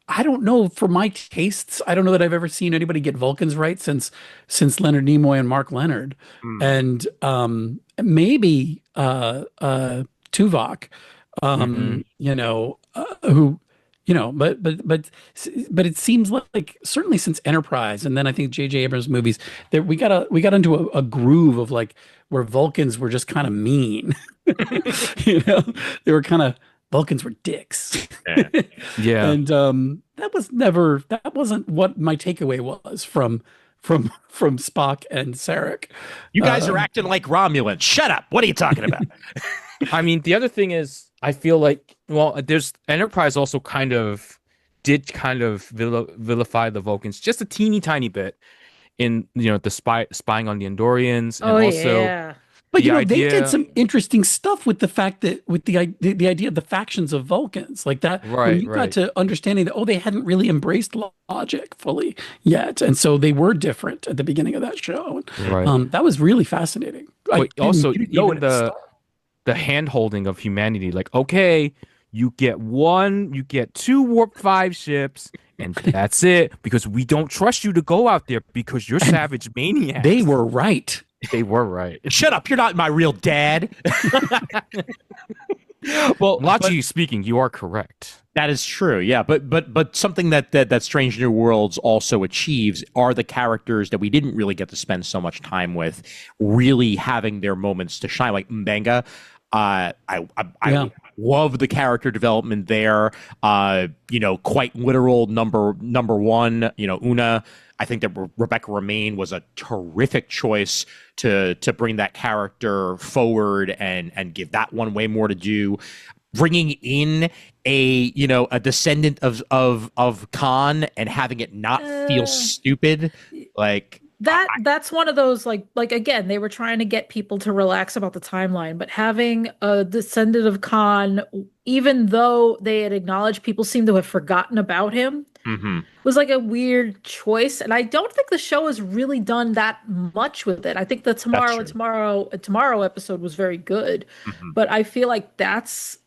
I don't know, for my tastes, I don't know that I've ever seen anybody get Vulcans right since Leonard Nimoy and Mark Leonard, Mm. and maybe Tuvok, Hmm. who, but it seems like certainly since Enterprise, and then I think J.J. Abrams movies, that we got into a groove of like where Vulcans were just kind of mean, you know, they were kind of Vulcans were dicks. Yeah. Yeah. And that wasn't what my takeaway was from Spock and Sarek. You guys are Um, acting like Romulans. Shut up. What are you talking about? I mean, the other thing is, I feel like, well, there's Enterprise also kind of vilify the Vulcans just a teeny tiny bit in, the spying on the Andorians, and Oh also yeah. but the they did idea. some interesting stuff with the fact that with the idea of the factions of Vulcans, like that, when Right, you got right, to understanding that, oh, they hadn't really embraced logic fully yet, and so they were different at the beginning of that show. right. That was really fascinating. But also, You didn't know even it at the the hand holding of humanity, like, okay, you get two warp 5 ships, and that's it, because we don't trust you to go out there because you're savage maniacs. They were right. They were right. Shut up. You're not my real dad. Well, Logically speaking, you are correct. that is true. Yeah, but something that Strange New Worlds also achieves are the characters that we didn't really get to spend so much time with, really having their moments to shine. Like Mbenga, I Yeah. love the character development there. Quite literal number one. Una. I think that Rebecca Romaine was a terrific choice to bring that character forward and give that one way more to do. Bringing in a descendant of Khan and having it not feel stupid, like That's one of those like again, they were trying to get people to relax about the timeline, but having a descendant of Khan, even though they had acknowledged people seem to have forgotten about him, was like a weird choice. And I don't think the show has really done that much with it. I think the tomorrow episode was very good, but I feel like it's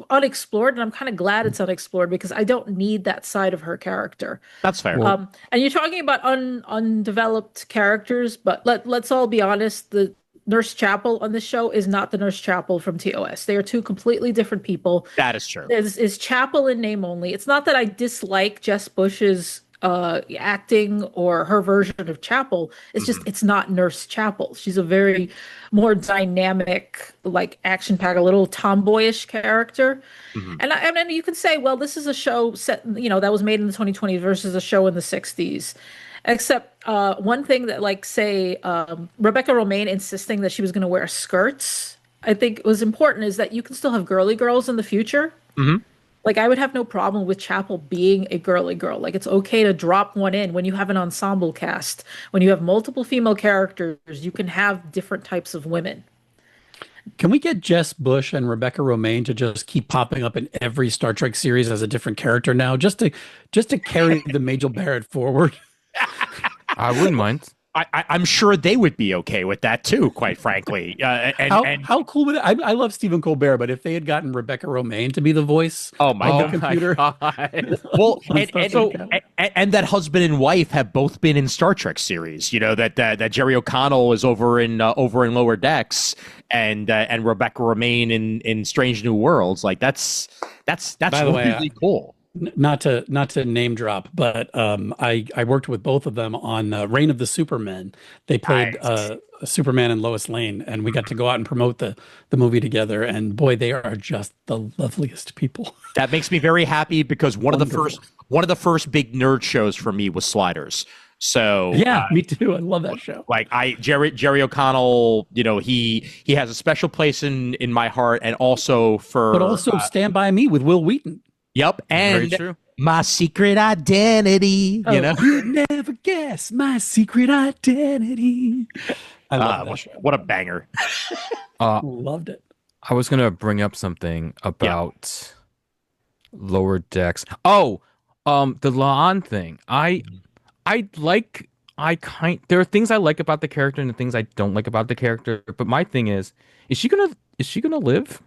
unexplored, and I'm kind of glad it's unexplored because I don't need that side of her character. that's fair. And you're talking about undeveloped characters, but let's all be honest, the Nurse Chapel on this show is not the Nurse Chapel from TOS. They are two completely different people. That is true. Is Chapel in name only. It's not that I dislike Jess Bush's acting or her version of Chapel. It's just it's not Nurse Chapel. She's a very more dynamic, like action-packed, a little tomboyish character. And then you can say, well, this is a show set, that was made in the 2020s versus a show in the 60s. Except one thing that, like, say, Rebecca Romaine insisting that she was going to wear skirts, I think was important, is that you can still have girly girls in the future. Like, I would have no problem with Chapel being a girly girl. Like, it's okay to drop one in when you have an ensemble cast. When you have multiple female characters, you can have different types of women. Can we get Jess Bush and Rebecca Romaine to just keep popping up in every Star Trek series as a different character now, just to carry the Majel Barrett forward? I wouldn't mind. I'm sure they would be okay with that too, quite frankly. How cool would it? I love Stephen Colbert, but if they had gotten Rebecca Romaine to be the voice, oh my on god, the computer, well, Star Trek. and that husband and wife have both been in Star Trek series. That Jerry O'Connell is over in Lower Decks, and Rebecca Romaine in Strange New Worlds. Like that's By the way, really cool. Not to name drop, but I worked with both of them on Reign of the Supermen. They played Nice. Superman and Lois Lane, and we got to go out and promote the movie together. And boy, they are just the loveliest people. That makes me very happy because one of Wonderful. the first big nerd shows for me was Sliders. So Yeah, me too. I love that show. like Jerry O'Connell, he has a special place in my heart, and also But also Stand By Me with Will Wheaton. yep, Very and true. My Secret Identity. You'd never guess my secret identity. I love that show. What a banger. Loved it. I was gonna bring up something about Lower Decks. Oh, the Laan thing. I like there are things I like about the character and the things I don't like about the character. But my thing is she gonna live?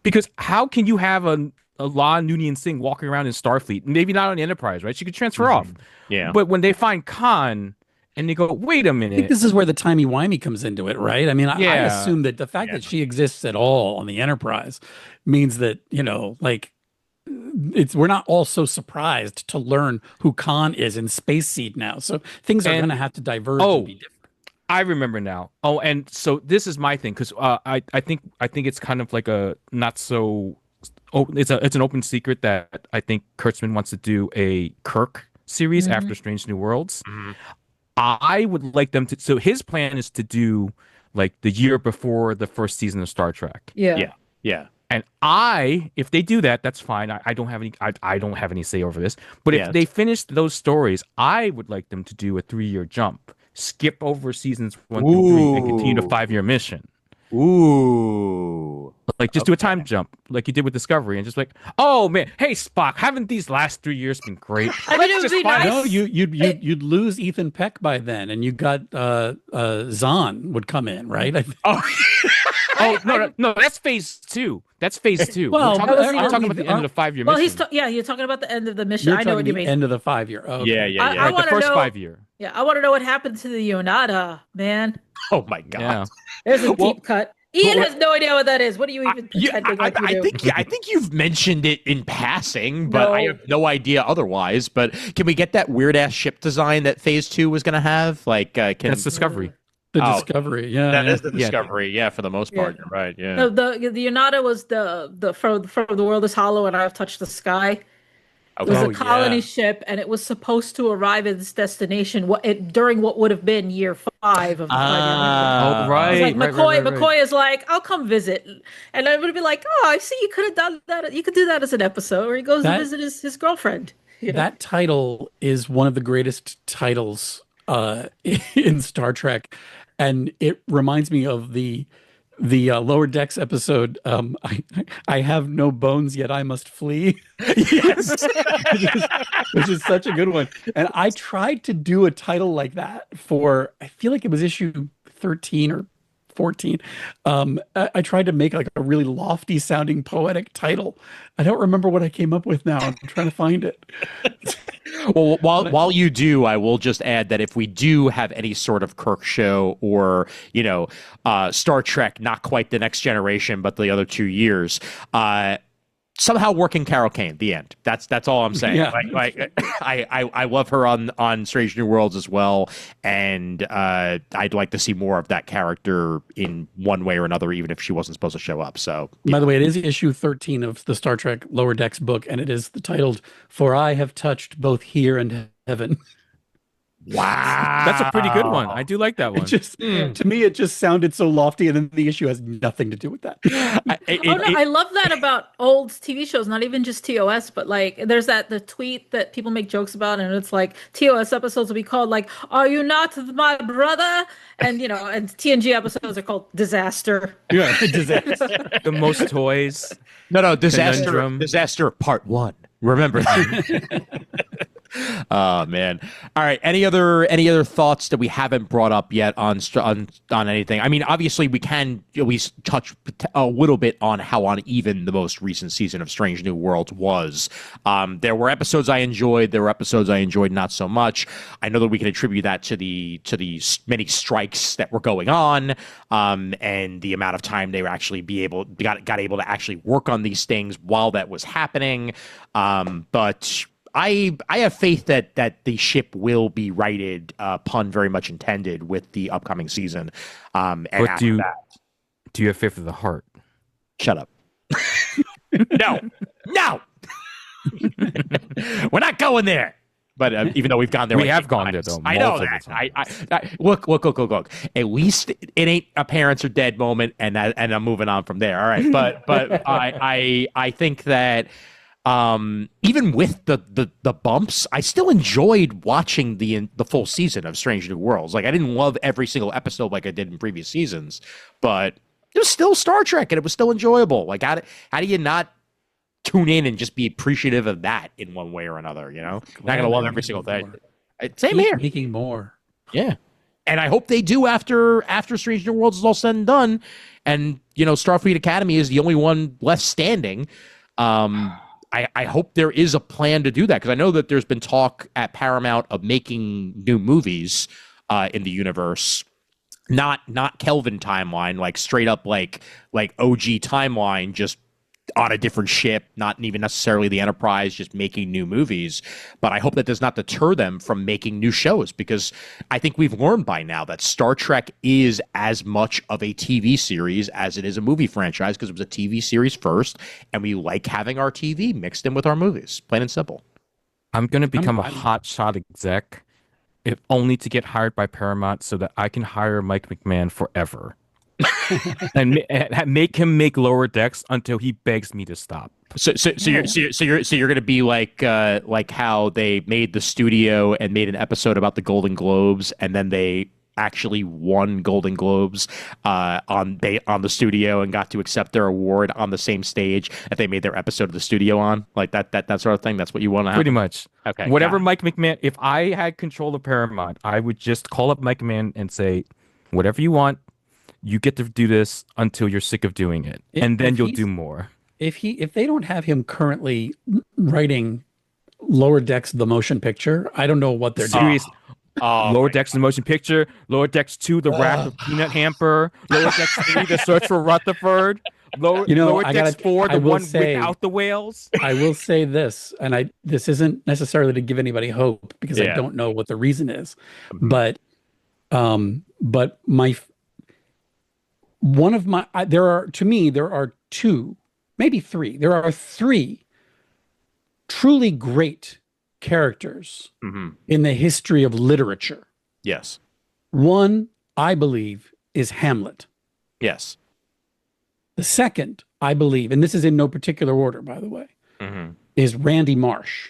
Because how can you have a La Noonien Singh walking around in Starfleet? Maybe not on the Enterprise, right? She could transfer off. Yeah. But when they find Khan and they go, wait a I think minute. this is where the timey-wimey comes into it, right? I mean, I Yeah. assume that the fact that she exists at all on the Enterprise means that, like, we're not all so surprised to learn who Khan is in Space Seed now. So things are going to have to diverge and be different. I remember now. Oh, and so this is my thing because I think it's kind of like a not so. Oh, it's an open secret that I think Kurtzman wants to do a Kirk series after Strange New Worlds. I would like them to. So his plan is to do like the year before the first season of Star Trek. Yeah. And if they do that, that's fine. I don't have any. I don't have any say over this. But if they finish those stories, I would like them to do a 3-year jump, skip over seasons 1 through 3, and continue the 5-year mission. Ooh. Like just do a time jump, like you did with Discovery, and just like, oh man, hey Spock, haven't these last 3 years been great? I mean, it would be nice. No, you'd lose Ethan Peck by then, and you got Zahn would come in, right? Oh no, that's phase 2. That's phase 2. Well, we're talking about the end of the 5-year Well, mission. you're talking about the end of the mission. You're I know what you the mean. end of the 5-year. Oh, okay. Yeah. I the wanna first know- 5-year. Yeah, I want to know what happened to the Yonada, man. Oh my God. Yeah. There's a Well- deep cut. Ian has no idea what that is. What are you even pretending like you do? I think you've mentioned it in passing, but No. I have no idea otherwise. But can we get that weird ass ship design that Phase 2 was going to have? Like, That's Discovery. The Oh, Discovery, yeah. that is the Yeah. Discovery, yeah, for the most part. You're right, yeah. No, the Yonada was the from the world is hollow and I've touched the sky. It was Okay. a colony ship, and it was supposed to arrive at its destination during what would have been year 5 of the 5-year mission. Oh, right. It's like right. McCoy is like, I'll come visit, and I would be like, oh, I see, you could have done that. You could do that as an episode where he goes to visit his girlfriend. That title is one of the greatest titles in Star Trek, and it reminds me of the Lower Decks episode. I have no bones yet I must flee. Yes. which is such a good one. And I tried to do a title like that for, I feel like it was issue 13 or 14. I tried to make like a really lofty sounding poetic title. I don't remember what I came up with now. I'm trying to find it. Well, while you do, I will just add that if we do have any sort of Kirk show or, Star Trek, not quite the Next Generation, but the other 2 years, somehow working Carol Kane, the end. That's all I'm saying. Yeah. Like I love her on Strange New Worlds as well, and I'd like to see more of that character in one way or another, even if she wasn't supposed to show up. So, By the way, it is issue 13 of the Star Trek Lower Decks book, and it is titled "For I Have Touched Both Here and Heaven." wow, That's a pretty good one. I do like that one. It just, to me, it just sounded so lofty, and then the issue has nothing to do with that. I love that about old TV shows, not even just TOS, but like there's the tweet that people make jokes about, and it's like TOS episodes will be called like "Are you not my brother?" and and TNG episodes are called "Disaster." Yeah, disaster. The most toys. No, Conundrum. disaster part 1. Remember that. Oh man! All right. Any other thoughts that we haven't brought up yet on anything? I mean, obviously we can at least touch a little bit on how uneven the most recent season of Strange New Worlds was. There were episodes I enjoyed. There were episodes I enjoyed not so much. I know that we can attribute that to the many strikes that were going on, and the amount of time they were actually got able to actually work on these things while that was happening. But I have faith that the ship will be righted, pun very much intended, with the upcoming season. And But after that, do you have faith of the heart? shut up. No, we're not going there. But even though we've gone there, We like have 8 gone there, times. though, I know multiple that. times. I look. At least it ain't a parents are dead moment, and I'm moving on from there. All right, but I think that. Even with the bumps, I still enjoyed watching the full season of Strange New Worlds. Like I didn't love every single episode like I did in previous seasons, but it was still Star Trek and it was still enjoyable. Like how do you not tune in and just be appreciative of that in one way or another? Not gonna love every single thing. Same Keep here. making more. Yeah. And I hope they do after Strange New Worlds is all said and done. And, Starfleet Academy is the only one left standing. I hope there is a plan to do that, because I know that there's been talk at Paramount of making new movies in the universe. Not Kelvin timeline, like straight up like OG timeline, just on a different ship, not even necessarily the Enterprise, just making new movies. But I hope that does not deter them from making new shows, because I think we've learned by now that Star Trek is as much of a TV series as it is a movie franchise, because it was a TV series first, and we like having our TV mixed in with our movies, plain and simple. I'm going to become a hotshot exec, if only to get hired by Paramount so that I can hire Mike McMahon forever. and make him make Lower Decks until he begs me to stop. So you're going to be like how they made the studio and made an episode about the Golden Globes, and then they actually won Golden Globes on the studio and got to accept their award on the same stage that they made their episode of the studio on, like that sort of thing. That's what you want to have. Pretty much. Okay. Whatever Mike McMahon. If I had control of Paramount, I would just call up Mike McMahon and say, whatever you want. You get to do this until you're sick of doing it, and then you'll do more. If they don't have him currently writing Lower Decks the motion picture, I don't know what they're doing. Lower Decks the motion picture, Lower Decks 2, The Wrath of Peanut Hamper, Lower Decks 3, The Search for Rutherford, Lower Decks 4, the one without the whales. I will say this, and this isn't necessarily to give anybody hope, because I don't know what the reason is, but there are two, maybe three. There are three truly great characters in the history of literature. Yes. One, I believe, is Hamlet. Yes. The second, I believe, and this is in no particular order, by the way, is Randy Marsh.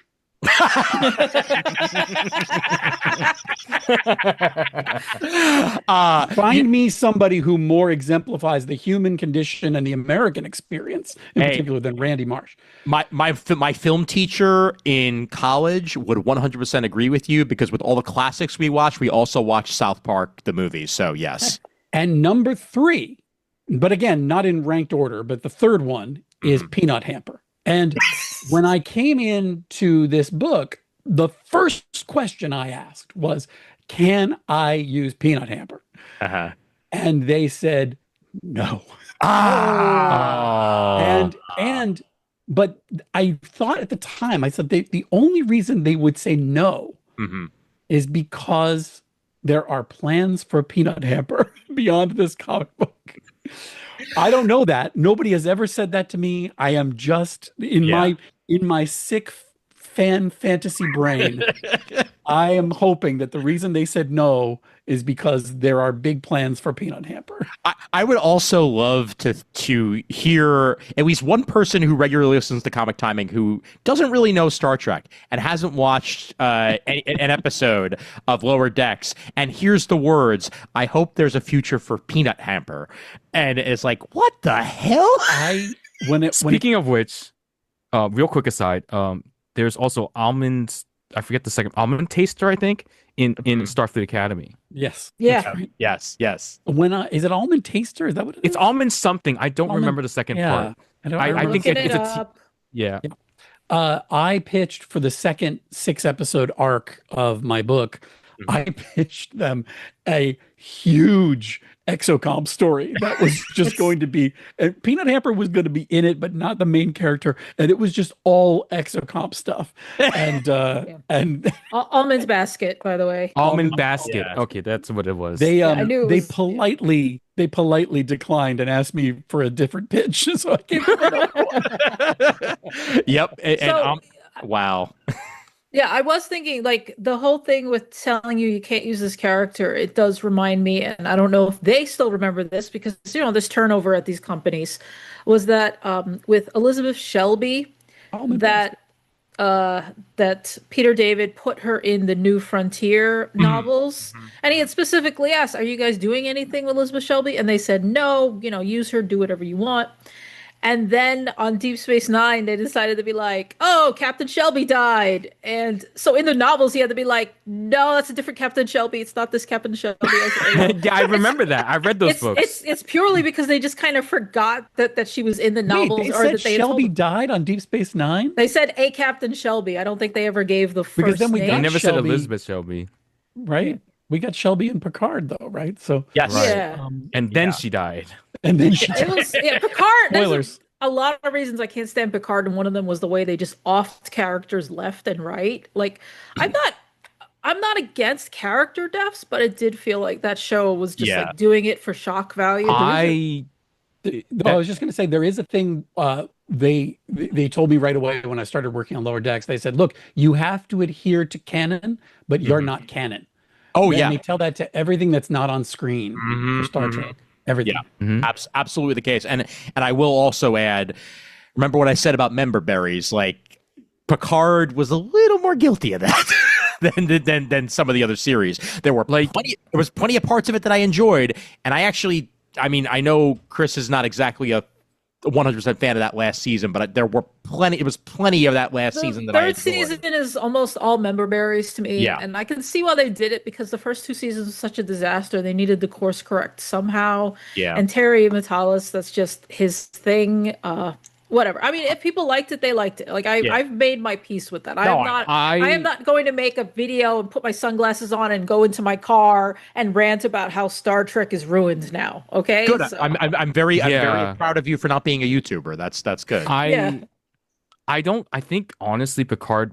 Find me somebody who more exemplifies the human condition and the American experience in particular than Randy Marsh. My film teacher in college would 100% agree with you, because with all the classics we watch, we also watch South Park the movie. So yes. And number three, but again, not in ranked order, but the third one is Peanut Hamper. And when I came into this book, the first question I asked was, can I use Peanut Hamper? And they said, no. But I thought at the time, I said, the only reason they would say no is because there are plans for Peanut Hamper beyond this comic book. I don't know that. Nobody has ever said that to me. I am just in my sick fan fantasy brain. I am hoping that the reason they said no is because there are big plans for Peanut Hamper. I would also love to hear at least one person who regularly listens to Comic Timing who doesn't really know Star Trek and hasn't watched an episode of Lower Decks and hears the words, "I hope there's a future for Peanut Hamper," and it's like, what the hell? Speaking of which, real quick aside, there's also almonds. I forget the second almond taster. I think in Starfleet Academy. Yes. Yeah. Right. Yes. Is it almond taster? Is that what it is? It's almond something. I don't remember the second part. I think it's I pitched for the second 6-episode arc of my book. I pitched them a huge exocomp story that was just going to be, and Peanut Hamper was going to be in it, but not the main character, and it was just all exocomp stuff. And and Almond's Basket, by the way. Almond Basket. Yeah. Okay, that's what it was. They politely declined and asked me for a different pitch, so I gave them another one. Yep. Wow. Yeah, I was thinking, like, the whole thing with telling you can't use this character, it does remind me, and I don't know if they still remember this, because, this turnover at these companies was that with Elizabeth Shelby, that Peter David put her in the New Frontier novels, and he had specifically asked, are you guys doing anything with Elizabeth Shelby? And they said, no, use her, do whatever you want. And then on Deep Space Nine, they decided to be like, oh, Captain Shelby died. And so in the novels, he had to be like, no, that's a different Captain Shelby. It's not this Captain Shelby. Yeah, I remember that. I read those books. It's purely because they just kind of forgot that she was in the novels. Wait, they or said that they Shelby told died on Deep Space Nine? They said a Captain Shelby. I don't think they ever gave the Because first then we name. They got never said Shelby. Elizabeth Shelby. Right? We got Shelby and Picard, though, right? So Yes. Right. Yeah. And then she died. and then she It was Picard. Spoilers. There's a lot of reasons I can't stand Picard, and one of them was the way they just offed characters left and right. Like, I'm not against character deaths, but it did feel like that show was just like doing it for shock value. I was just going to say there is a thing. They told me right away when I started working on Lower Decks. They said, "Look, you have to adhere to canon, but you're not canon." Oh, and yeah. they tell that to everything that's not on screen for Star Trek. Everything. Yeah, absolutely the case. And I will also add, remember what I said about member berries? Like, Picard was a little more guilty of that than some of the other series. There were there was plenty of parts of it that I enjoyed, and I know Kris is not exactly a 100% fan of that last season, but there were plenty of that last season that I enjoyed. Third season is almost all member berries to me. Yeah. And I can see why they did it, because the first two seasons was such a disaster. They needed the course correct somehow. Yeah. And Terry Metalis, that's just his thing. Whatever. I mean, if people liked it, they liked it. Like I've made my peace with that. I am not going to make a video and put my sunglasses on and go into my car and rant about how Star Trek is ruined now. Okay. Good. So, I'm very proud of you for not being a YouTuber. That's good. I think honestly Picard's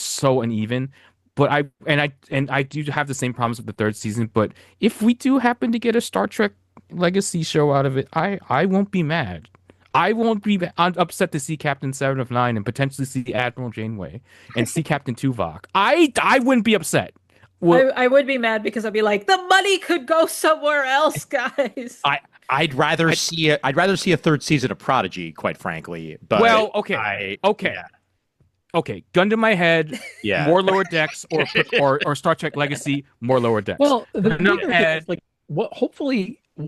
so uneven, but I do have the same problems with the third season. But if we do happen to get a Star Trek Legacy show out of it, I won't be mad. I won't be upset to see Captain 7 of 9 and potentially see Admiral Janeway and see Captain Tuvok. I wouldn't be upset. Well, I would be mad because I'd be like, the money could go somewhere else, guys. I'd rather see a third season of Prodigy, quite frankly. But okay, gun to my head. Yeah. More Lower Decks or Star Trek Legacy. More Lower Decks. Well, the thing is, like,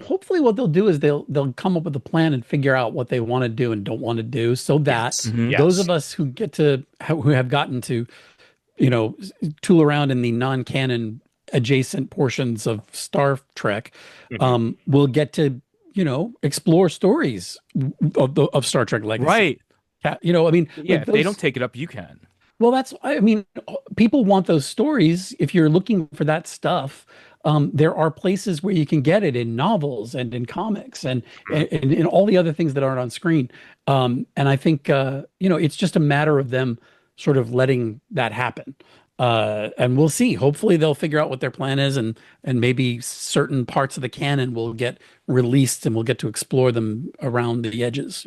hopefully what they'll do is they'll come up with a plan and figure out what they want to do and don't want to do, so that those of us who have gotten to, tool around in the non-canon adjacent portions of Star Trek, will get to, explore stories of Star Trek Legacy. Right. If they don't take it up, you can. Well, people want those stories. If you're looking for that stuff, there are places where you can get it in novels and in comics and in all the other things that aren't on screen. And I think, it's just a matter of them sort of letting that happen. And we'll see. Hopefully they'll figure out what their plan is, and maybe certain parts of the canon will get released and we'll get to explore them around the edges,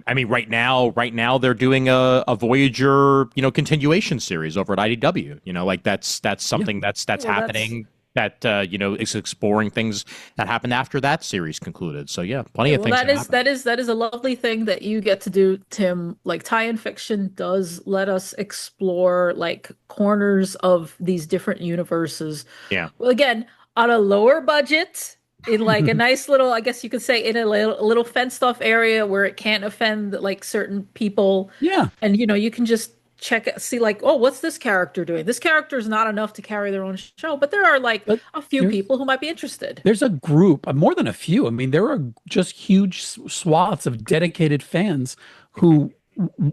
I mean, right now they're doing a Voyager, continuation series over at IDW. That's something that's happening. That is exploring things that happened after that series concluded. So yeah, plenty of things. That is a lovely thing that you get to do, Tim. Like, tie-in fiction does let us explore like corners of these different universes. Yeah. Well, again, on a lower budget, in like a nice little, I guess you could say, in a little fenced-off area where it can't offend like certain people. Yeah. And you can just see like, oh, what's this character doing? This character is not enough to carry their own show, but there are like a few people who might be interested. There's a group, more than a few. I mean, there are just huge swaths of dedicated fans who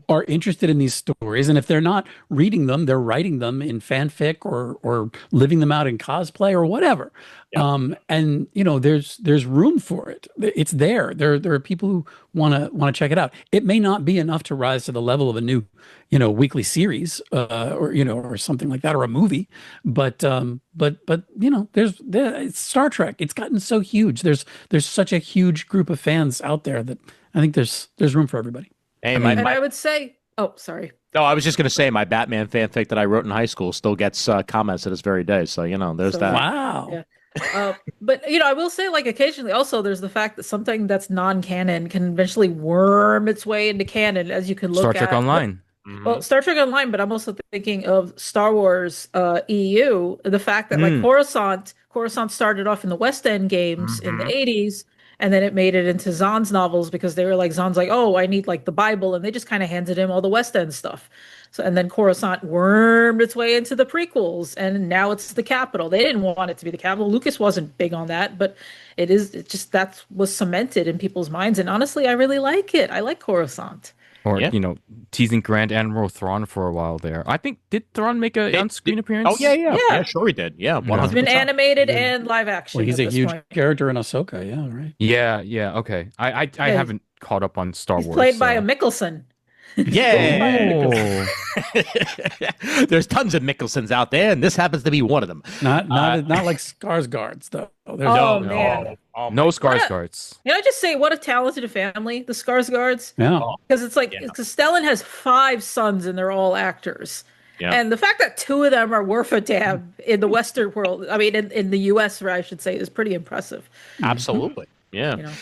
are interested in these stories, and if they're not reading them, they're writing them in fanfic or living them out in cosplay or whatever. Yep. And there's room for it. It's there. There are people who want to check it out. It may not be enough to rise to the level of a new weekly series or something like that, or a movie, but there's Star Trek. It's gotten so huge. There's such a huge group of fans out there that I think there's room for everybody. Hey, I would say, oh, sorry. No, I was just going to say my Batman fanfic that I wrote in high school still gets comments to this very day. So, there's that. Wow. Yeah. But, I will say, like, occasionally also there's the fact that something that's non-canon can eventually worm its way into canon, as you can look at. Star Trek Online. Well, Star Trek Online, but I'm also thinking of Star Wars EU, the fact that like Coruscant started off in the West End games in the 80s. And then it made it into Zahn's novels because they were like, Zahn's like, oh, I need like the Bible. And they just kind of handed him all the West End stuff. So, and then Coruscant wormed its way into the prequels, and now it's the capital. They didn't want it to be the capital. Lucas wasn't big on that, but it just that was cemented in people's minds. And honestly, I really like it. I like Coruscant. Or, teasing Grand Admiral Thrawn for a while there. I think, did Thrawn make an on-screen appearance? Oh, yeah. Yeah. Yeah, sure he did. Yeah, 100%. He's been animated and live action. Well, he's at a this huge point. character in Ahsoka. Yeah, right. Yeah, okay. I haven't caught up on Star He's Wars. played by a Mickelson. Yeah. There's tons of Mickelsons out there, and this happens to be one of them. Not like Skarsgårds though. Man. No Skarsgårds. Can I just say, what a talented family, the Skarsgårds? Yeah. Because it's like, because Stellan has 5 sons and they're all actors. Yeah. And the fact that 2 of them are worth a damn in the Western world, I mean, in the US, I should say, is pretty impressive. Absolutely. Yeah. You know?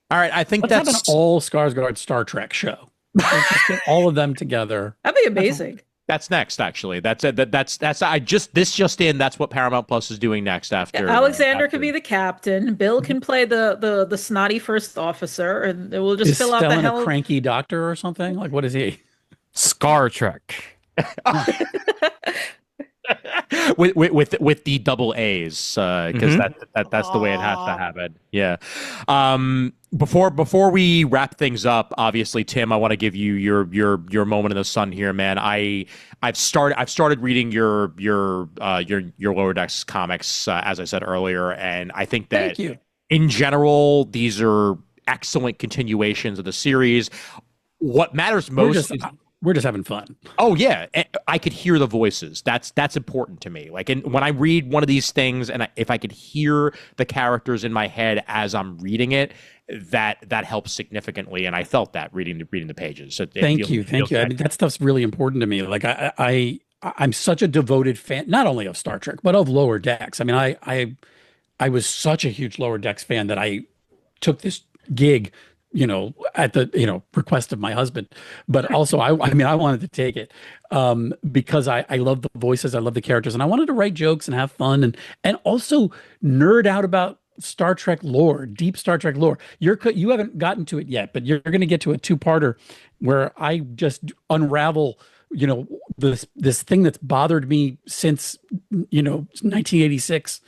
All right. I think Let's have that's an all Skarsgård Star Trek show. Let's just get all of them together. That'd be amazing. that's next. Actually, that's this just in. That's what Paramount Plus is doing next. After Alexander could be the captain. Bill can play the snotty first officer, and we'll just Is fill out the Stellan hell. a cranky doctor or something? Like, what is he? Scar Trek. with the double A's because that's the way it has to happen. Yeah. Before we wrap things up, obviously, Tim, I want to give you your moment in the sun here, man. I've started reading your Lower Decks comics as I said earlier, and I think that in general these are excellent continuations of the series. What matters most is we're just having fun. Oh yeah, I could hear the voices. That's important to me. Like, when I read one of these things, and if I could hear the characters in my head as I'm reading it, that helps significantly. And I felt that reading the pages. So thank you. I mean, that stuff's really important to me. Like, I'm such a devoted fan, not only of Star Trek but of Lower Decks. I mean, I was such a huge Lower Decks fan that I took this gig, at the request of my husband, but also I wanted to take it because I love the voices, I love the characters, and I wanted to write jokes and have fun and also nerd out about Star Trek lore, deep Star Trek lore. You haven't gotten to it yet, but you're going to get to a 2-parter where I just unravel this thing that's bothered me since 1986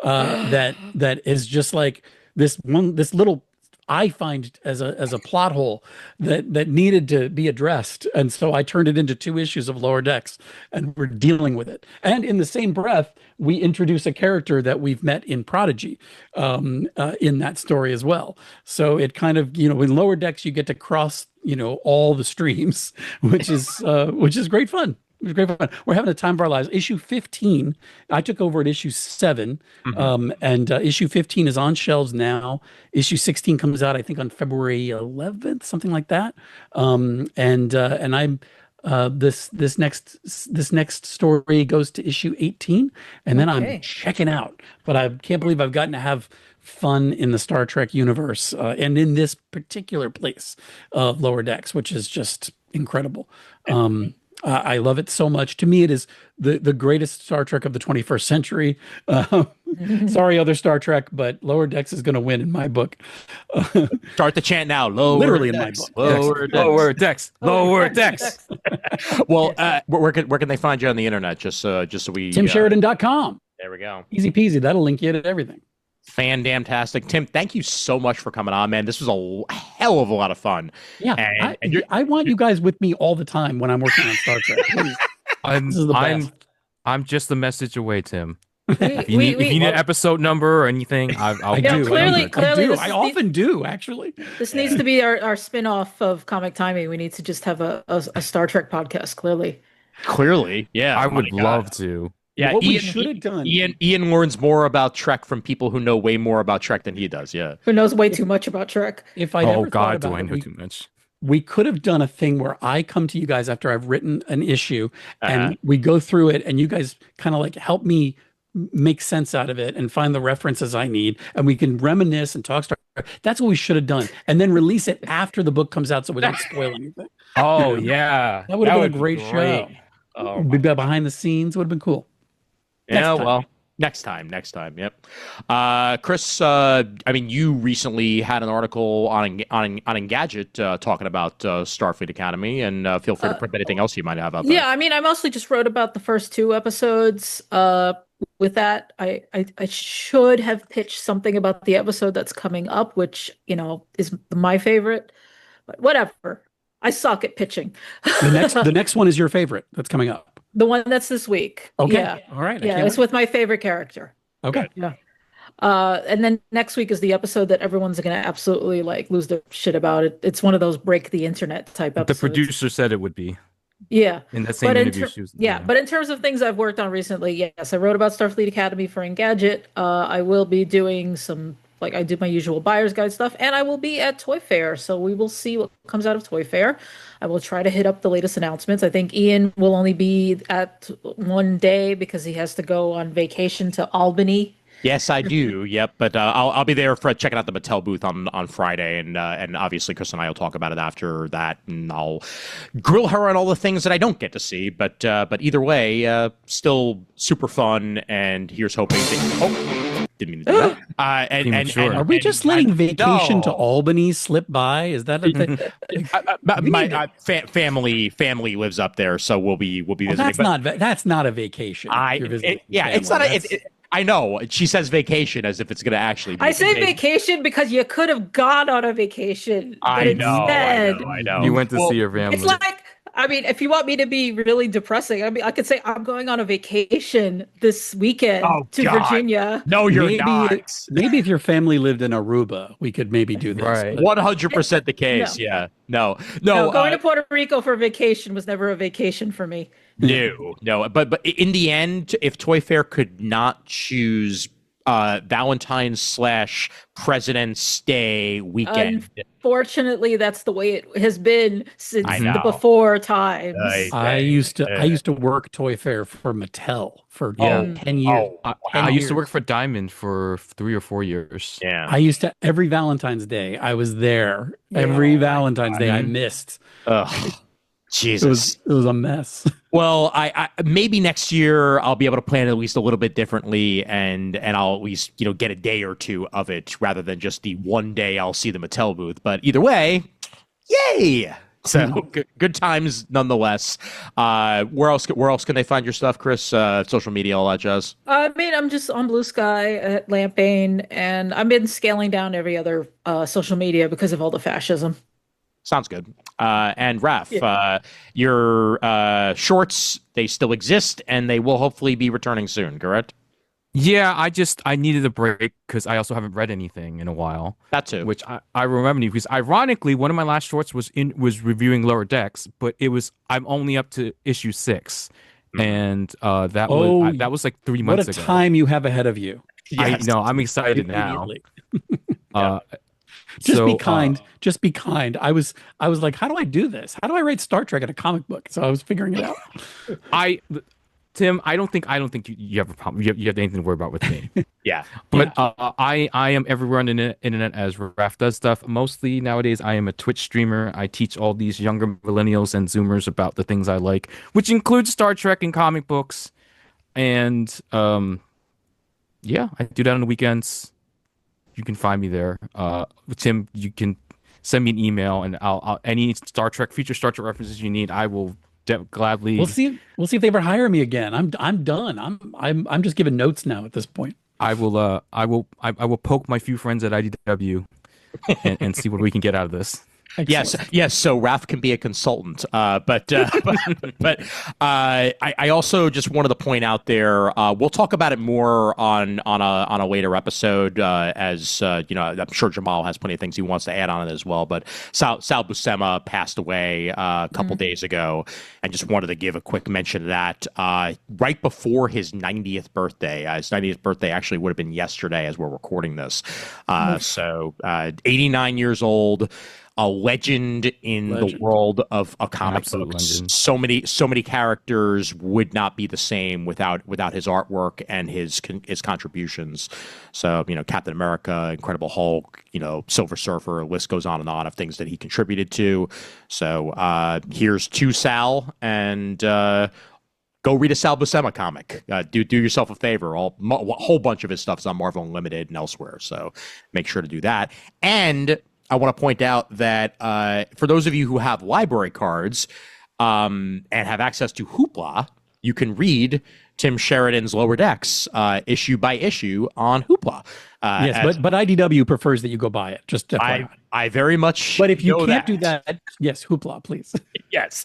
that is just like this little, I find as a plot hole that needed to be addressed. And so I turned it into 2 issues of Lower Decks, and we're dealing with it. And in the same breath, we introduce a character that we've met in Prodigy in that story as well. So it kind of, in Lower Decks, you get to cross, all the streams, which is great fun. It was great fun. We're having a time of our lives. Issue 15, I took over at issue 7, and issue 15 is on shelves now. Issue 16 comes out, I think, on February 11th, something like that. And I'm this next story goes to issue 18, and then I'm checking out. But I can't believe I've gotten to have fun in the Star Trek universe and in this particular place of Lower Decks, which is just incredible. I love it so much. To me, it is the greatest Star Trek of the 21st century. Sorry, other Star Trek, but Lower Decks is going to win in my book. Start the chant now. Literally Decks. In my book. Lower Decks. Lower Decks. Well, where can they find you on the internet? Just so we TimSheridan.com. There we go. Easy peasy. That'll link you to everything. Fan-damn-tastic. Tim, thank you so much for coming on, man. This was a hell of a lot of fun. Yeah, I want you guys with me all the time when I'm working on Star Trek. I'm just a message away, Tim. We If you need an episode number or anything, I'll do. Clearly, I often do, actually. This needs to be our spin-off of Comic Timing. We need to just have a Star Trek podcast. Clearly, yeah. I would love to. Yeah, what we should have done. Ian learns more about Trek from people who know way more about Trek than he does. Yeah, who knows way too much about Trek. If I ever God, thought do about I know it, too much? We could have done a thing where I come to you guys after I've written an issue, and we go through it, and you guys kind of like help me make sense out of it and find the references I need, and we can reminisce and talk Star Trek. That's what we should have done, and then release it after the book comes out so we don't spoil anything. Oh yeah, that would have been a great show. We'd be behind the scenes. Would have been cool. Yeah, well, Next time. Yep. Kris, I mean, you recently had an article on Engadget talking about Starfleet Academy, and feel free to put anything else you might have up there. Yeah, I mean, I mostly just wrote about the first two episodes. With that, I should have pitched something about the episode that's coming up, which, is my favorite. But whatever. I suck at pitching. The next one is your favorite that's coming up. The one that's this week. Okay. Yeah. All right. Yeah, it's with my favorite character. Okay. Yeah. And then next week is the episode that everyone's going to absolutely like lose their shit about. It's one of those break the internet type episodes. The producer said it would be. Yeah. In that same interview, she was, but in terms of things I've worked on recently, yes, I wrote about Starfleet Academy for Engadget. I will be doing some, like, I do my usual buyer's guide stuff, and I will be at Toy Fair, so we will see what comes out of Toy Fair. I will try to hit up the latest announcements. I think Ian will only be at one day because he has to go on vacation to Albany. Yes, I do. Yep, but I'll be there for checking out the Mattel booth on Friday, and obviously Kris and I will talk about it after that, and I'll grill her on all the things that I don't get to see. But either way, still super fun, and here's hoping. Didn't mean to do that. And are we just letting vacation to Albany slip by? Is that a thing? my family lives up there, so we'll be visiting. That's not a vacation. It's not. I know. She says vacation as if it's going to actually be. I say vacation because you could have gone on a vacation. I know. You went to see your family. It's like, I mean, if you want me to be really depressing, I mean, I could say I'm going on a vacation this weekend to Virginia. No, you're not. Maybe if your family lived in Aruba, we could maybe do this. Right. 100% the case. No. Going to Puerto Rico for a vacation was never a vacation for me. No. But in the end, if Toy Fair could not choose Valentine's / President's Day weekend, unfortunately, that's the way it has been since the before times. I used to work Toy Fair for Mattel for 10 years. I used to work for Diamond for 3 or 4 years. Yeah. I used to every Valentine's Day. I was there every Valentine's Day. I missed. Jesus, it was a mess. Well, I maybe next year I'll be able to plan it at least a little bit differently, and I'll at least get a day or two of it rather than just the one day I'll see the Mattel booth. But either way, yay! So good times nonetheless. Where else can they find your stuff, Kris? Social media, all that jazz. I mean, I'm just on Blue Sky at Lampane, and I've been scaling down every other social media because of all the fascism. Sounds good. And Raph, your shorts, they still exist, and they will hopefully be returning soon, correct? Yeah, I needed a break because I also haven't read anything in a while. That too. Which I remember because ironically, one of my last shorts was reviewing Lower Decks, but I'm only up to issue 6. And that was like 3 months ago. What a time you have ahead of you. Yes. I know, I'm excited now. Just be kind. I was like, how do I do this? How do I write Star Trek in a comic book? So I was figuring it out. Tim, I don't think you have a problem. You have anything to worry about with me. Yeah. But I am everywhere on the internet as Raph does stuff. Mostly nowadays, I am a Twitch streamer. I teach all these younger millennials and Zoomers about the things I like, which includes Star Trek and comic books. And I do that on the weekends. You can find me there. Tim, you can send me an email, and I'll any future Star Trek references you need, I will gladly. We'll see if they ever hire me again. I'm done. I'm just giving notes now at this point. I will poke my few friends at IDW and see what we can get out of this. Excellent. Yes. So Raph can be a consultant, but I also just wanted to point out there. We'll talk about it more on a later episode. As I'm sure Jamal has plenty of things he wants to add on it as well. But Sal Buscema passed away a couple days ago, and just wanted to give a quick mention of that. Right before his 90th birthday. His 90th birthday actually would have been yesterday as we're recording this. So 89 years old. A legend in the world of comic books. Legend. So many characters would not be the same without his artwork and his contributions. So Captain America, Incredible Hulk, Silver Surfer, a list goes on of things that he contributed to. So here's to Sal, and Go read a Sal Buscema comic. Do yourself a favor. A whole bunch of his stuff's on Marvel Unlimited and elsewhere. So make sure to do that. And I want to point out that for those of you who have library cards and have access to Hoopla, you can read Tim Sheridan's Lower Decks issue by issue on Hoopla. Yes, but IDW prefers that you go buy it. Just FYI. I very much. But if you know can't do that, yes, Hoopla, please. Yes.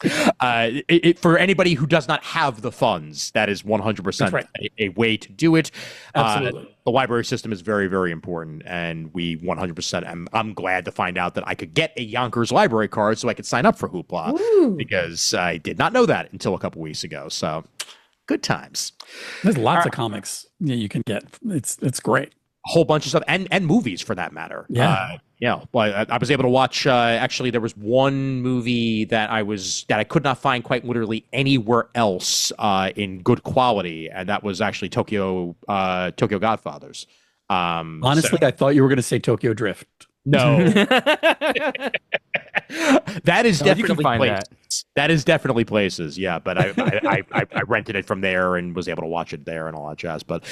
For anybody who does not have the funds, that is 100% right. a way to do it. Absolutely. The library system is very, very important, and we 100%. I'm glad to find out that I could get a Yonkers library card so I could sign up for Hoopla. Ooh. Because I did not know that until a couple weeks ago. So good times. There's lots of comics you can get. It's great. A whole bunch of stuff and movies for that matter. Yeah. Well, I was able to watch. Actually, there was one movie that I could not find quite literally anywhere else in good quality, and that was actually Tokyo Godfathers. Honestly, I thought you were going to say Tokyo Drift. No, that is You can definitely find places. that. That is definitely places. Yeah, but I rented it from there and was able to watch it there and all that jazz. But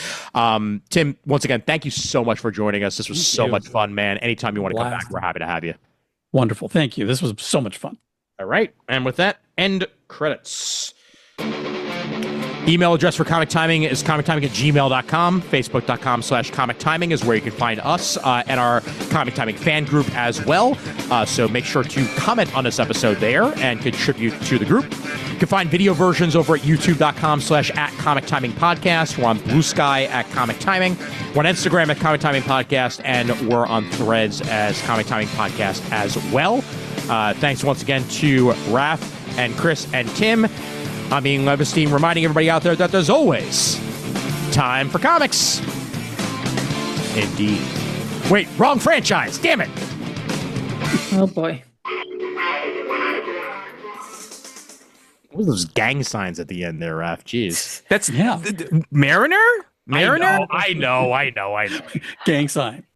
Tim, once again, thank you so much for joining us. This was so much fun, man. Anytime you want to come back, we're happy to have you. Wonderful. Thank you. This was so much fun. All right. And with that, end credits. Email address for Comic Timing is comictiming@gmail.com. Facebook.com/Comic Timing is where you can find us and our Comic Timing fan group as well. So make sure to comment on this episode there and contribute to the group. You can find video versions over at youtube.com/@Comic Timing Podcast. We're on Blue Sky @Comic Timing. We're on Instagram @Comic Timing Podcast, and we're on Threads as Comic Timing Podcast as well. Thanks once again to Raph and Kris and Tim. I'm Ian Levenstein, reminding everybody out there that there's always time for comics. Indeed. Wait, wrong franchise. Damn it. Oh boy. What were those gang signs at the end there, Raph? Jeez. That's Yeah. Mariner. I know. Gang sign.